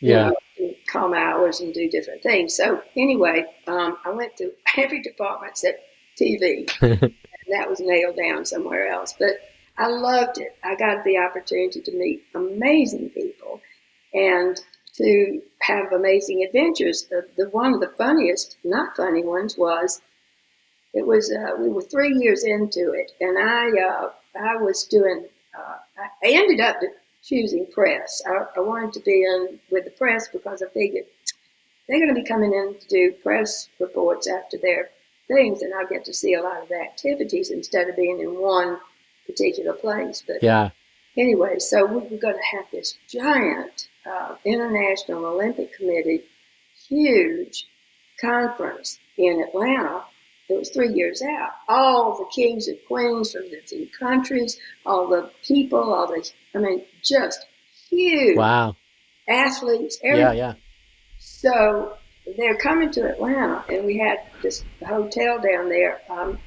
you Yeah. know, call my hours and do different things. So anyway, I went to every department except TV, and that was nailed down somewhere else. But I loved it. I got the opportunity to meet amazing people and to have amazing adventures. The one of the funniest, not funny ones, was it was we were 3 years into it, and I was doing. I ended up choosing press. I wanted to be in with the press because I figured they're going to be coming in to do press reports after their things, and I'll get to see a lot of the activities instead of being in one particular place. But Yeah. anyway, so we were going to have this giant International Olympic Committee, huge conference in Atlanta. It was 3 years out. All the kings and queens from the different countries, all the people, I mean, just huge Wow. athletes, Yeah. everything. Yeah. So they're coming to Atlanta, and we had this hotel down there on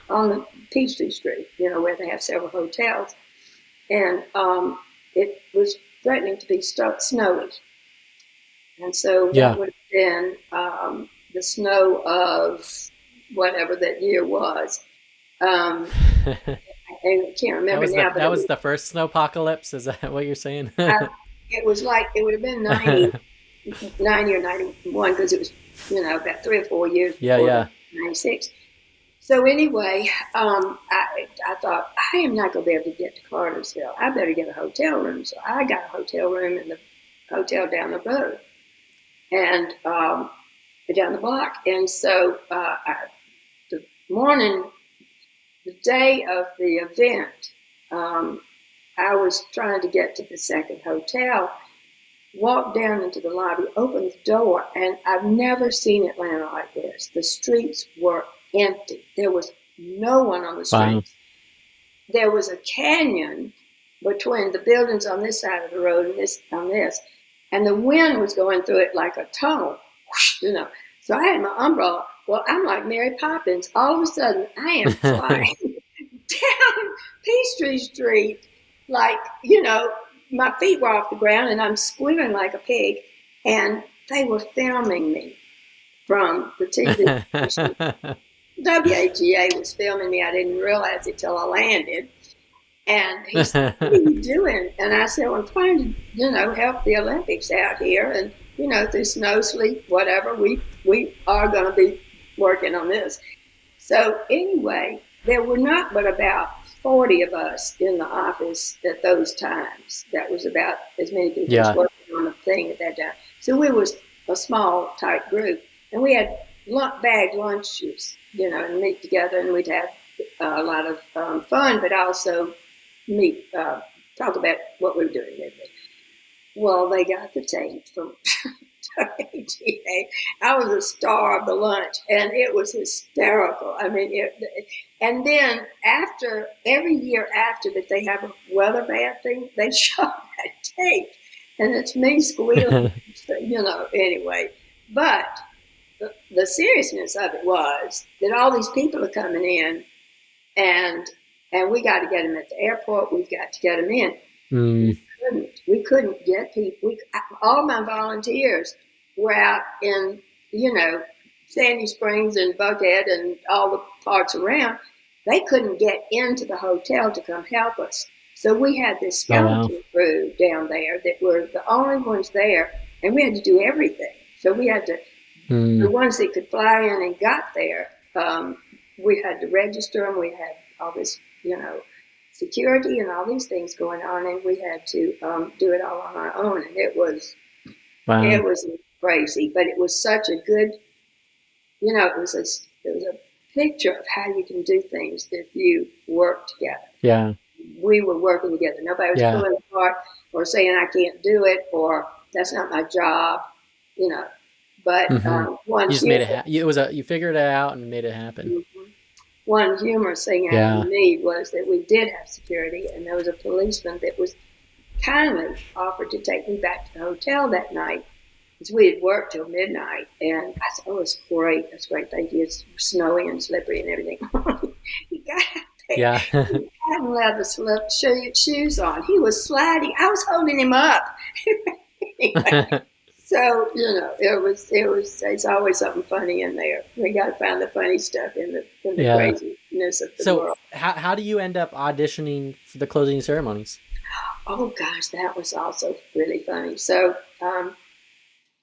the Peachtree Street, where they have several hotels, and it was threatening to be snowy, and so that would have been the snow of whatever that year was. I can't remember now. That was the first snowpocalypse. Is that what you're saying? It was like it would have been 90 or 91 because it was, about 3 or 4 years before 96. So anyway, I thought, I am not going to be able to get to Cartersville. I better get a hotel room. So I got a hotel room in the hotel down the road and down the block. And so the day of the event, I was trying to get to the second hotel, walked down into the lobby, opened the door, and I've never seen Atlanta like this. The streets were empty. There was no one on the streets. Wow. There was a canyon between the buildings on this side of the road and this on this, and the wind was going through it like a tunnel, So I had my umbrella. Well, I'm like Mary Poppins. All of a sudden, I am flying down Peachtree Street, like, my feet were off the ground and I'm squealing like a pig. And they were filming me from the TV station. WAGA was filming me. I didn't realize it till I landed. And he said, "What are you doing?" And I said, "Well, I'm trying to, help the Olympics out here. And, through snow, sleet, whatever, we are going to be working on this." So anyway, there were not but about 40 of us in the office at those times. That was about as many people as working on the thing at that time. So we was a small, tight group. And we had bagged lunches, and meet together, and we'd have a lot of fun, but also talk about what we were doing. Well, they got the tape from WGA. I was a star of the lunch, and it was hysterical. I mean, and then every year after that, they have a weather bad thing, they show that tape, and it's me squealing, anyway. But the seriousness of it was that all these people are coming in, and we got to get them at the airport. We've got to get them in. We couldn't get people. All my volunteers were out in, Sandy Springs and Buckhead and all the parts around. They couldn't get into the hotel to come help us. So we had this skeleton crew down there that were the only ones there, and we had to do everything. So we had to, the ones that could fly in and got there, we had to register them. We had all this, security and all these things going on, and we had to do it all on our own. And it was crazy, but it was such a good, it was a picture of how you can do things if you work together. Yeah. We were working together. Nobody was pulling apart or saying I can't do it or that's not my job, But one, you just made it. You figured it out and made it happen. Mm-hmm. One humorous thing happened to me was that we did have security, and there was a policeman that was kindly offered to take me back to the hotel that night because we had worked till midnight. And I said, "Oh, it's great. That's great. Thank you. It's snowy and slippery and everything." He got out there. He hadn't allowed the shoes on. He was sliding. I was holding him up. Anyway. So, it's always something funny in there. We got to find the funny stuff in the craziness of the world. So how do you end up auditioning for the closing ceremonies? Oh, gosh, that was also really funny. So a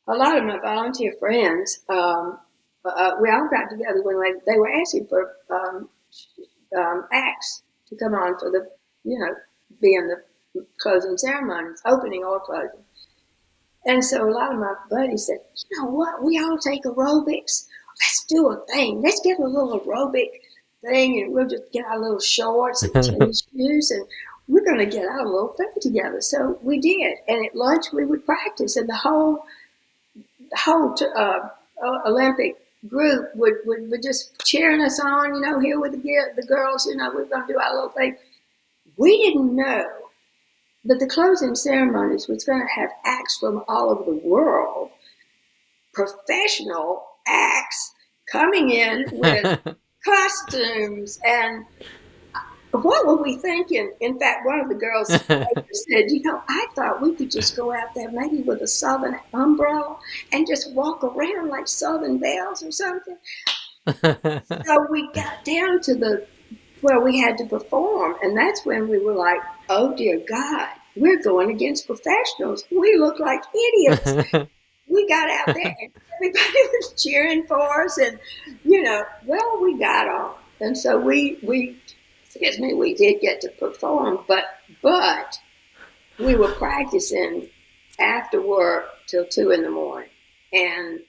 lot of my volunteer friends, we all got together when they were asking for acts to come on for the, be in the closing ceremonies, opening or closing. And so a lot of my buddies said, "You know what? We all take aerobics. Let's do a thing. Let's get a little aerobic thing, and we'll just get our little shorts and tennis shoes, and we're going to get our little thing together." So we did. And at lunch, we would practice, and the whole Olympic group would just cheering us on, here with the girls, we're going to do our little thing. We didn't know that the closing ceremonies was going to have acts from all over the world. professional acts coming in with costumes. And what were we thinking? In fact, one of the girls said, I thought we could just go out there maybe with a Southern umbrella and just walk around like Southern Bells or something. So we got down to where we had to perform, and that's when we were like, oh dear God, we're going against professionals. We look like idiots. We got out there and everybody was cheering for us, and well, we got on. And so we did get to perform, but we were practicing after work till 2 a.m. And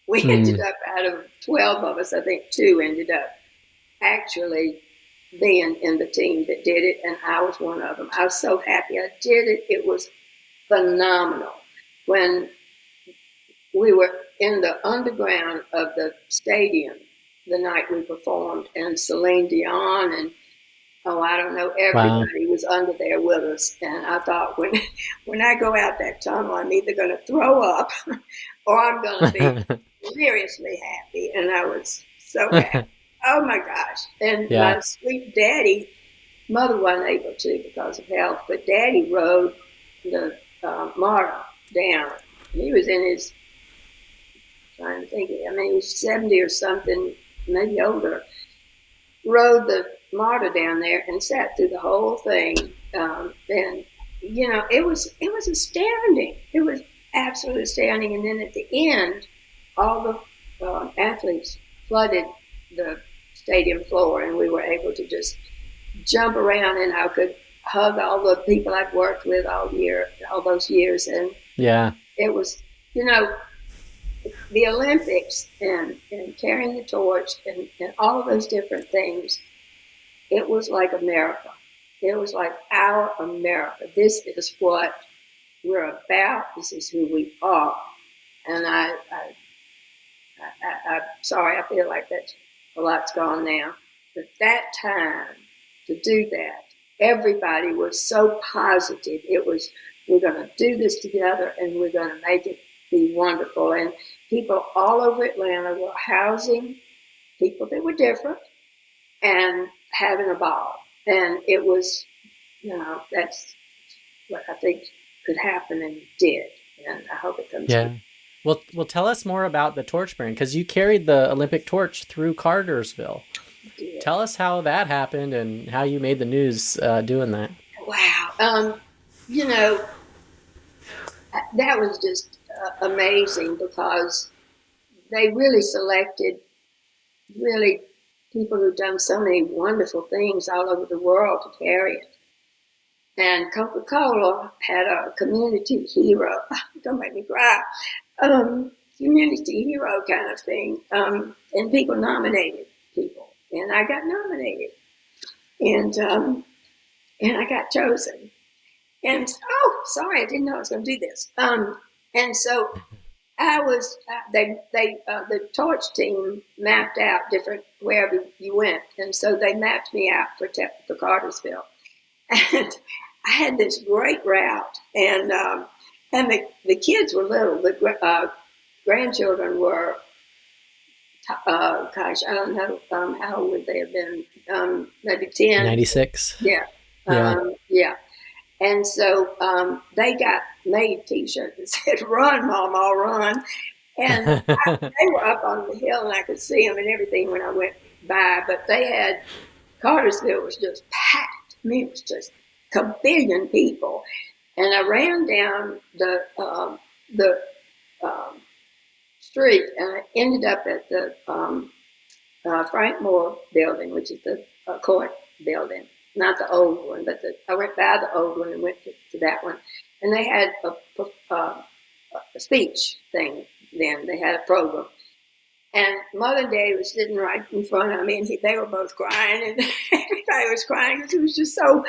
we ended up, out of 12 of us, I think 2 ended up actually being in the team that did it, and I was one of them. I was so happy I did it. It was phenomenal. When we were in the underground of the stadium the night we performed, and Celine Dion and I don't know, everybody was under there with us. And I thought, when I go out that tunnel, I'm either going to throw up or I'm going to be seriously happy. And I was so happy. Oh my gosh. And my sweet daddy, mother wasn't able to because of health, but daddy rode the MARTA down. He was in his, trying to think, he was 70 or something, maybe older. Rode the MARTA down there and sat through the whole thing. And, it was astounding. It was absolutely astounding. And then at the end, all the athletes flooded the stadium floor, and we were able to just jump around, and I could hug all the people I'd worked with all those years. And it was, the Olympics and carrying the torch and all of those different things, it was like America. It was like our America. This is what we're about. This is who we are. And I'm sorry, I feel like that's a lot's gone now. But that time to do that, everybody was so positive. It was, we're going to do this together and we're going to make it be wonderful. And people all over Atlanta were housing people that were different and having a ball. And it was, that's what I think could happen, and did. And I hope it comes true. Well, tell us more about the torch burn, because you carried the Olympic torch through Cartersville. Tell us how that happened and how you made the news doing that. Wow. That was just amazing, because they really selected people who've done so many wonderful things all over the world to carry it. And Coca-Cola had a community hero, don't make me cry, community hero kind of thing. And people nominated people. And I got nominated. And I got chosen. And, sorry, I didn't know I was going to do this. And so I was, the torch team mapped out different, wherever you went. And so they mapped me out for Cartersville. And I had this great route. And the kids were little. The grandchildren were, I don't know, how old would they have been? Maybe 10. 96. Yeah. Yeah. And so they got made T-shirts that said, "Run, Mama, run." And they were up on the hill, and I could see them and everything when I went by. But Cartersville was just packed. I mean, it was just a billion people. And I ran down the street, and I ended up at the Frank Moore building, which is the court building. Not the old one, but I went by the old one and went to that one. And they had a speech thing then. They had a program. And Mother and Daddy was sitting right in front of me, and they were both crying, and everybody was crying because it was just so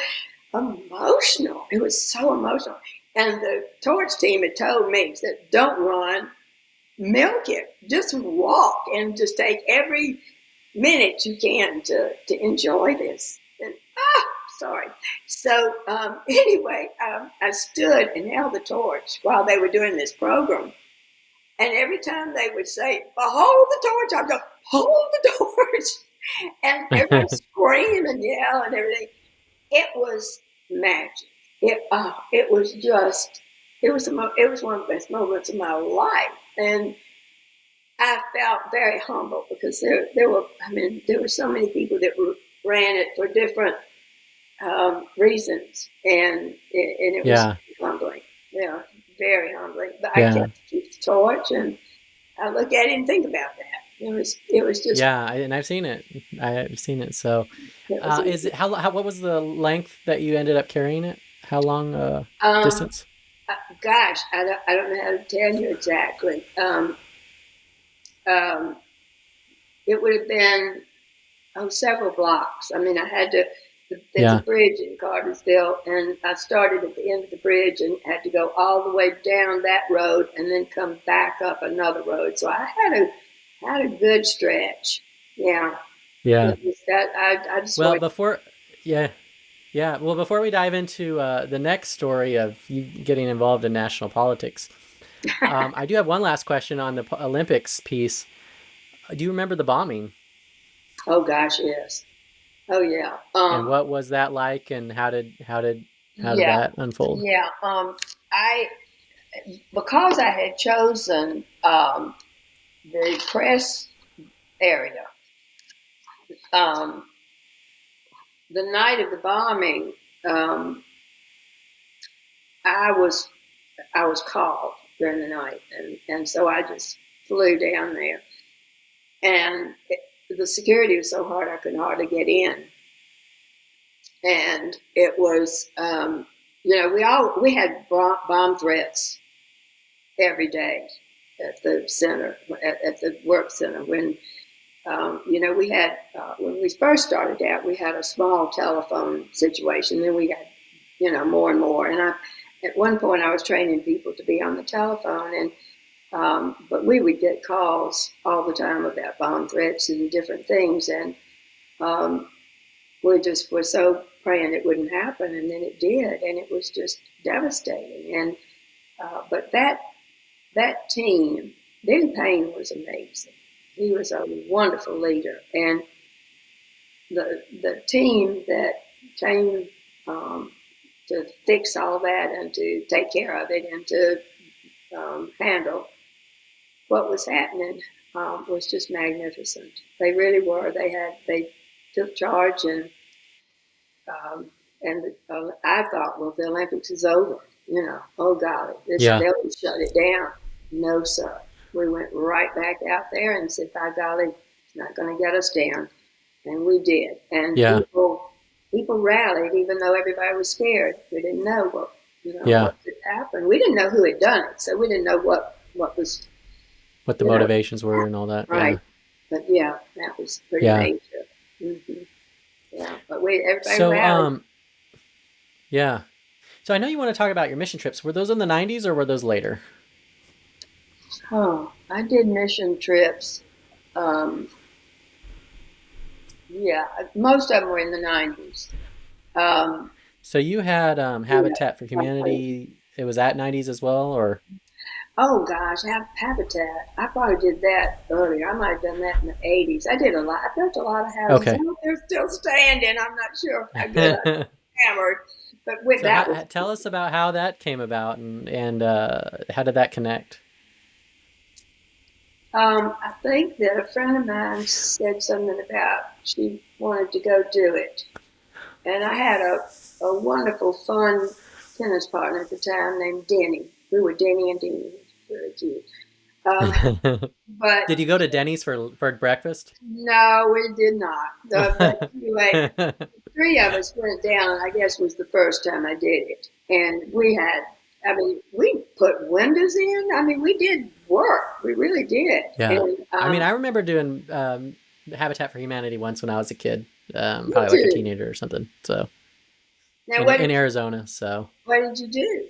emotional. It was so emotional. And the torch team had told me, said, "Don't run, milk it. Just walk and just take every minute you can to enjoy this." And, sorry. So anyway, I stood and held the torch while they were doing this program. And every time they would say, "Hold the torch," I'd go, "Hold the torch," and everybody scream and yell and everything. It was magic. It was just, it was one of the best moments of my life, and I felt very humble because there were so many people that ran it for different reasons, and it was Yeah. humbling. Yeah, very humbling. But I Yeah. kept to keep the torch, and I look at it and think about that. It was just Yeah. And I've seen it. I've seen it. So, it was is it how? What was the length that you ended up carrying it? How long um, distance? gosh, I don't know how to tell you exactly. Um, it would have been several blocks. I mean, I had to. There's a Yeah. bridge in Cartersville, and I started at the end of the bridge and had to go all the way down that road and then come back up another road. So I had a good stretch. Yeah, Yeah. it was that I just Well, wanted. before, yeah, yeah. Well, before we dive into the next story of you getting involved in national politics, I do have one last question on the Olympics piece. Do you remember the bombing Oh gosh, yes. Oh yeah. and what was that like, and how did Yeah, that unfold? yeah. I because I had chosen the press area. Um, the night of the bombing, um, I was I was called during the night, and so I just flew down there, and the security was so hard I could hardly get in, and it was we had bomb threats every day at the center at the work center when we had when we first started out we had a small telephone situation, then we got more and more, and I at one point I was training people to be on the telephone, and but we would get calls all the time about bomb threats and different things, and um, we just were so praying it wouldn't happen, and then it did, and it was just devastating. And but that team, Billy Payne was amazing. He was a wonderful leader, and the team that came to fix all that and to take care of it and to handle what was happening was just magnificent. They really were. They took charge, and I thought, well, the Olympics is over. Oh golly, Yeah. they'll shut it down. No, sir. We went right back out there and said, by golly, it's not going to get us down, and we did. And Yeah. people rallied, even though everybody was scared. We didn't know Yeah. what could happen. We didn't know who had done it, so we didn't know what was What the you know motivations were and all that. right. Yeah. But yeah, that was pretty Yeah. major. hmm Yeah, but everybody So, rallied. yeah. So I know you want to talk about your mission trips. Were those in the 90s or were those later? Oh, I did mission trips. Um, yeah, most of them were in the 90s. Um, So you had yeah. Habitat for Humanity. It was at 90s as well, or Oh gosh, Habitat. I probably did that earlier. I might have done that in the 80s. I did a lot. I built a lot of houses. I okay. hope they're still standing. I'm not sure how good I hammered, but with So that was. tell us about how that came about and how did that connect? I think that a friend of mine said something about she wanted to go do it. And I had a wonderful, fun tennis partner at the time named Denny. We were Denny and Deenie. Very cute. Um, but Did you go to Denny's for breakfast? no, we did not. But anyway, three of us went down. I guess was the first time I did it, and we put windows in. I mean, we did work. We really did. Yeah. And I mean, I remember doing Habitat for Humanity once when I was a kid, you probably like a too. teenager or something. So Now, in Arizona. So what did you do?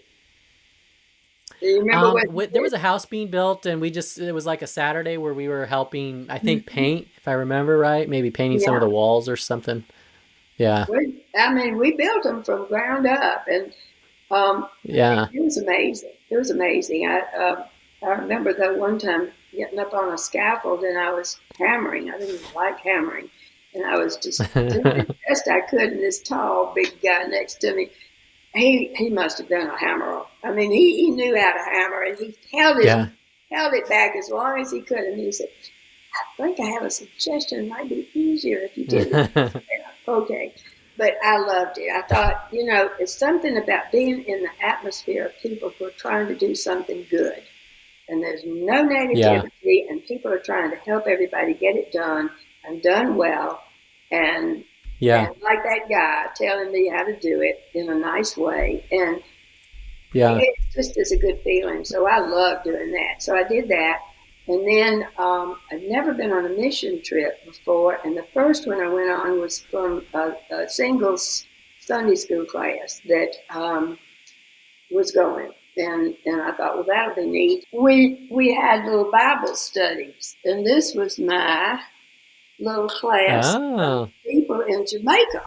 Do you remember what you there did? was a house being built, and it was like a Saturday where we were helping, I think, Mhm. paint, if I remember right, maybe painting some of Yeah. the walls or something. Yeah. We built them from ground up, and Yeah. it was amazing. It was amazing. I remember though one time getting up on a scaffold and I was hammering. I didn't like hammering. And I was just doing the best I could. And this tall, big guy next to me, he must have been a hammerer. I mean, he knew how to hammer, and he Yeah. held it back as long as he could. And he said, I think I have a suggestion. It might be easier if you did it. Okay. But I loved it. I thought, it's something about being in the atmosphere of people who are trying to do something good. And there's no Yeah. negativity, and people are trying to help everybody get it done and done well. And Yeah. like that guy telling me how to do it in a nice way. And Yeah. it just is a good feeling. So I love doing that. So I did that. And then I've never been on a mission trip before. And the first one I went on was from a singles Sunday school class that was going. And I thought, well, that'll be neat. We had little Bible studies. And this was my little class of Oh. people in Jamaica.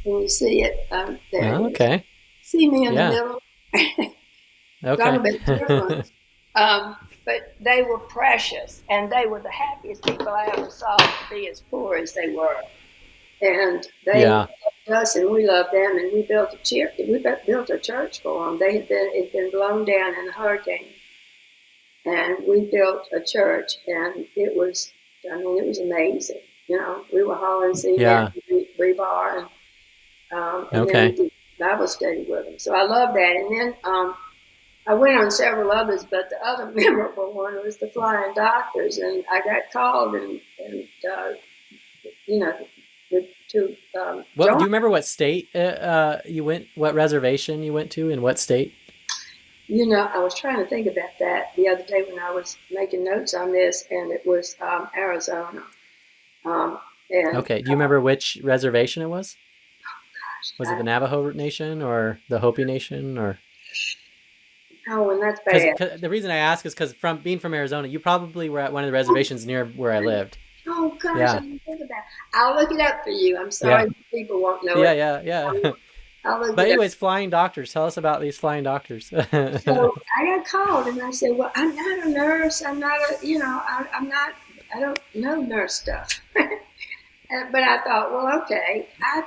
Can you see it? There it is. Okay. See me in the Yeah. middle? Talk Okay. about different. But they were precious, and they were the happiest people I ever saw to be as poor as they were. And they Yeah. loved us, and we loved them, and we built a church. We built a church for them. It had been blown down in a hurricane, and we built a church, and it was amazing. We were hauling cement, Yeah. rebar, and then we Okay. did Bible study with them. So I love that. And then I went on several others, but the other memorable one was the Flying Doctors, and I got called and to What do join. you remember? What state you went? What reservation you went to? In what state? I was trying to think about that the other day when I was making notes on this, and it was Arizona. And Okay. Do you remember which reservation it was? gosh, Was it the Navajo Nation or the Hopi Nation or? and that's Because bad. the reason I ask is because from being from Arizona, you probably were at one of the reservations near where I lived. Oh gosh, I Yeah. didn't think of that. I'll look it up for you. I'm Yeah. sorry people won't know Yeah. it. Yeah. Yeah. I'll look But it up. anyways, flying doctors. Tell us about these flying doctors. So I got called and I said, well, I'm not a nurse. I'm not I'm not, I don't know nurse stuff. But I thought, well, okay, I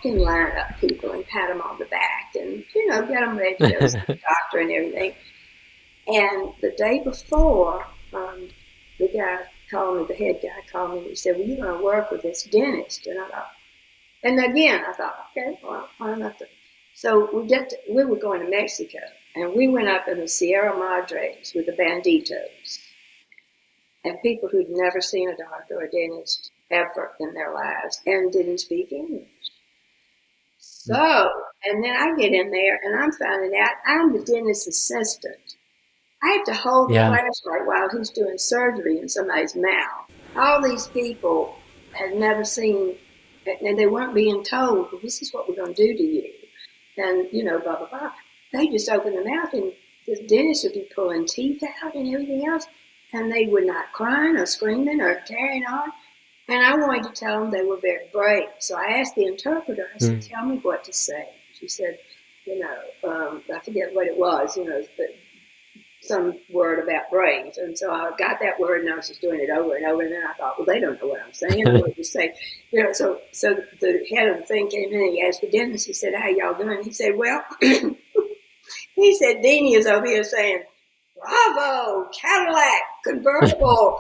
can line up people and pat them on the back and, get them ready to go see the doctor and everything. And the day before, the guy called me, the head guy called me and he said, well, you're going to work with this dentist. And I thought, and again, I thought, okay, well, I'm not the. So we were going to Mexico, and we went up in the Sierra Madres with the banditos and people who'd never seen a doctor or dentist ever in their lives and didn't speak English. So, and then I get in there and I'm finding out I'm the dentist assistant. I have to hold the Yeah. flashlight while he's doing surgery in somebody's mouth. All these people had never seen, and they weren't being told, well, this is what we're going to do to you. And, blah, blah, blah. They just open their mouth and the dentist would be pulling teeth out and everything else. And they were not crying or screaming or carrying on. And I wanted to tell them they were very brave. So I asked the interpreter, I said, tell me what to say. She said, I forget what it was, but some word about brains. And so I got that word and I was just doing it over and over. And then I thought, well, they don't know what I'm saying. What you say, so the head of the thing came in and he asked the dentist, he said, how y'all doing? He said, well, he said, Deenie is over here saying, bravo, Cadillac, convertible,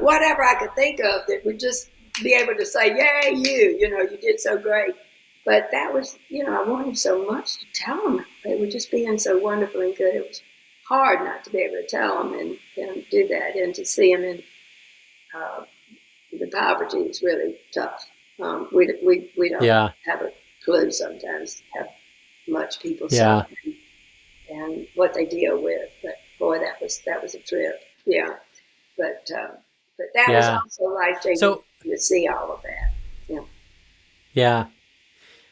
whatever I could think of that would just be able to say, yay, you did so great. But that was, I wanted so much to tell them. They were just being so wonderful and good. It was hard not to be able to tell them and do that and to see them in the poverty is really tough. We don't Yeah. have a clue sometimes how much people Yeah. suffer and what they deal with. But boy, that was a trip. Yeah. But that was Yeah. also life-changing So to see all of that. Yeah. yeah.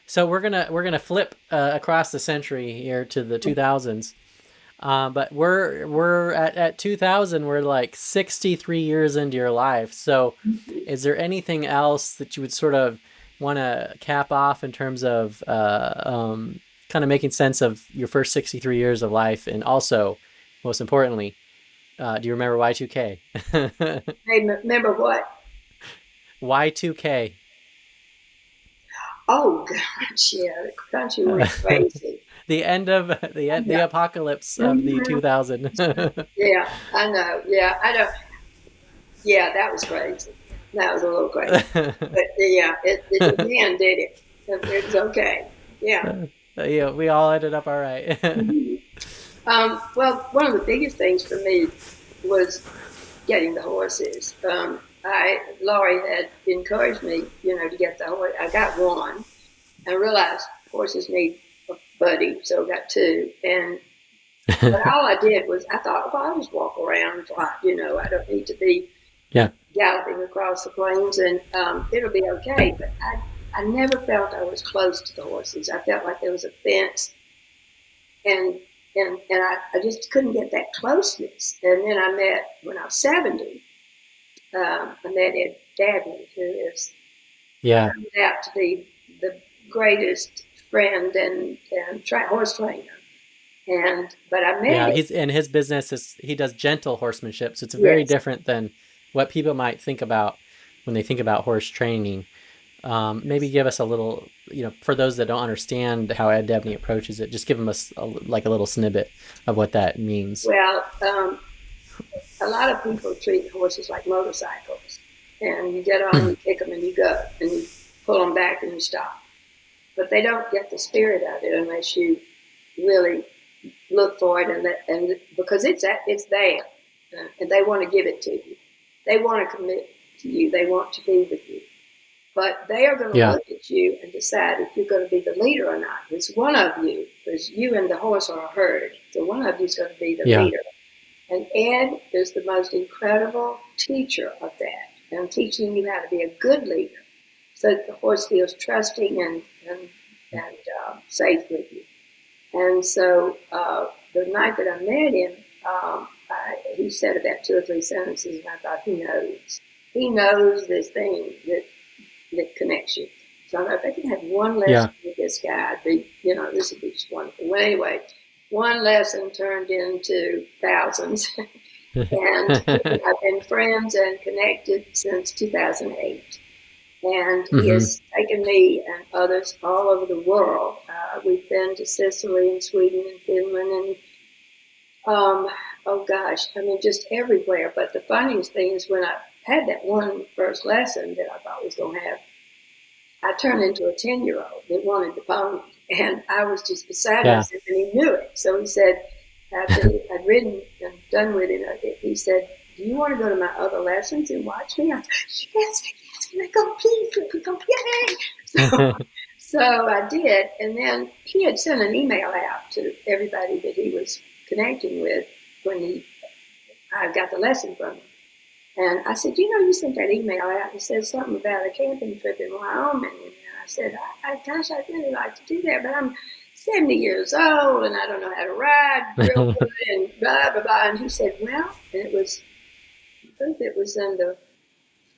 So we're gonna flip across the century here to the 2000s, but we're at 2000. We're like 63 years into your life. So, is there anything else that you would sort of want to cap off in terms of kind of making sense of your first 63 years of life, and also most importantly, do you remember Y2K? Hey, remember what? Y2K. Oh gosh, yeah, the country went crazy. The Yeah. apocalypse of the Mhm. 2000. Yeah, I know. Yeah, I don't. Yeah, that was crazy. That was a little crazy. But yeah, it again did it. It was okay. Yeah. Yeah, we all ended up all right. Mhm. Well, one of the biggest things for me was getting the horses. Laurie had encouraged me, to get the horse. I got one. I realized horses need a buddy, so I got two. But all I did was I thought, well, I'll just walk around and fly. I don't need to be Yeah. galloping across the plains, and it'll be okay. But I never felt I was close to the horses. I felt like there was a fence, and I just couldn't get that closeness. And then when I was 70, I met Ed Dabney, who is Yeah. turned out to be the greatest friend and horse trainer. But I met Yeah, him. his business is he does gentle horsemanship, so it's very Yes. different than what people might think about when they think about horse training. Maybe give us a little, for those that don't understand how Ed Dabney approaches it, just give them like a little snippet of what that means. Well, a lot of people treat horses like motorcycles, and you get on, you kick them, and you go, and you pull them back, and you stop. But they don't get the spirit of it unless you really look for it, and because it's there, and they want to give it to you. They want to commit to you. They want to be with you. But they are going to Yeah. look at you and decide if you're going to be the leader or not. It's one of you, because you and the horse are a herd. So one of you is going to be the Yeah. leader. And Ed is the most incredible teacher of that, and teaching you how to be a good leader, so that the horse feels trusting and safe with you. And so the night that I met him, he said about two or three sentences, and I thought, he knows this thing that connects you. So if I can have one Yeah. lesson with this guy, this would be just wonderful. Well, anyway, one lesson turned into thousands. And I've been friends and connected since 2008. And he Hmm. has taken me and others all over the world. We've been to Sicily and Sweden and Finland and, oh gosh, I mean, just everywhere. But the funniest thing is when I had that one first lesson that I thought was going to have, I turned into a 10-year-old that wanted the pony. And I was just beside Yeah. myself, and he knew it. So he said, after I'd ridden and done with it, he said, do you want to go to my other lessons and watch me? I said, yes, can I go, please? Can I go? Yay! So I did. And then he had sent an email out to everybody that he was connecting with when I got the lesson from him. And I said, you sent that email out. It said something about a camping trip in Wyoming. And I said, gosh, I'd really like to do that, but I'm 70 years old and I don't know how to ride real good and blah, blah, blah. And he said, well, and I think it was in the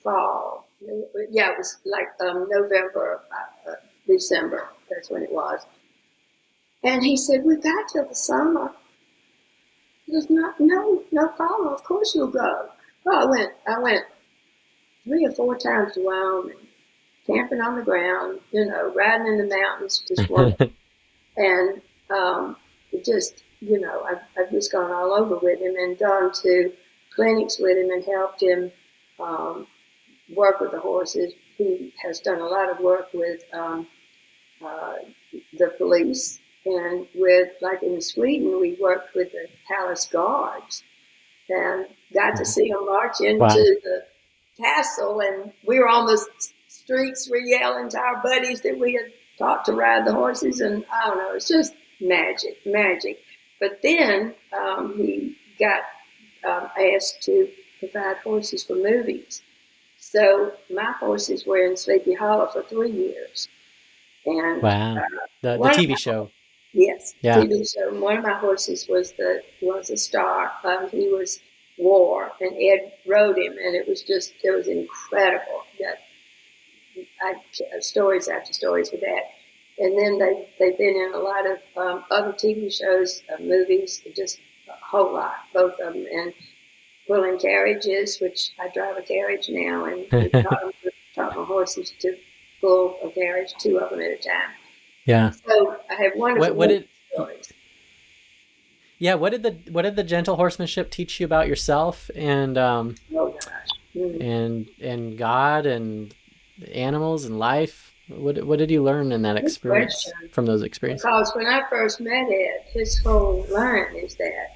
fall. Yeah, it was like November, December. That's when it was. And he said, we've got till the summer. There's no problem. Of course you'll go. Well, I went 3 or 4 times to Wyoming, camping on the ground, riding in the mountains, just wonderful. And it just, I've just gone all over with him and gone to clinics with him and helped him work with the horses. He has done a lot of work with the police, and like in Sweden, we worked with the palace guards and got to see them march into Wow. the castle, and we were on the streets, we're yelling to our buddies that we had taught to ride the horses, and I don't know, it's just magic. But then he got asked to provide horses for movies. So my horses were in Sleepy Hollow for 3 years, and Wow. The one of TV my show. yes, Yeah. TV show. And one of my horses was a star. He was War, and Ed rode him, and it was incredible. That I stories after stories for that. And then they've been in a lot of other TV shows, movies, just whole lot, both of them. And pulling carriages, which I drive a carriage now, and we taught my horses to pull a carriage, 2 of them at a time. Yeah. So I have wonderful stories. Yeah, what did the gentle horsemanship teach you about yourself and oh gosh. and God and animals and life? What did you learn in that experience from those experiences? Because when I first met Ed, his whole line is that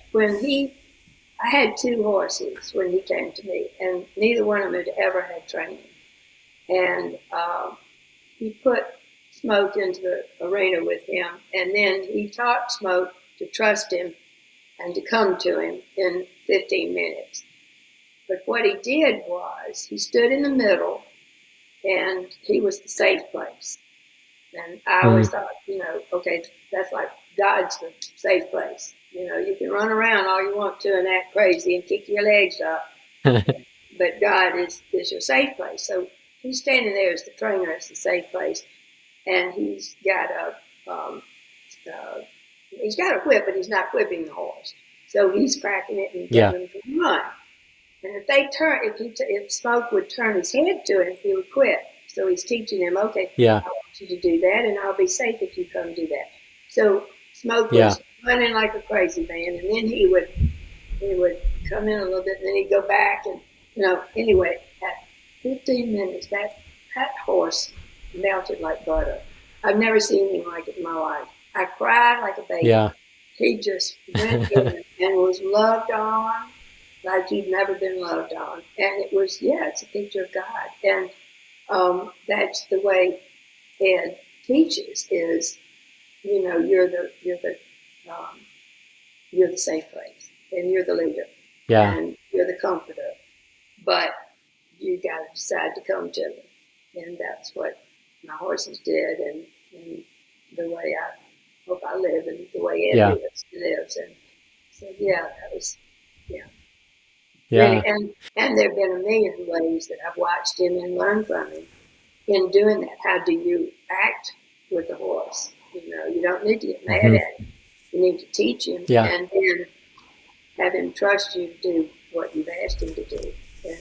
I had 2 horses when he came to me, and neither one of them had ever had training. And he put Smoke into the arena with him, and then he taught Smoke to trust him and to come to him in 15 minutes. But what he did was he stood in the middle, and he was the safe place. And I always thought, okay, that's like God's the safe place. You can run around all you want to and act crazy and kick your legs up, but God is your safe place. So he's standing there as the trainer, as the safe place, and he's got a whip, but he's not whipping the horse. So he's cracking it and getting him to run. And if Smoke would turn his head to him, he would quit. So he's teaching him, okay, I want you to do that, and I'll be safe if you come do that. So Smoke was running like a crazy man, and then he would come in a little bit, and then he'd go back, and anyway, at 15 minutes, that horse melted like butter. I've never seen anything like it in my life. I cried like a baby. Yeah. He just went in and was loved on like he'd never been loved on. And it was, it's a picture of God. And that's the way Ed teaches is, you're the safe place, and you're the leader, and you're the comforter, but you got to decide to come to me. And that's what my horses did, and the way I hope I live, and the way Ed lives. And so, that was, Really, and there have been a million ways that I've watched him and learned from him in doing that. How do you act with the horse? You don't need to get mad at him. You need to teach him, and then have him trust you to do what you've asked him to do. And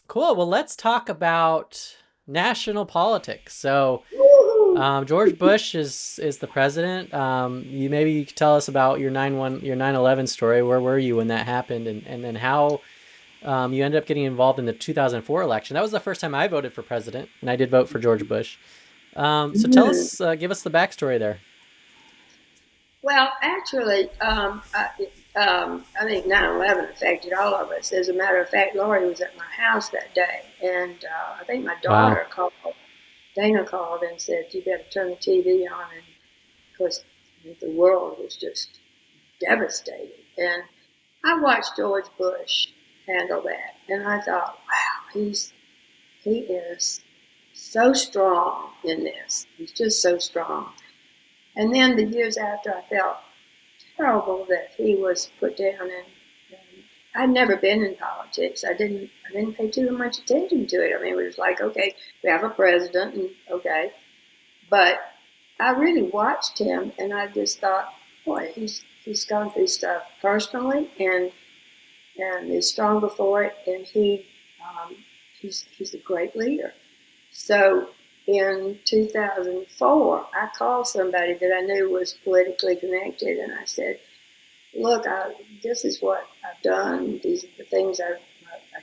cool. Well, let's talk about national politics. So, George Bush is the president. You could tell us about your 9/11 story. Where were you when that happened, and then how you ended up getting involved in the 2004 election. That was the first time I voted for president, and I did vote for George Bush. So tell us, give us the backstory there. Well, actually, I think 9/11 affected all of us. As a matter of fact, Lori was at my house that day, and I think my daughter Dana called and said, you better turn the TV on. And of course, the world was just devastated. And I watched George Bush handle that, and I thought, wow, he is so strong in this. He's just so strong. And then the years after, I felt terrible that he was put down, and I'd never been in politics. I didn't pay too much attention to it. I mean, it was like, okay, we have a president, and okay. But I really watched him, and I just thought, boy, he's gone through stuff personally, and is strong before it, and he's a great leader. So in 2004, I called somebody that I knew was politically connected, and I said, look, this is what I've done. These are the things I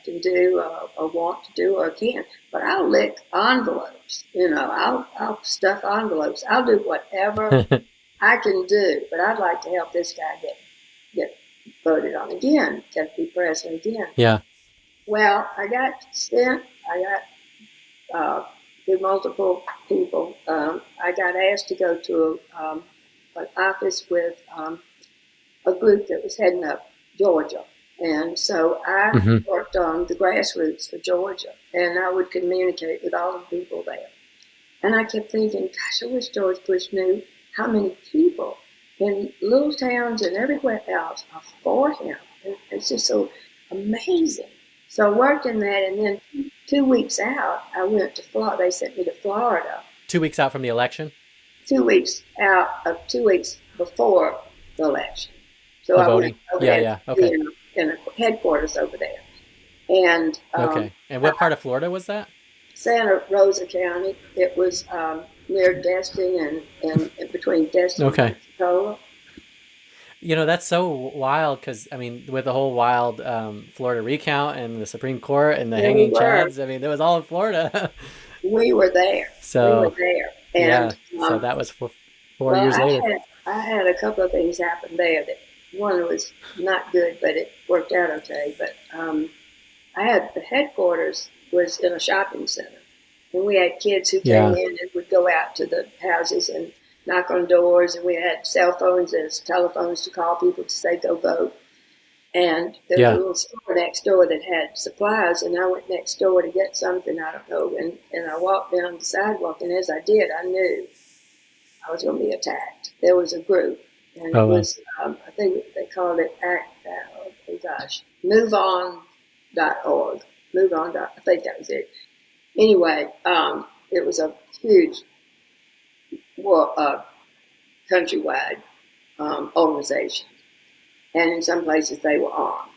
can do, or want to do, or can. But I'll lick envelopes. I'll stuff envelopes. I'll do whatever I can do. But I'd like to help this guy get voted on again, to be president again. Yeah. Well, I got sent. Through multiple people. I got asked to go to an office with a group that was heading up Georgia. And so I worked on the grassroots for Georgia, and I would communicate with all the people there. And I kept thinking, gosh, I wish George Bush knew how many people in little towns and everywhere else are for him. And it's just so amazing. So I worked in that, and then 2 weeks out, I went to Florida. They sent me to Florida. 2 weeks out from the election? 2 weeks out, 2 weeks before the election. So Oh, I went voting. over Yeah, there to yeah. be Okay. in a headquarters over there. And Okay. And what part of Florida was that? Santa Rosa County, it was near Destin and between Destin and Okay. Pensacola. That's so wild because, I mean, with the whole wild Florida recount and the Supreme Court and the Yeah, we hanging were. chads, I mean, it was all in Florida. We were there. We were So, there. yeah. And So that was 4 years well, later. I had a couple of things happen there. That one was not good, but it worked out okay. But I had the headquarters was in a shopping center, and we had kids who came Yeah. in and would go out to the houses and knock on doors, and we had cell phones as telephones to call people to say go vote. And there was a Yeah. little store next door that had supplies, and I went next door to get something, I don't know, and I walked down the sidewalk, and as I did, I knew I was going to be attacked. There was a group, and it Oh, wow. was, I think they called it oh gosh, MoveOn.org. Move On. I think that was it. Anyway, it was a huge, well, countrywide organization, and in some places they were armed.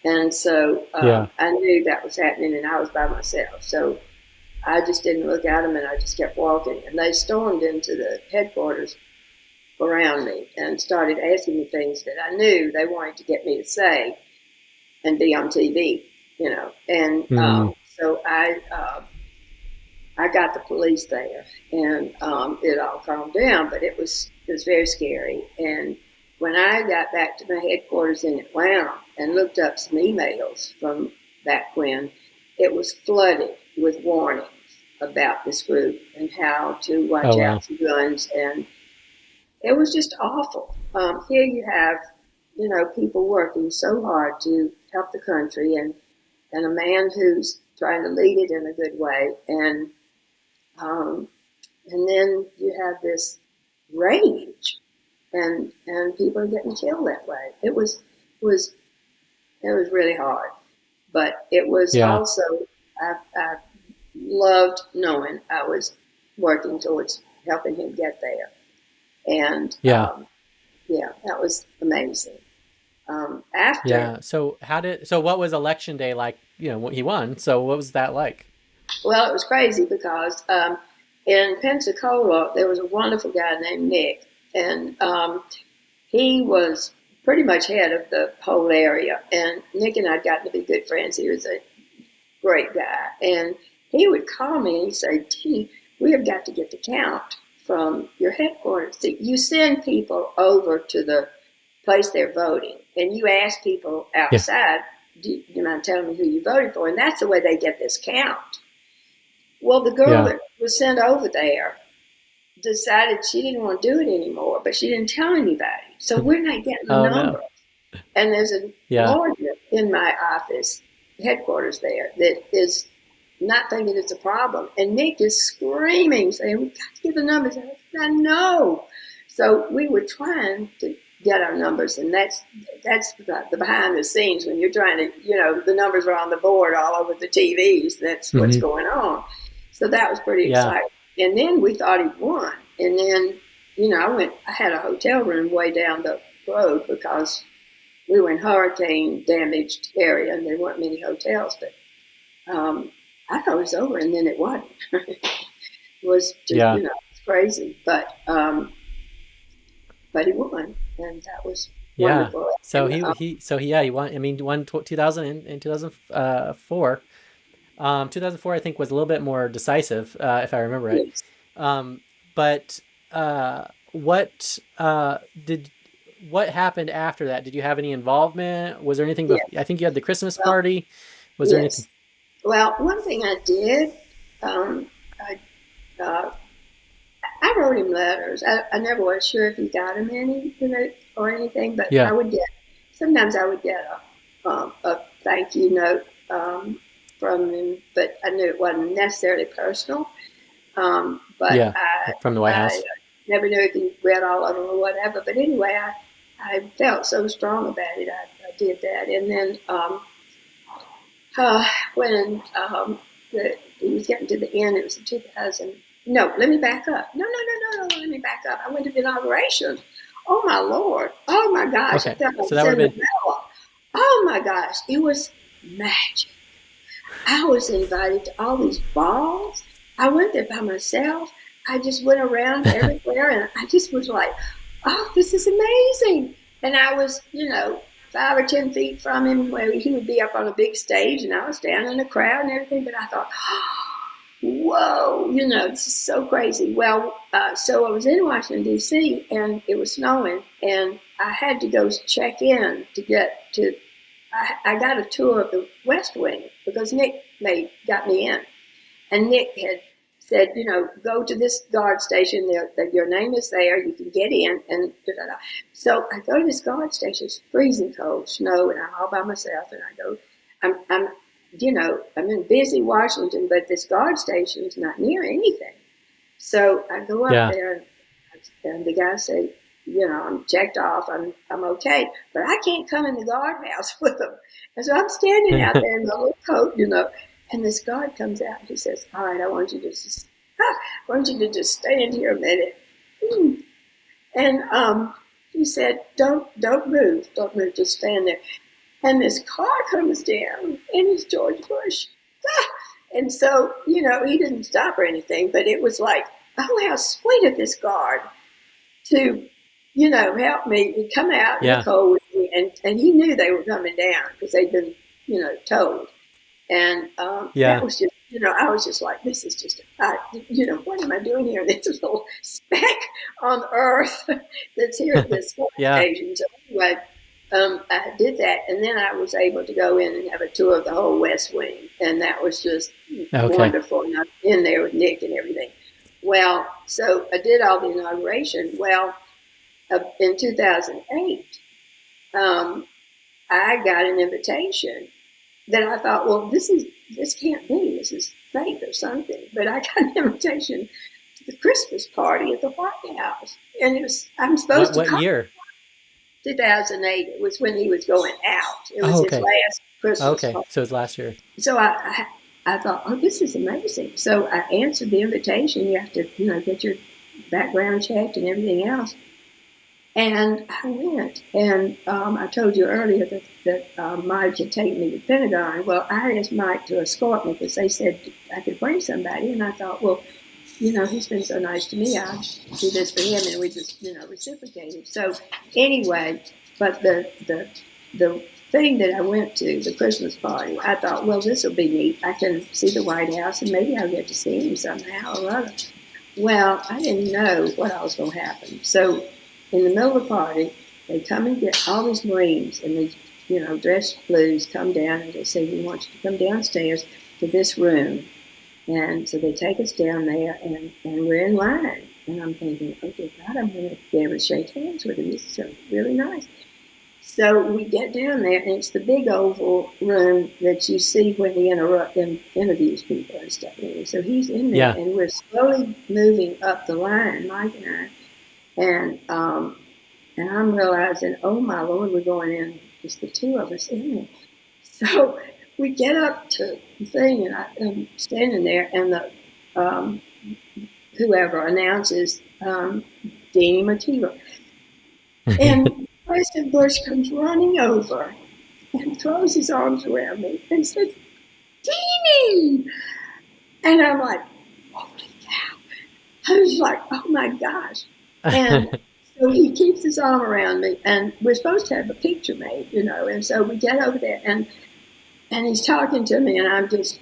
And so Yeah. I knew that was happening, and I was by myself. So I just didn't look at them, and I just kept walking. And they stormed into the headquarters around me and started asking me things that I knew they wanted to get me to say and be on TV. And Mm, so I got the police there, and it all calmed down, but it was very scary. And when I got back to my headquarters in Atlanta and looked up some emails from back when, it was flooded with warnings about this group and how to oh, watch wow. out for guns, and it was just awful. Here you have, people working so hard to help the country, and a man who's trying to lead it in a good way, um, and then you have this rage, and people are getting killed that way. It was it was really hard, but it was Yeah. also I loved knowing I was working towards helping him get there, and Yeah. yeah, that was amazing. After Yeah. So what was election day like? When he won. So what was that like? Well, it was crazy because in Pensacola there was a wonderful guy named Nick, and he was pretty much head of the whole area. And Nick and I'd gotten to be good friends. He was a great guy, and he would call me and he'd say, "Dee, we have got to get the count from your headquarters. See, you send people over to the place they're voting, and you ask people Yeah. outside, do you mind telling me who you voted for? And that's the way they get this count." Well, the girl Yeah. that was sent over there decided she didn't want to do it anymore, but she didn't tell anybody. So we're not getting the Oh, no. number. And there's a Yeah. lawyer in my office, headquarters there, that is not thinking it's a problem. And Nick is screaming, saying, "We've got to get the numbers." And I said, "No." So we were trying to get our numbers, and that's the behind the scenes when you're trying to, the numbers are on the board all over the TVs. That's what's Hmm. going on. So that was pretty Yeah. exciting. And then we thought he'd won. And then, I had a hotel room way down the road because we were in hurricane damaged area and there weren't many hotels, but I thought it was over, and then it wasn't. It was just, Yeah. it's crazy, but he won, and that was Yeah. wonderful. So And he won. I mean, won 2000 in 2004. 2004, I think, was a little bit more decisive, if I remember right. yes, But what did what happened after that? Did you have any involvement? Was there anything? yes, I think you had the Christmas well, party. Was there anything? yes. Well, one thing I did, um, I, uh, I wrote him letters. I never was sure if he got him any, or anything, but Yeah. sometimes I would get a thank you note from him, but I knew it wasn't necessarily personal. But Yeah. From the White I House. never knew if he read all of them or whatever. But anyway, I felt so strong about it. I did that. And then when he was getting to the end, it was in 2000. No, let me back up. No, let me back up. I went to the inauguration oh my Lord, oh my gosh, I Okay, felt like so that would have been oh my gosh, it was magic. I was invited to all these balls. I went there by myself. I just went around everywhere and I just was like, oh, this is amazing. And I was, 5 or 10 feet from him where he would be up on a big stage and I was down in the crowd and everything. But I thought, whoa, this is so crazy. Well, so I was in Washington, D.C., and it was snowing, and I had to go check in to get to. I got a tour of the West Wing because Nick got me in, and Nick had said, go to this guard station. Your name is there. You can get in, and da-da-da. So I go to this guard station. It's freezing cold, snow, and I'm all by myself. And I go, I'm in busy Washington, but this guard station is not near anything. So I go up yeah. there, and the guy said, I'm checked off. I'm okay, but I can't come in the guardhouse with them. And so I'm standing out there in my little coat, and this guard comes out and he says, "All right, I want you to just stand here a minute." And he said, "Don't move, just stand there." And this car comes down, and it's George Bush. And so, he didn't stop or anything, but it was like, oh, how sweet of this guard to, help me come out in the cold with me. And he knew they were coming down because they'd been, told. And that was just, I was just like, this is just, what am I doing here? This little speck on Earth that's here at this occasion. So anyway, I did that, and then I was able to go in and have a tour of the whole West Wing, and that was just wonderful. And I'm in there with Nick and everything. Well, so I did all the inauguration. Well, in 2008, I got an invitation that I thought, well, this can't be. This is fake or something. But I got an invitation to the Christmas party at the White House, and I'm supposed to come. What year? 2008. It was when he was going out. It was his last Christmas party. So it was last year. So I thought, oh, this is amazing. So I answered the invitation. You have to, get your background checked and everything else. And I went, and I told you earlier that Mike could take me to the Pentagon. Well, I asked Mike to escort me because they said I could bring somebody, and I thought, well, he's been so nice to me, I'll do this for him, and we just, reciprocated. So anyway, but the thing that I went to, the Christmas party, I thought, well, this will be neat. I can see the White House, and maybe I'll get to see him somehow or other. Well, I didn't know what else was going to happen. So in the middle of the party, they come and get all these Marines and these, dressed blues come down, and they say, we want you to come downstairs to this room. And so they take us down there, and we're in line. And I'm thinking, oh, dear God, I'm going to be able to shake hands with him. This is really nice. So we get down there, and it's the big oval room that you see when he interviews people and stuff. So he's in there, and we're slowly moving up the line, Mike and I. And I'm realizing, oh, my Lord, we're going in, just the two of us in there. So we get up to the thing, and I'm standing there, and the whoever announces Deenie McKeever. And President Bush comes running over and throws his arms around me and says, Deenie! And I'm like, holy cow. I was like, oh my gosh. And so he keeps his arm around me, and we're supposed to have a picture made, and so we get over there, and he's talking to me, and I'm just,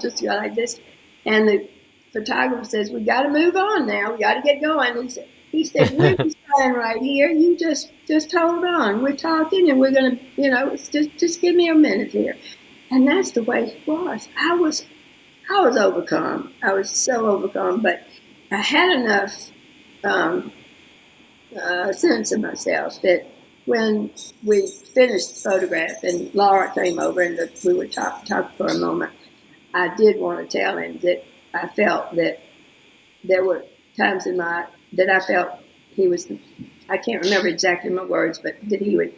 just like this. And the photographer says, we got to move on now. We got to get going. He said, we're just staying right here. You just hold on. We're talking, and we're going to, just give me a minute here. And that's the way it was. I was overcome. I was so overcome, but I had enough sense of myself that when we finished the photograph and Laura came over and we were talking for a moment, I did want to tell him that I felt that there were times that I felt he was, I can't remember exactly my words, but that he would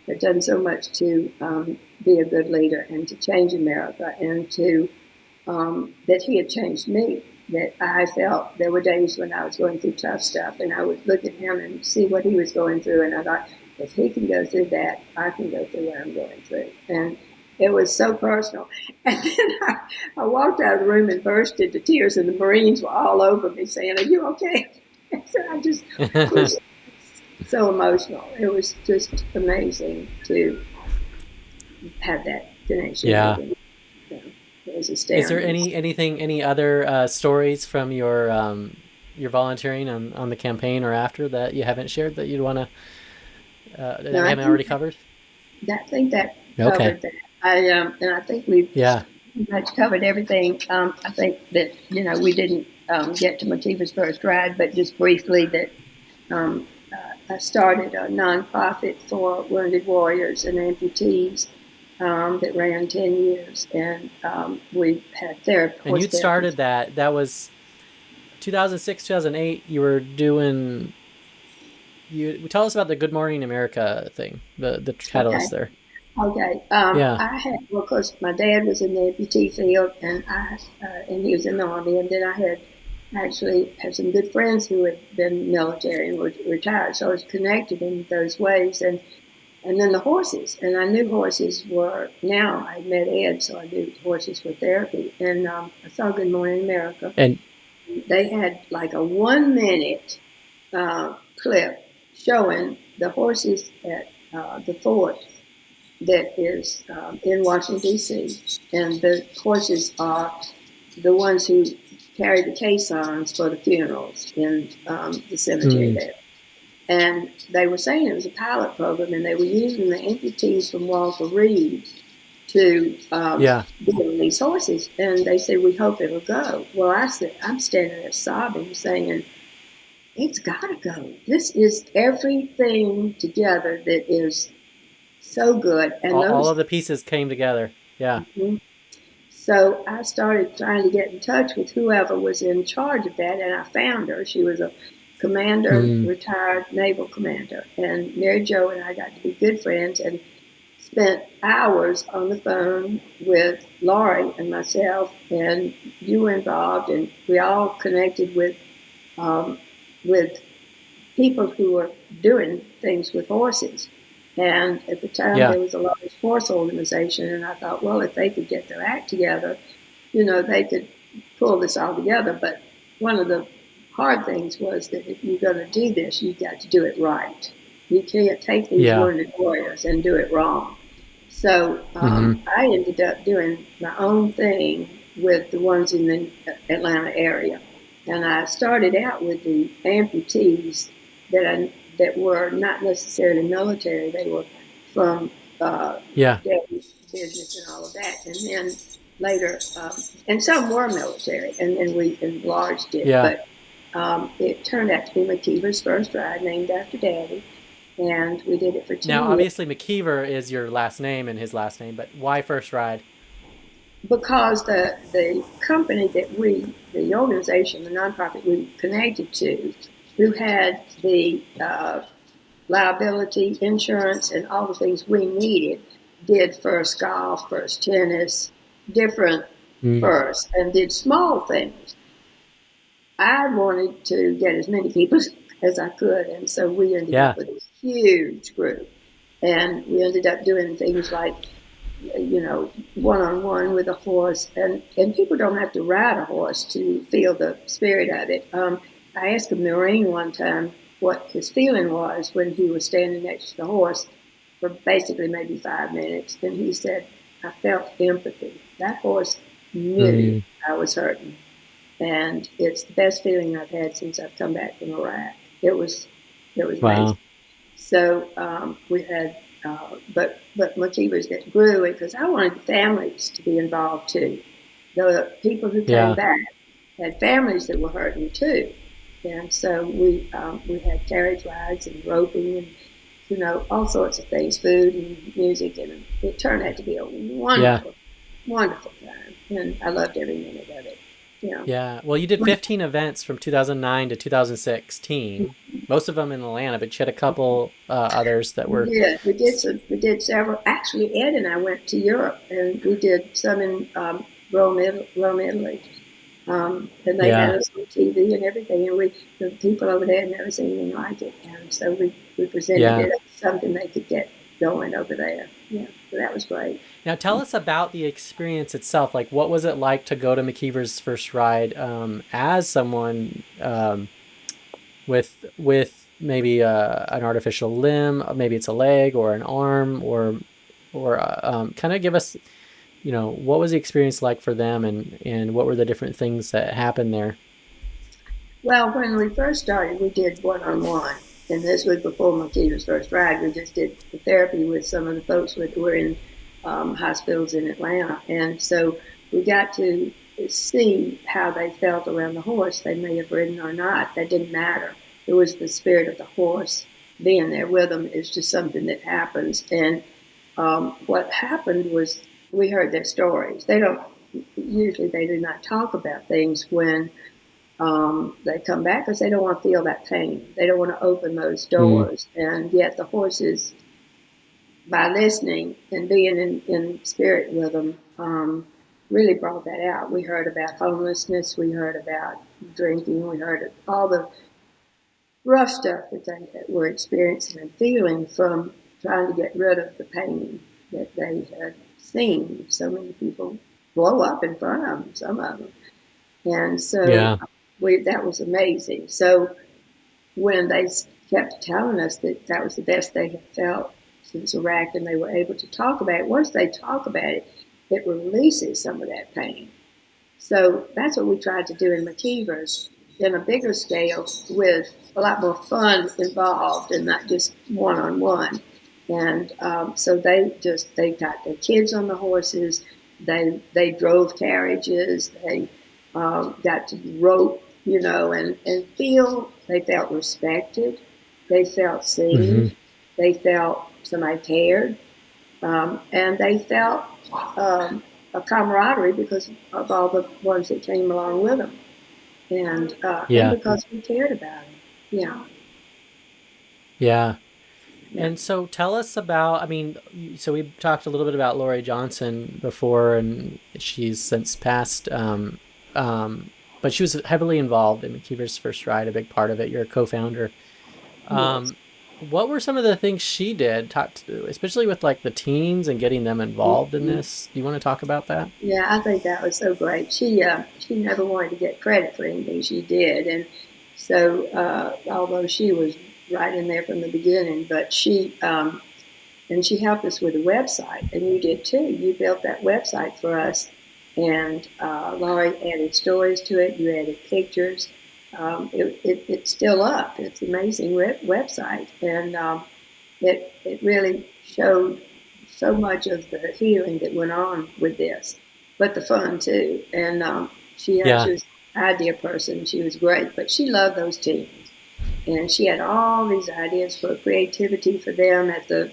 have done so much to be a good leader and to change America, and to that he had changed me, that I felt there were days when I was going through tough stuff, and I would look at him and see what he was going through, and I thought, if he can go through that, I can go through what I'm going through. And it was so personal. And then I walked out of the room and burst into tears, and the Marines were all over me saying, "Are you okay?" So I just was so emotional. It was just amazing to have that connection. Yeah. With him. It was astounding. Is there any other stories from your volunteering on the campaign or after that you haven't shared that you'd want to that we haven't already covered? I think that covered that. And I think we've pretty much covered everything. I think that we didn't get to McKeever's first ride, but just briefly that I started a nonprofit for wounded warriors and amputees that ran 10 years, and we had therapy. And you'd started that. That was 2006, 2008. You were doing. Tell us about the Good Morning America thing. The catalyst there. Okay. I had, well, of course, my dad was in the amputee field, and he was in the Army, and then I had some good friends who had been military and were retired, so I was connected in those ways, and then the horses, and I knew horses were, now I met Ed, so I knew horses were therapy, and I saw Good Morning America, and they had like a 1 minute clip showing the horses at the fort that is in Washington, D.C., and the horses are the ones who carry the caissons for the funerals in the cemetery there. And they were saying it was a pilot program, and they were using the amputees from Walter Reed to be on these horses. And they said, "We hope it'll go." Well, I said, I'm standing there sobbing, saying, "It's got to go. This is everything together that is so good." And all of the pieces came together. Yeah. Mm-hmm. So I started trying to get in touch with whoever was in charge of that, and I found her. She was a commander, retired naval commander. And Mary Jo and I got to be good friends and spent hours on the phone with Laurie and myself, and you were involved, and we all connected with people who were doing things with horses. And at the time, there was a large horse organization, and I thought, well, if they could get their act together, they could pull this all together. But one of the hard things was that if you're going to do this, you've got to do it right. You can't take these wounded warriors and do it wrong. So I ended up doing my own thing with the ones in the Atlanta area. And I started out with the amputees that were not necessarily military. They were from business and all of that. And then later, and some were military, and then we enlarged it. But it turned out to be McKeever's first ride, named after Daddy. And we did it for 2 years. Now, obviously, McKeever is your last name and his last name, but why first ride? Because the company that the organization, the nonprofit we connected to, who had the liability insurance and all the things we needed, did first golf, first tennis, different first, and did small things. I wanted to get as many people as I could, and so we ended up with this huge group. And we ended up doing things like, one-on-one with a horse, and people don't have to ride a horse to feel the spirit of it. I asked a Marine one time what his feeling was when he was standing next to the horse for basically maybe 5 minutes, and he said, "I felt empathy. That horse knew I was hurting, and it's the best feeling I've had since I've come back from Iraq." It was amazing. So we had, but McKeever's grew because I wanted the families to be involved too. The people who came back had families that were hurting too. And so we had carriage rides and roping and, all sorts of things, food and music. And it turned out to be a wonderful, wonderful time. And I loved every minute of it. Yeah. Well, you did 15 events from 2009 to 2016, most of them in Atlanta, but you had a couple others that were... Yeah, we did several. Actually, Ed and I went to Europe, and we did some in Rome, Italy. And they had Yeah. us on TV and everything, and the people over there had never seen anything like it, and so we presented Yeah. it as something they could get going over there. Yeah, so that was great. Now tell us about the experience itself. Like, what was it like to go to McKeever's first ride as someone with maybe an artificial limb, maybe it's a leg or an arm, or kind of give us, what was the experience like for them, and what were the different things that happened there? Well, when we first started, we did one-on-one, and this was before McKeever's first ride. We just did the therapy with some of the folks who were in hospitals in Atlanta, and so we got to see how they felt around the horse. They may have ridden or not. That didn't matter. It was the spirit of the horse being there with them. It's just something that happens. And what happened was we heard their stories. They don't usually they do not talk about things when they come back because they don't want to feel that pain. They don't want to open those Mm. doors. And yet the horses, by listening and being in spirit with them, really brought that out. We heard about homelessness. We heard about drinking. We heard all the rough stuff that they were experiencing and feeling from trying to get rid of the pain that they had seen so many people blow up in front of them, some of them. And so Yeah. that was amazing. So when they kept telling us that that was the best they had felt since Iraq and they were able to talk about it, once they talk about it, it releases some of that pain. So that's what we tried to do in McKeever's in a bigger scale with a lot more fun involved and not just one-on-one. And so they got their kids on the horses. They drove carriages. They got to rope, and feel they felt respected. They felt Hmm. seen. They felt somebody cared, and they felt a camaraderie because of all the ones that came along with them, and Yeah. because we cared about them. Yeah, Yeah. yeah. And so tell us about, I mean, so we talked a little bit about Lori Johnson before, and she's since passed. Um, but she was heavily involved in McKeever's first ride, a big part of it. You're a co-founder. Yes. What were some of the things she did, especially with like the teens and getting them involved in Mhm. this? Do you want to talk about that? Yeah, I think that was so great. She never wanted to get credit for anything she did, and so although she was right in there from the beginning, but she helped us with the website, and you did too. You built that website for us, and Laurie added stories to it. You added pictures. It's still up. It's an amazing website, and it really showed so much of the healing that went on with this, but the fun too. And she Yeah. was an idea person. She was great, but she loved those teens, and she had all these ideas for creativity for them at the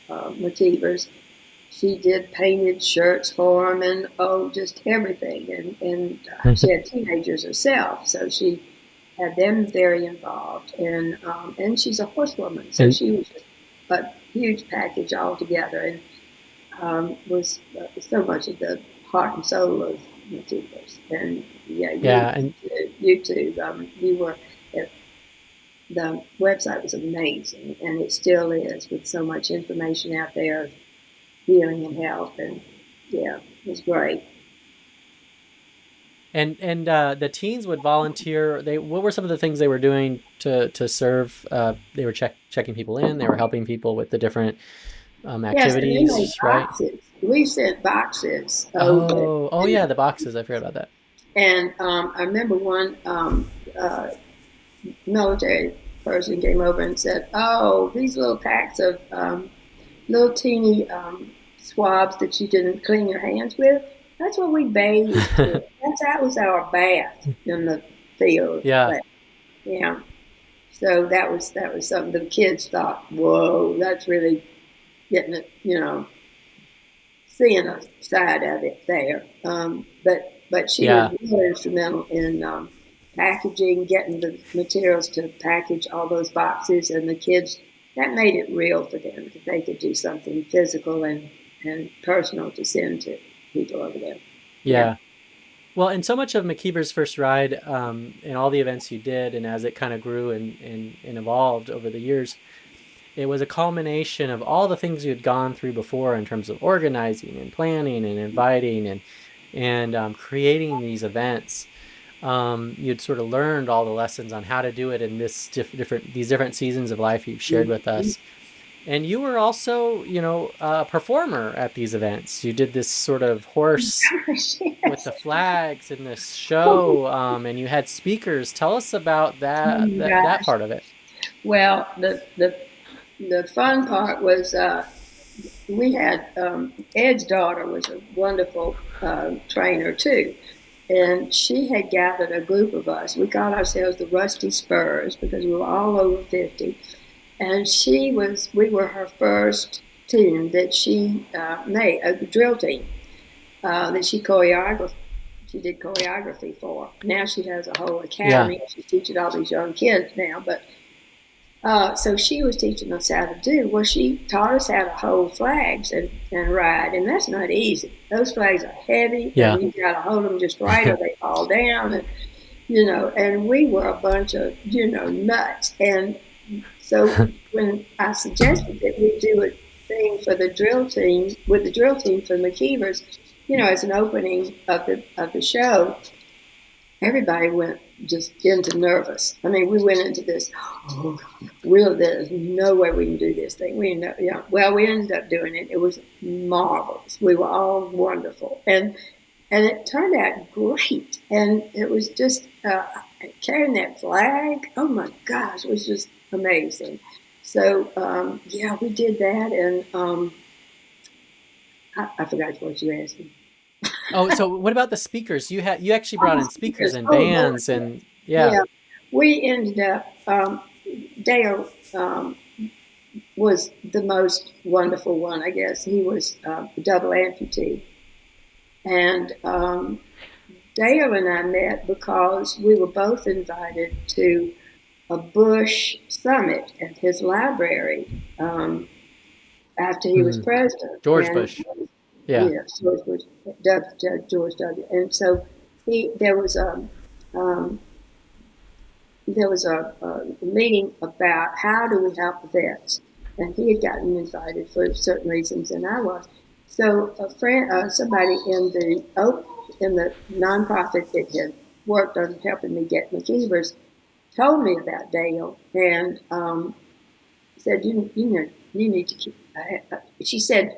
McKeever's. She did painted shirts for them, and just everything. And she had teenagers herself, so she had them very involved. And she's a horsewoman, so And she was just a huge package altogether, and was so much of the heart and soul of McKeever's. And yeah, yeah, and you too. You were the website was amazing, and it still is with so much information out there of healing and health. And yeah, it was great. the teens would volunteer. What were some of the things they were doing to serve? They were checking people in. They were helping people with the different Yes, and they made activities, right? boxes. We sent boxes over, Oh and yeah, the boxes. I forgot about that. I remember one military person came over and said, "Oh, these little packs of little teeny swabs that you can clean your hands with. That's what we bathed with. That was our bath in the field. Yeah. But yeah, so that was something the kids thought. Whoa, that's really getting it. Seeing a side of it there. But she was Yeah. really instrumental in packaging, getting the materials to package all those boxes, and the kids. That made it real for them that they could do something physical and personal to send to people over there. Yeah. Yeah. Well, and so much of McKeever's first ride, and all the events you did, and as it kind of grew and evolved over the years, it was a culmination of all the things you had gone through before in terms of organizing and planning and inviting and creating these events. You'd sort of learned all the lessons on how to do it in these different seasons of life you've shared with us. And you were also, a performer at these events. You did this sort of horse with the Yes. flags in this Oh show, and you had speakers. Tell us about that my that gosh. part of it. Well, the fun part was we had Ed's daughter was a wonderful trainer too, and she had gathered a group of us. We called ourselves the Rusty Spurs because we were all over 50, and we were her first team that she made, a drill team that she did choreography for. Now she has a whole Yeah. academy. She's teaching all these young kids now, but so she was teaching us how to do. Well, she taught us how to hold flags and ride, and that's not easy. Those flags are heavy, Yeah. and you got to hold them just right, or they fall down. And we were a bunch of nuts. And so when I suggested that we do a thing for the drill team with the drill team for McKeever's, as an opening of the show, everybody went just into nervous. I mean, we went into this. Oh, there's no way we can do this thing. Well, we ended up doing it. It was marvelous. We were all wonderful, and it turned out great. And it was just carrying that flag. Oh my gosh, it was just amazing. So yeah, we did that, and I forgot what you asked me. Oh, so what about the speakers? You actually brought Oh, in speakers speakers. and Oh Lord, bands yes. and yeah. Yeah. We ended up. Dale was the most wonderful one, I guess. He was a double amputee, and Dale and I met because we were both invited to a Bush summit at his library after he was Mm. president, George and Bush. Yeah. yes, George Bush, George W. And so he um, there was a meeting about how do we help the vets, and he had gotten invited for certain reasons, and I was. So a friend, somebody in the nonprofit that had worked on helping me get McKeever's, told me about Dale, and said you need to keep. She said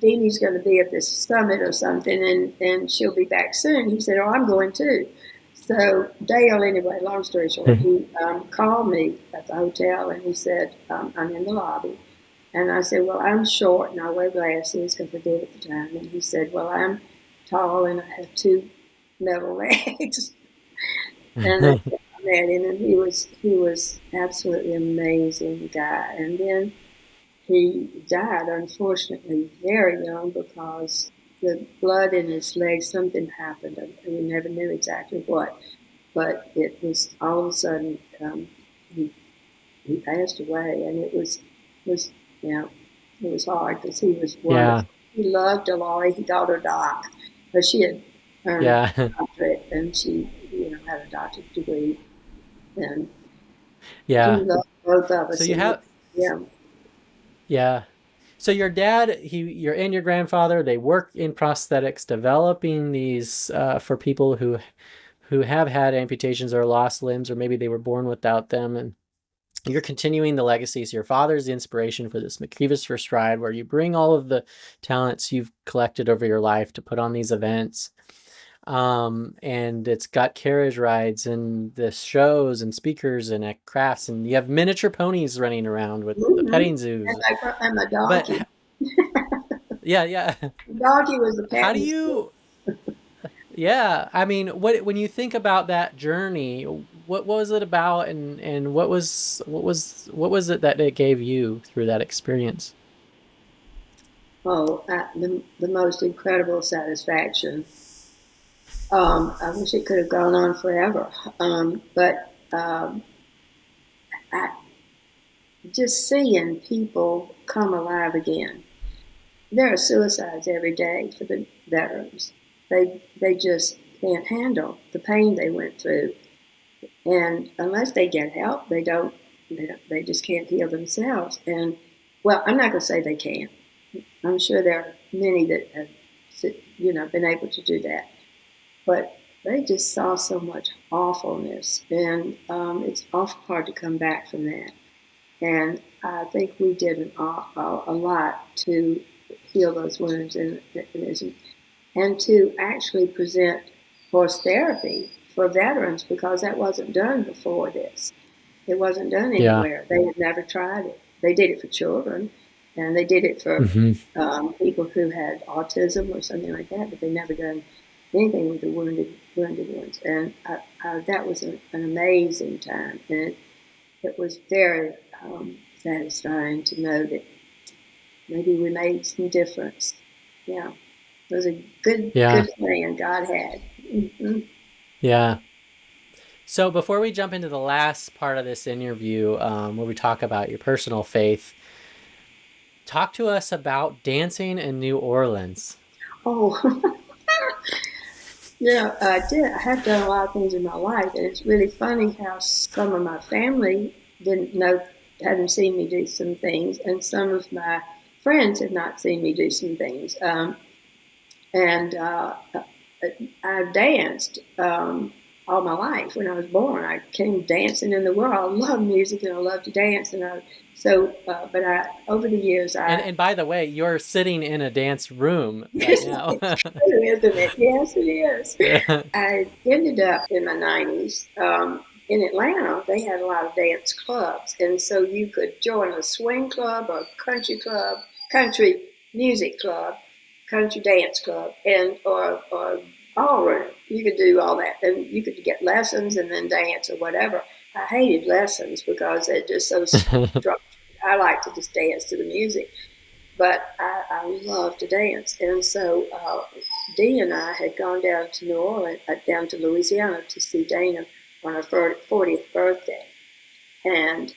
Deanie's going to be at this summit or something, and she'll be back soon. He said, "Oh, I'm going too." So Dale, anyway, long story short, he called me at the hotel and he said, "I'm in the lobby," and I said, "Well, I'm short and I wear glasses because I did at the time." And he said, "Well, I'm tall and I have two metal legs." And I met him, and he was absolutely amazing guy. And then he died, unfortunately, very young because the blood in his legs, something happened, and we never knew exactly what. But it was all of a sudden he he passed away, and it was it was hard because he was Yeah. wonderful. He loved Delore. He called her Doc, but she had earned Yeah. a doctorate, and she had a doctorate degree, and he Yeah. loved both of So us. you And have yeah, yeah. So your dad, and your grandfather, they work in prosthetics, developing these for people who have had amputations or lost limbs, or maybe they were born without them, and you're continuing the legacy. So your father's the inspiration for this McKeever's First Ride, where you bring all of the talents you've collected over your life to put on these events. And it's got carriage rides and the shows and speakers and crafts, and you have miniature ponies running around with the mm-hmm. petting zoos. And my donkey. But yeah, yeah. The donkey was the How do petting zoo. you? Yeah, I mean, what when you think about that journey, what was it about, and what was it that it gave you through that experience? Oh, the most incredible satisfaction. I wish it could have gone on forever, but I, just seeing people come alive again. There are suicides every day for the veterans. They just can't handle the pain they went through. And unless they get help, they just can't heal themselves. And, well, I'm not going to say they can't. I'm sure there are many that have, been able to do that. But they just saw so much awfulness, and it's awful hard to come back from that. And I think we did a lot to heal those wounds and to actually present horse therapy for veterans, because that wasn't done before this. It wasn't done anywhere. They had never tried it. They did it for children, and they did it for people who had autism or something like that, but they never done anything with the wounded ones. And that was an amazing time, and it was very satisfying to know that maybe we made some difference. Yeah, it was a good plan God had. Mm-hmm. Yeah. So before we jump into the last part of this interview, where we talk about your personal faith, talk to us about dancing in New Orleans. Oh, I did. I have done a lot of things in my life, and it's really funny how some of my family hadn't seen me do some things, and some of my friends had not seen me do some things. And I've danced all my life. When I was born, I came dancing in the world. I love music and I love to dance, and over the years, and by the way, you're sitting in a dance room right now. Isn't it? Yes, it is. I ended up in my 90s. In Atlanta, they had a lot of dance clubs, and so you could join a swing club or country music club, country dance club, and or ballroom. You could do all that, and you could get lessons and then dance or whatever. I hated lessons because they're just so structured. I like to just dance to the music, but I love to dance. And so Dee and I had gone down to New Orleans, down to Louisiana to see Dana on her 40th birthday. And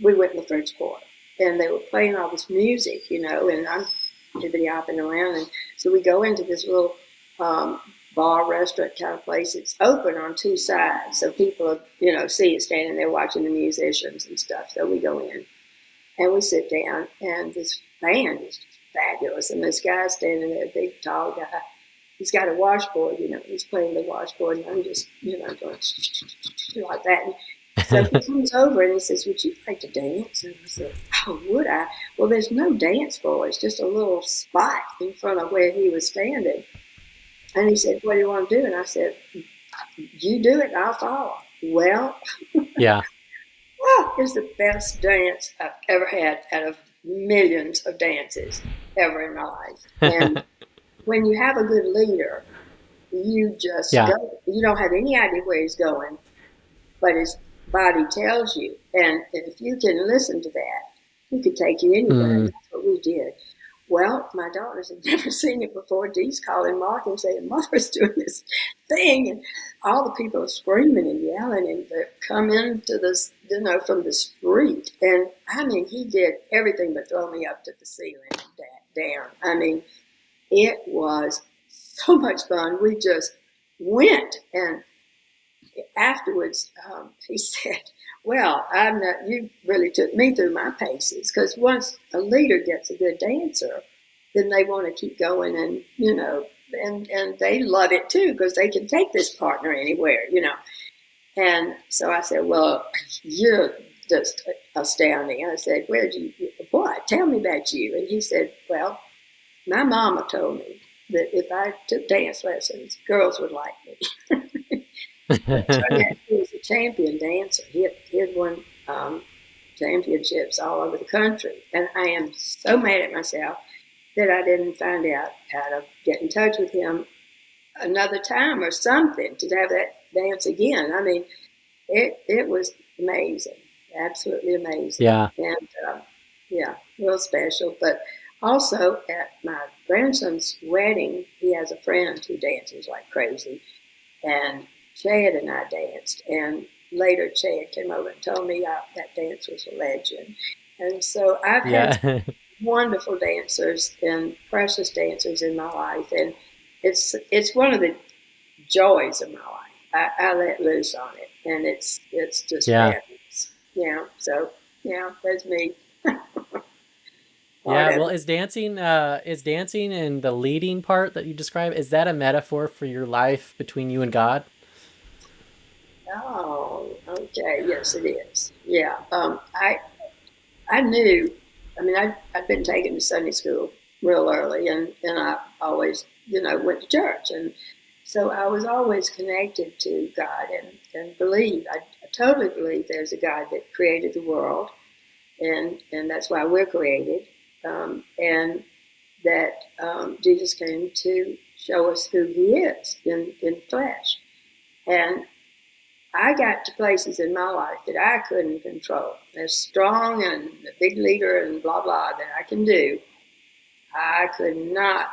we went in the French Quarter, and they were playing all this music, and I'm hippity hopping around. And so we go into this little bar, restaurant kind of place. It's open on two sides, so people, see it standing there watching the musicians and stuff. So we go in, and we sit down, and this band is just fabulous. And this guy's standing there, a big, tall guy. He's got a washboard, he's playing the washboard, and I'm just, going like that. And so he comes over and he says, "Would you like to dance?" And I said, "Oh, would I?" Well, there's no dance floor. It's just a little spot in front of where he was standing. And he said, "What do you want to do?" And I said, "You do it and I'll follow." Well, yeah. It's the best dance I've ever had out of millions of dances ever in my life. And when you have a good leader, you just go. You don't have any idea where he's going, but his body tells you. And if you can listen to that, he could take you anywhere. That's what we did. Well, my daughters had never seen it before. Dee's calling Mark and saying, "Mother's doing this thing." And all the people are screaming and yelling, and they come into this, from the street. And I mean, he did everything but throw me up to the ceiling and down. I mean, it was so much fun. We just went. And afterwards, he said, "Well, you really took me through my paces." Because once a leader gets a good dancer, then they want to keep going, and and they love it too, because they can take this partner anywhere, And so I said, "Well, you're just astounding." I said, "Boy, tell me about you." And he said, "Well, my mama told me that if I took dance lessons, girls would like me." He was a champion dancer. He had won championships all over the country. And I am so mad at myself that I didn't find out how to get in touch with him another time or something to have that dance again. I mean, it was amazing, absolutely amazing. Yeah. And real special. But also at my grandson's wedding, he has a friend who dances like crazy. And Chad and I danced, and later Chad came over and told me that dance was a legend. And so I've had wonderful dancers and precious dancers in my life, and it's one of the joys of my life. I let loose on it, and it's just Yeah. fabulous. So that's me. Part Yeah, of well, it. is dancing and the leading part that you describe, is that a metaphor for your life between you and God? Oh, okay. Yes, it is. Yeah. I knew. I mean, I'd been taken to Sunday school real early, and I always, went to church, and so I was always connected to God and believe. I totally believe there's a God that created the world, and that's why we're created, and that Jesus came to show us who He is in flesh, and I got to places in my life that I couldn't control. As strong and a big leader and blah blah that I can do, I could not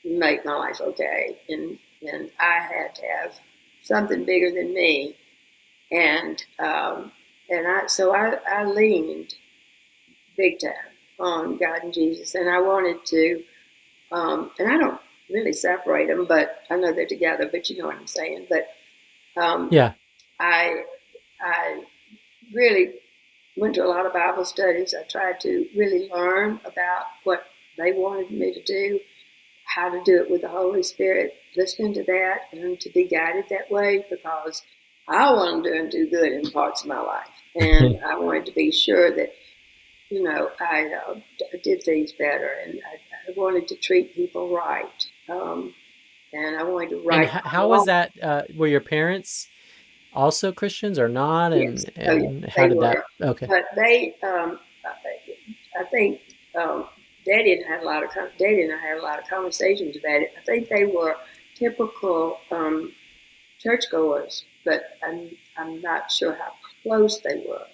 make my life okay, and I had to have something bigger than me, and I leaned big time on God and Jesus, and I wanted to, and I don't really separate them, but I know they're together. But you know what I'm saying. But um, Yeah. I I really went to a lot of Bible studies. I tried to really learn about what they wanted me to do, how to do it with the Holy Spirit, listening to that and to be guided that way because I wanted to do good in parts of my life. And I wanted to be sure that, I did things better and I wanted to treat people right. And I wanted to And right my how was wrong. that? Were your parents also Christians or not? Yes. Oh, yes, And how they did that? were. Okay. But I think Daddy and I had a lot of Daddy and I had a lot of conversations about it. I think they were typical churchgoers, but I'm not sure how close they were,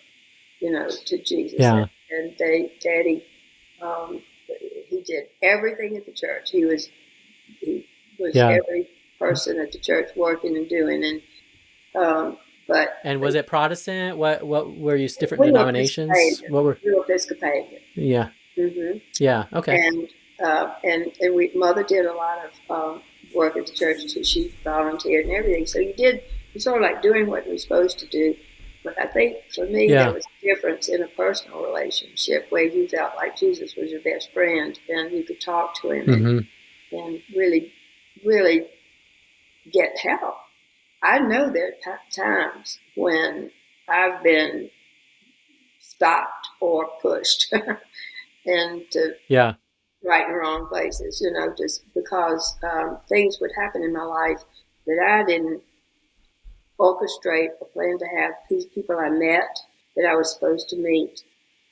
to Jesus. Yeah. And Daddy, um, he did everything at the church. He was Yeah. every person at the church working and doing, and but And was it Protestant? What were you different we were denominations? Episcopalian. What were? We were Episcopalian. Yeah. Hmm. Yeah. Okay. And mother did a lot of work at the church too. She volunteered and everything. So you sort of like doing what you're supposed to do. But I think for me there Yeah. was a difference in a personal relationship where you felt like Jesus was your best friend and you could talk to him and Hmm. and really really get help. I know there are times when I've been stopped or pushed into Yeah. right and wrong places, just because things would happen in my life that I didn't orchestrate or plan to have. These people I met that I was supposed to meet,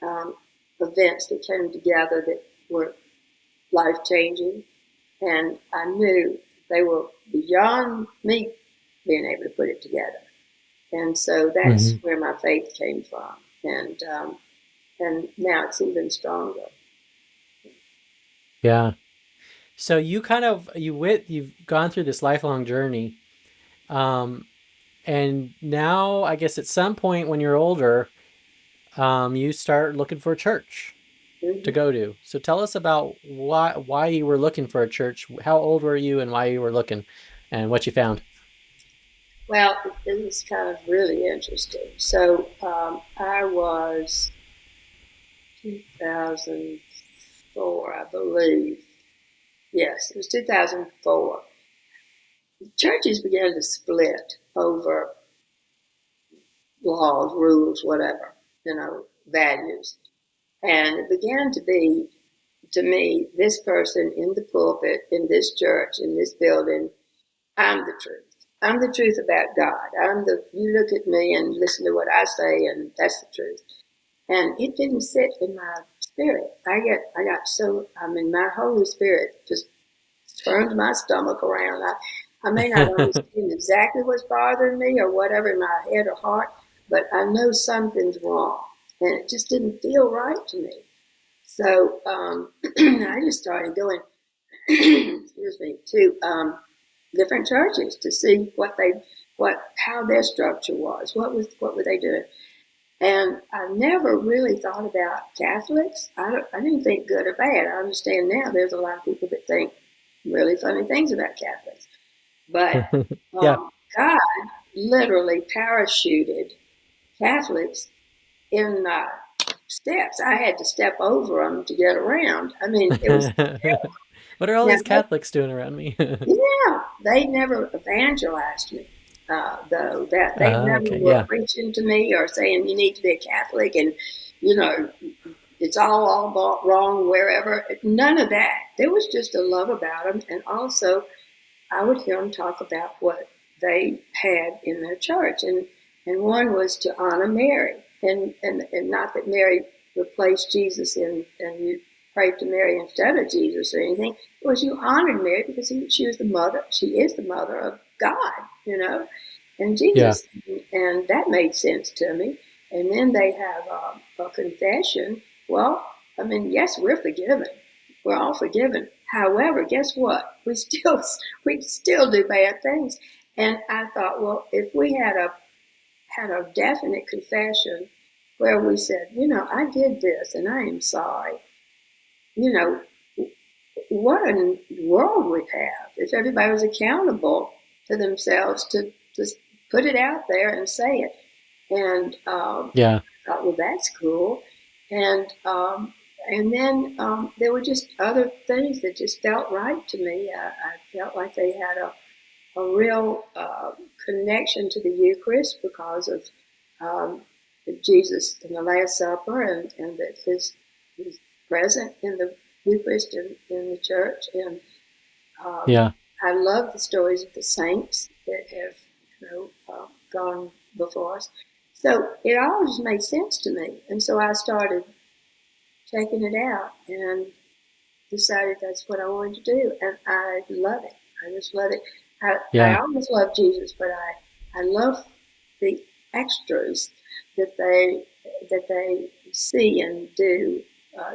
um, events that came together that were life changing, and I knew they were beyond me being able to put it together. And so that's Hmm. where my faith came from, and now it's even stronger. Yeah. So you've gone through this lifelong journey, um, and now I guess at some point when you're older, you start looking for a church to Mm-hmm. go to. So tell us about why you were looking for a church. How old were you and why you were looking, and what you found? Well, this is kind of really interesting. So I was 2004, I believe. Yes, it was 2004. Churches began to split over laws, rules, whatever, values. And it began to be, to me, this person in the pulpit, in this church, in this building, I'm the truth. I'm the truth about God. You look at me and listen to what I say, and that's the truth. And it didn't sit in my spirit. I mean, my Holy Spirit just turned my stomach around. I may not understand exactly what's bothering me or whatever in my head or heart, but I know something's wrong. And it just didn't feel right to me. So I just started going, excuse me, to different churches to see how their structure was, what were they doing. And I never really thought about Catholics. I didn't think good or bad. I understand now there's a lot of people that think really funny things about Catholics. But Yeah. God literally parachuted Catholics in steps. I had to step over them to get around. I mean, it was What are all now, these Catholics doing around me? yeah, they never evangelized me, though. That they never Okay, were yeah. preaching to me or saying you need to be a Catholic and you know it's all wrong wherever. None of that. There was just a love about them, and also I would hear them talk about what they had in their church, and one was to honor Mary, and not that Mary replaced Jesus and you prayed to Mary instead of Jesus or anything. It was you honored Mary because she was the mother. She is the mother of God, and Yeah. Jesus, and that made sense to me. And then they have a confession. Well, I mean, yes, we're forgiven. We're all forgiven. However, guess what? We still do bad things. And I thought, well, if we had a definite confession where we said, I did this and I am sorry, you know, what a world we'd have if everybody was accountable to themselves to just put it out there and say it. And Yeah. I thought, well, that's cool. And then there were just other things that just felt right to me. I felt like they had a real connection to the Eucharist because of um, Jesus in the Last Supper and that his present in the Eucharist in the church. And um, Yeah. I love the stories of the saints that have gone before us. So it all just made sense to me. And so I started checking it out and decided that's what I wanted to do. And I love it. I just love it. I Yeah. always love Jesus, but I love the extras that they see and do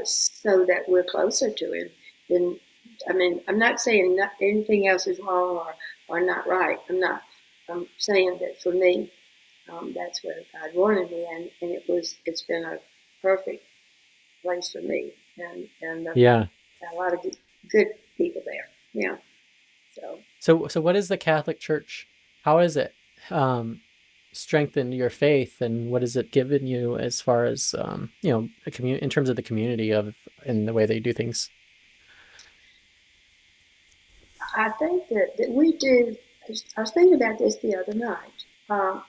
so that we're closer to him. And I mean, I'm not saying anything else is wrong or not right. I'm not. I'm saying that for me, that's where God wanted me, and it's been a perfect place for me, and Yeah. a lot of good people there. Yeah. So So what is the Catholic Church? How is it strengthened your faith, and what has it given you as far as in terms of the community of and the way they do things? I think that we do. I was thinking about this the other night.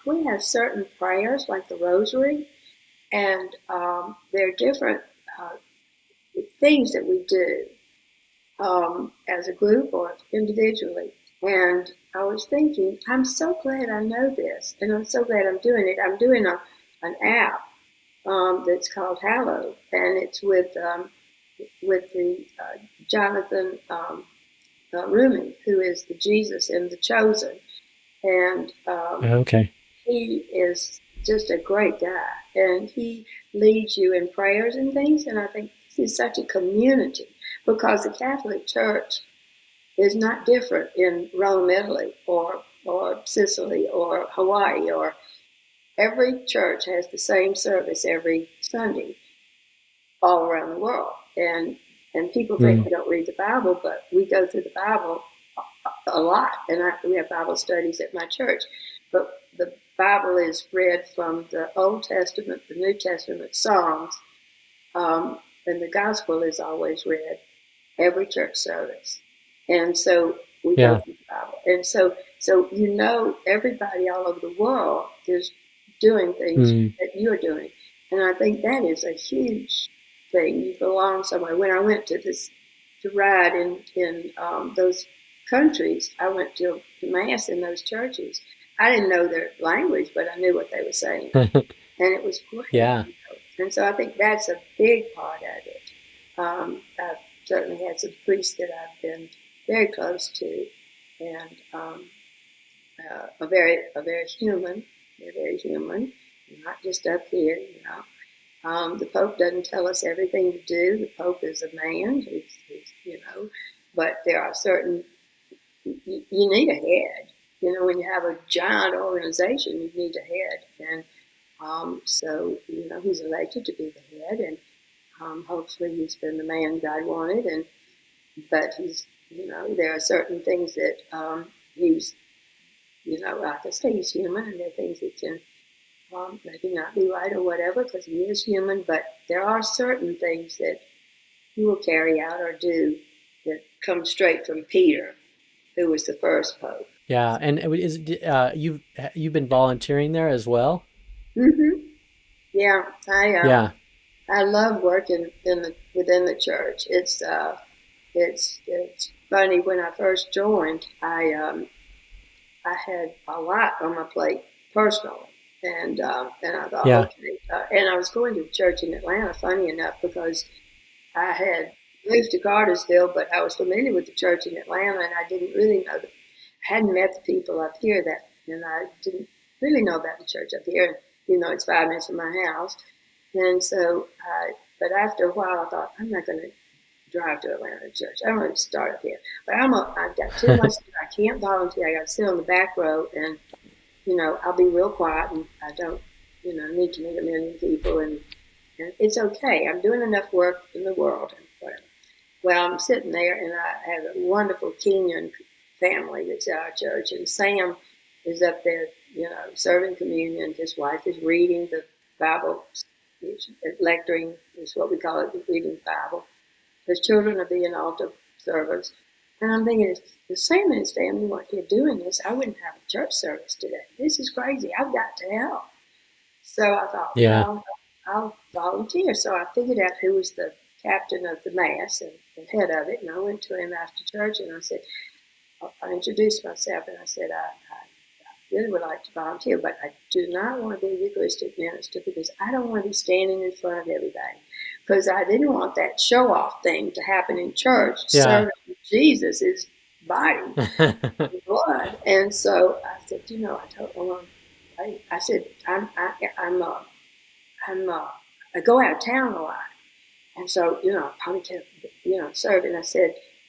We have certain prayers like the Rosary, and there are different uh, things that we do as a group or individually. And I was thinking, I'm so glad I know this, and I'm so glad I'm doing it. I'm doing an app that's called Hallow, and it's with the Jonathan Rumi, who is the Jesus in The Chosen, and Okay. he is just a great guy, and he leads you in prayers and things. And I think this is such a community because the Catholic Church is not different in Rome, Italy, or Sicily, or Hawaii, or every church has the same service every Sunday all around the world. And people think Mm. we don't read the Bible, but we go through the Bible a lot, and we have Bible studies at my church. But the Bible is read from the Old Testament, the New Testament, Psalms, and the Gospel is always read every church service. And so we go Yeah. through the Bible, and so everybody all over the world is doing things Mm. that you're doing, and I think that is a huge thing. You belong somewhere. When I went to ride in those countries, I went to mass in those churches. I didn't know their language, but I knew what they were saying, and it was great. Yeah. And so I think that's a big part of it. I've certainly had some priests that I've been very close to, and a very human. They're very human, not just up here. The Pope doesn't tell us everything to do. The Pope is a man, but there are certain, you need a head. When you have a giant organization, you need a head. And so, he's elected to be the head, and hopefully he's been the man God wanted. But he's there are certain things that he's, like I say, he's human, and there are things that can maybe not be right or whatever, because he is human, but there are certain things that he will carry out or do that come straight from Peter, who was the first pope. Yeah, and you've been volunteering there as well? Hmm. Yeah, Yeah. I love working within the church. It's funny. When I first joined, I had a lot on my plate personally, and I thought, Yeah. okay, and I was going to church in Atlanta. Funny enough, because I had moved to Cartersville, but I was familiar with the church in Atlanta, and I didn't really know that. I hadn't met the people up here and I didn't really know about the church up here. It's 5 minutes from my house, and so but after a while, I thought, I'm not going to drive to Atlanta church. I'm going to start up here. But I've got too much. I can't volunteer. I got to sit on the back row, and I'll be real quiet, and I don't, need to meet a million people, and it's okay. I'm doing enough work in the world and whatever. Well, I'm sitting there, and I have a wonderful Kenyan family that's at our church, and Sam is up there, serving communion. His wife is reading the Bible, lecturing is what we call it, reading the Bible. His children are being Alta servers. And I'm thinking, if Sam and his family weren't here doing this, I wouldn't have a church service today. This is crazy. I've got to help. So I thought, Yeah. well, I'll volunteer. So I figured out who was the captain of the mass and the head of it. And I went to him after church, and I said, I introduced myself, and I said, I really would like to volunteer, but I do not want to be a Eucharistic minister because I don't want to be standing in front of everybody. Because I didn't want that show-off thing to happen in church, Yeah. serving Jesus' body and blood. And so I said, I don't want. I said, I go out of town a lot, and so I probably can't, serve. And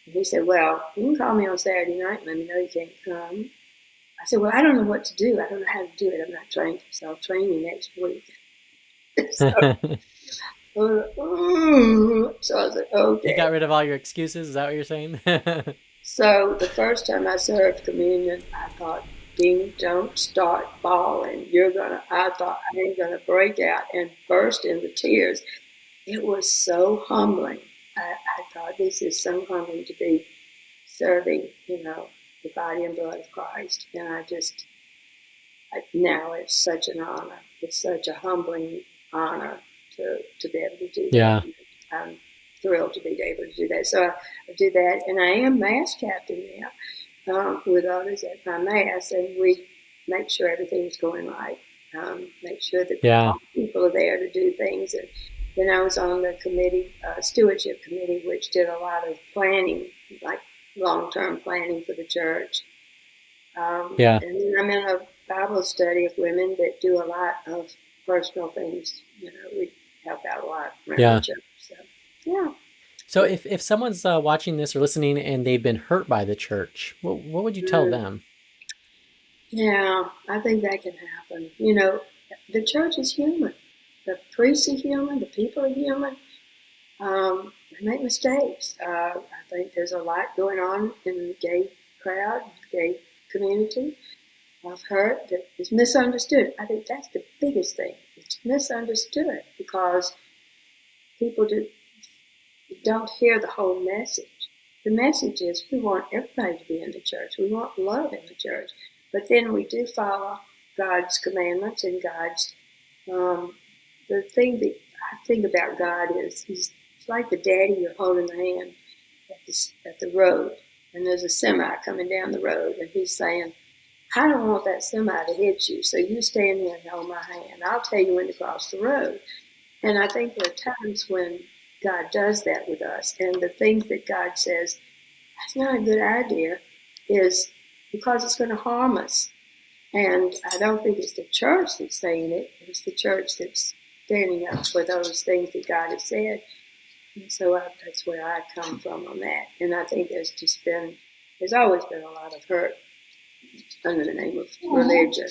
he said, well, you can call me on Saturday night and let me know you can't come. I said, well, I don't know what to do. I don't know how to do it. I'm not trained, so I'll train you next week. So I was like, You got okay. rid of all your excuses, is that what you're saying? So the first time I served communion, I thought, Dean, don't start bawling. I thought I ain't gonna break out and burst into tears. It was so humbling. I thought this is so humbling to be serving, the body and blood of Christ. And now it's such an honor. It's such a humbling honor to be able to do that. Yeah. I'm thrilled to be able to do that. So I do that, and I am mass captain now with others at my mass, and we make sure everything's going right. Make sure that Yeah. all people are there to do things. And then I was on the committee, stewardship committee, which did a lot of planning, like long-term planning for the church. Yeah. And then I'm in a Bible study of women that do a lot of personal things. We help out a lot around the Yeah. church. So, yeah. So if someone's watching this or listening and they've been hurt by the church, what would you tell them? Yeah, I think that can happen. The church is human. The priests are human. The people are human. They make mistakes. I think there's a lot going on in the gay crowd, gay community of hurt that is misunderstood. I think that's the biggest thing. It's misunderstood because people don't hear the whole message. The message is we want everybody to be in the church. We want love in the church. But then we do follow God's commandments and God's, the thing that I think about God is he's like the daddy you're holding the hand at the road. And there's a semi coming down the road, and he's saying, I don't want that semi to hit you, so you stand here and hold my hand. I'll tell you when to cross the road. And I think there are times when God does that with us, and the things that God says, that's not a good idea, is because it's going to harm us. And I don't think it's the church that's saying it, it's the church that's standing up for those things that God has said. And so that's where I come from on that. And I think there's always been a lot of hurt under the name of religion,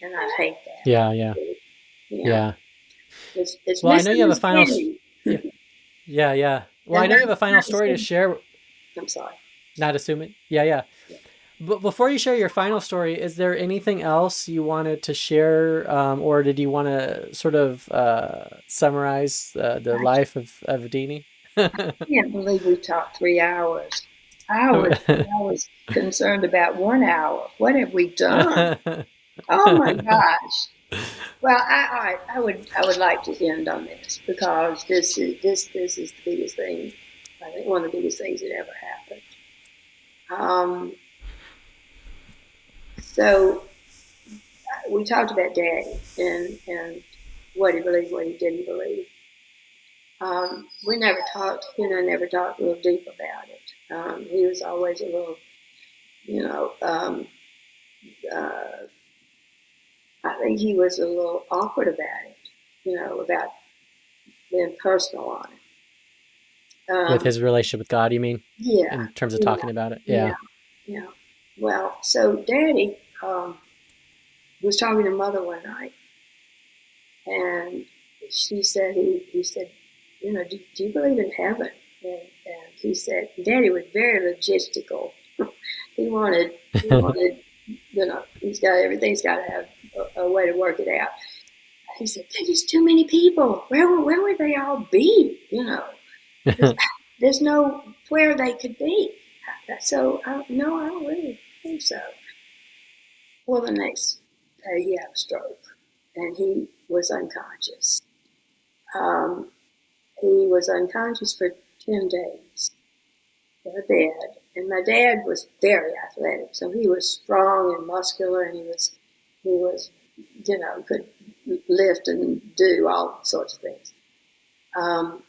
and I hate that. Yeah. Yeah. Yeah. Yeah. It's Well, I know you have a final. misunderstanding. Yeah. Yeah. Yeah. Well, I And know you not, have a final not story to share. I'm sorry. Not assuming. Yeah, yeah. But before you share your final story, is there anything else you wanted to share, or did you want to sort of summarize the I life of Deenie? can't believe we talked 3 hours. I was concerned about 1 hour. What have we done? Oh my gosh. Well, I would like to end on this because this is the biggest thing. I think one of the biggest things that ever happened. Um, so we talked about Daddy and what he believed, what he didn't believe. We never talked, never talked real deep about it. He was always a little, you know, uh, I think he was a little awkward about it, about being personal on it. With his relationship with God, you mean, Yeah, in terms of yeah, talking about it? yeah, Yeah. yeah. Well, so Daddy was talking to Mother one night, and she said, he said, do you believe in heaven? And he said, Daddy was very logistical. He wanted, he's got everything's got to have a way to work it out. He said, there's too many people. Where would they all be? There's no where they could be. So, no, I don't really think so. Well, the next day he had a stroke and he was unconscious. Um, he was unconscious for 10 days in a bed. And my dad was very athletic, so he was strong and muscular, and he was, could lift and do all sorts of things. Um,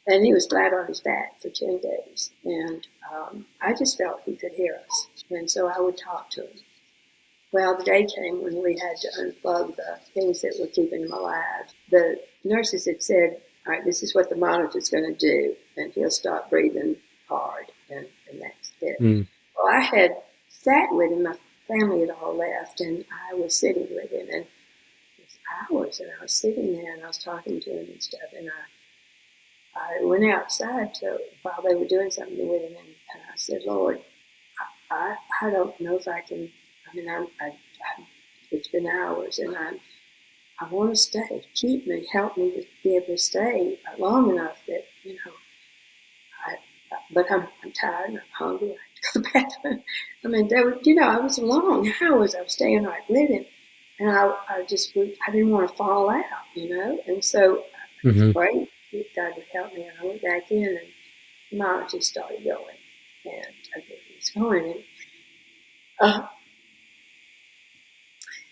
and he was flat on his back for 10 days. And I just felt he could hear us. And so I would talk to him. Well, the day came when we had to unplug the things that were keeping him alive. The nurses had said, all right, this is what the monitor's going to do, and he'll start breathing hard, and that's it. Mm. Well, I had sat with him. My family had all left, and I was sitting with him, and it was hours, and I was sitting there, and I was talking to him and stuff, and I went outside while they were doing something with him, and I said, Lord, I don't know if I can. I mean, it's been hours, and I want to stay. Keep me, help me to be able to stay long enough that I. But I'm tired and I'm hungry. I have to go to the bathroom. I mean, I was long hours. I was staying right with him, and I didn't want to fall out, and so I Mm-hmm. prayed God would help me, and I went back in, and the monitor started going, and I think he was going, and uh,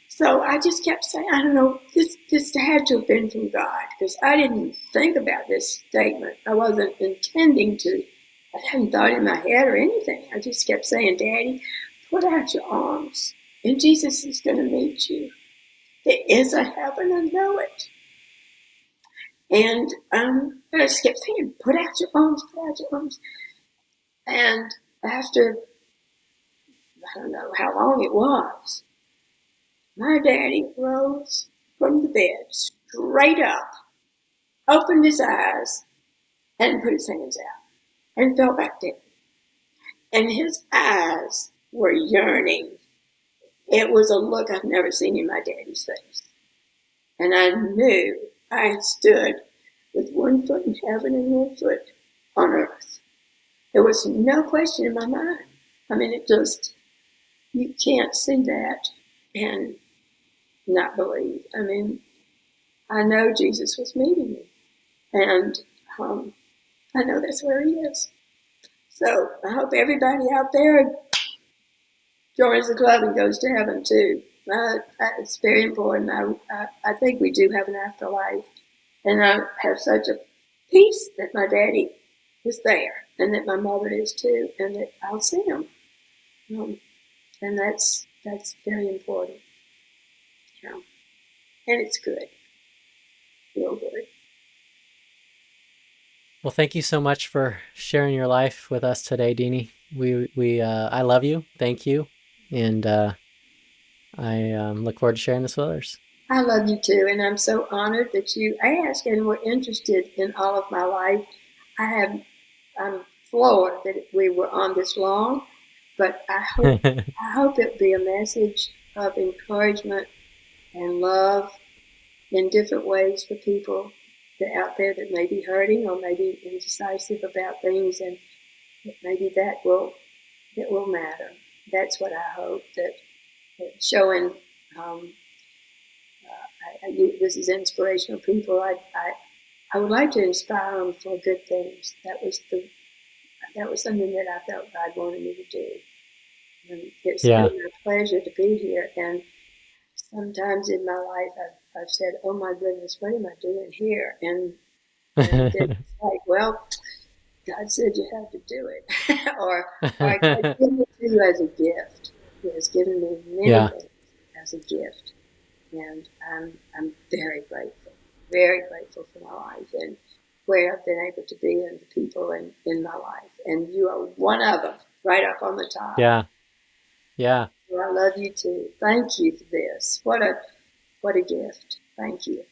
so I just kept saying, I don't know, this had to have been from God because I didn't think about this statement. I wasn't intending to. I hadn't thought in my head or anything. I just kept saying, Daddy, put out your arms, and Jesus is going to meet you. There is a heaven, I know it. And I just kept saying, put out your arms, put out your arms. And after, I don't know how long it was, my daddy rose from the bed straight up, opened his eyes, and put his hands out, and fell back down. And his eyes were yearning. It was a look I've never seen in my daddy's face. And I knew I had stood with one foot in heaven and one foot on earth. There was no question in my mind. I mean, you can't see that and not believe. I mean, I know Jesus was meeting me. And I know that's where he is. So I hope everybody out there joins the club and goes to heaven too. It's very important. I think we do have an afterlife. And I have such a peace that my daddy was there and that my mother is too and that I'll see him. And that's very important. You know. And it's good. Real good. Well, thank you so much for sharing your life with us today, Deenie. I love you. Thank you, and I look forward to sharing this with others. I love you too, and I'm so honored that you asked and were interested in all of my life. I'm floored that we were on this long, but I hope it be a message of encouragement and love in different ways for people that out there that may be hurting or maybe indecisive about things, and maybe that will matter. That's what I hope that showing. Um, this is inspirational people. I would like to inspire them for good things. That was something that I felt God wanted me to do. And it's been Yeah. a pleasure to be here. And sometimes in my life, I've said, "Oh my goodness, what am I doing here?" And it's like, well, God said you had to do it, or God's given it to you as a gift. He has given me many Yeah. things as a gift, and I'm very grateful for my life and where I've been able to be and the people in my life. And you are one of them, right up on the top. Yeah. Yeah. So I love you too. Thank you for this. What a gift. Thank you.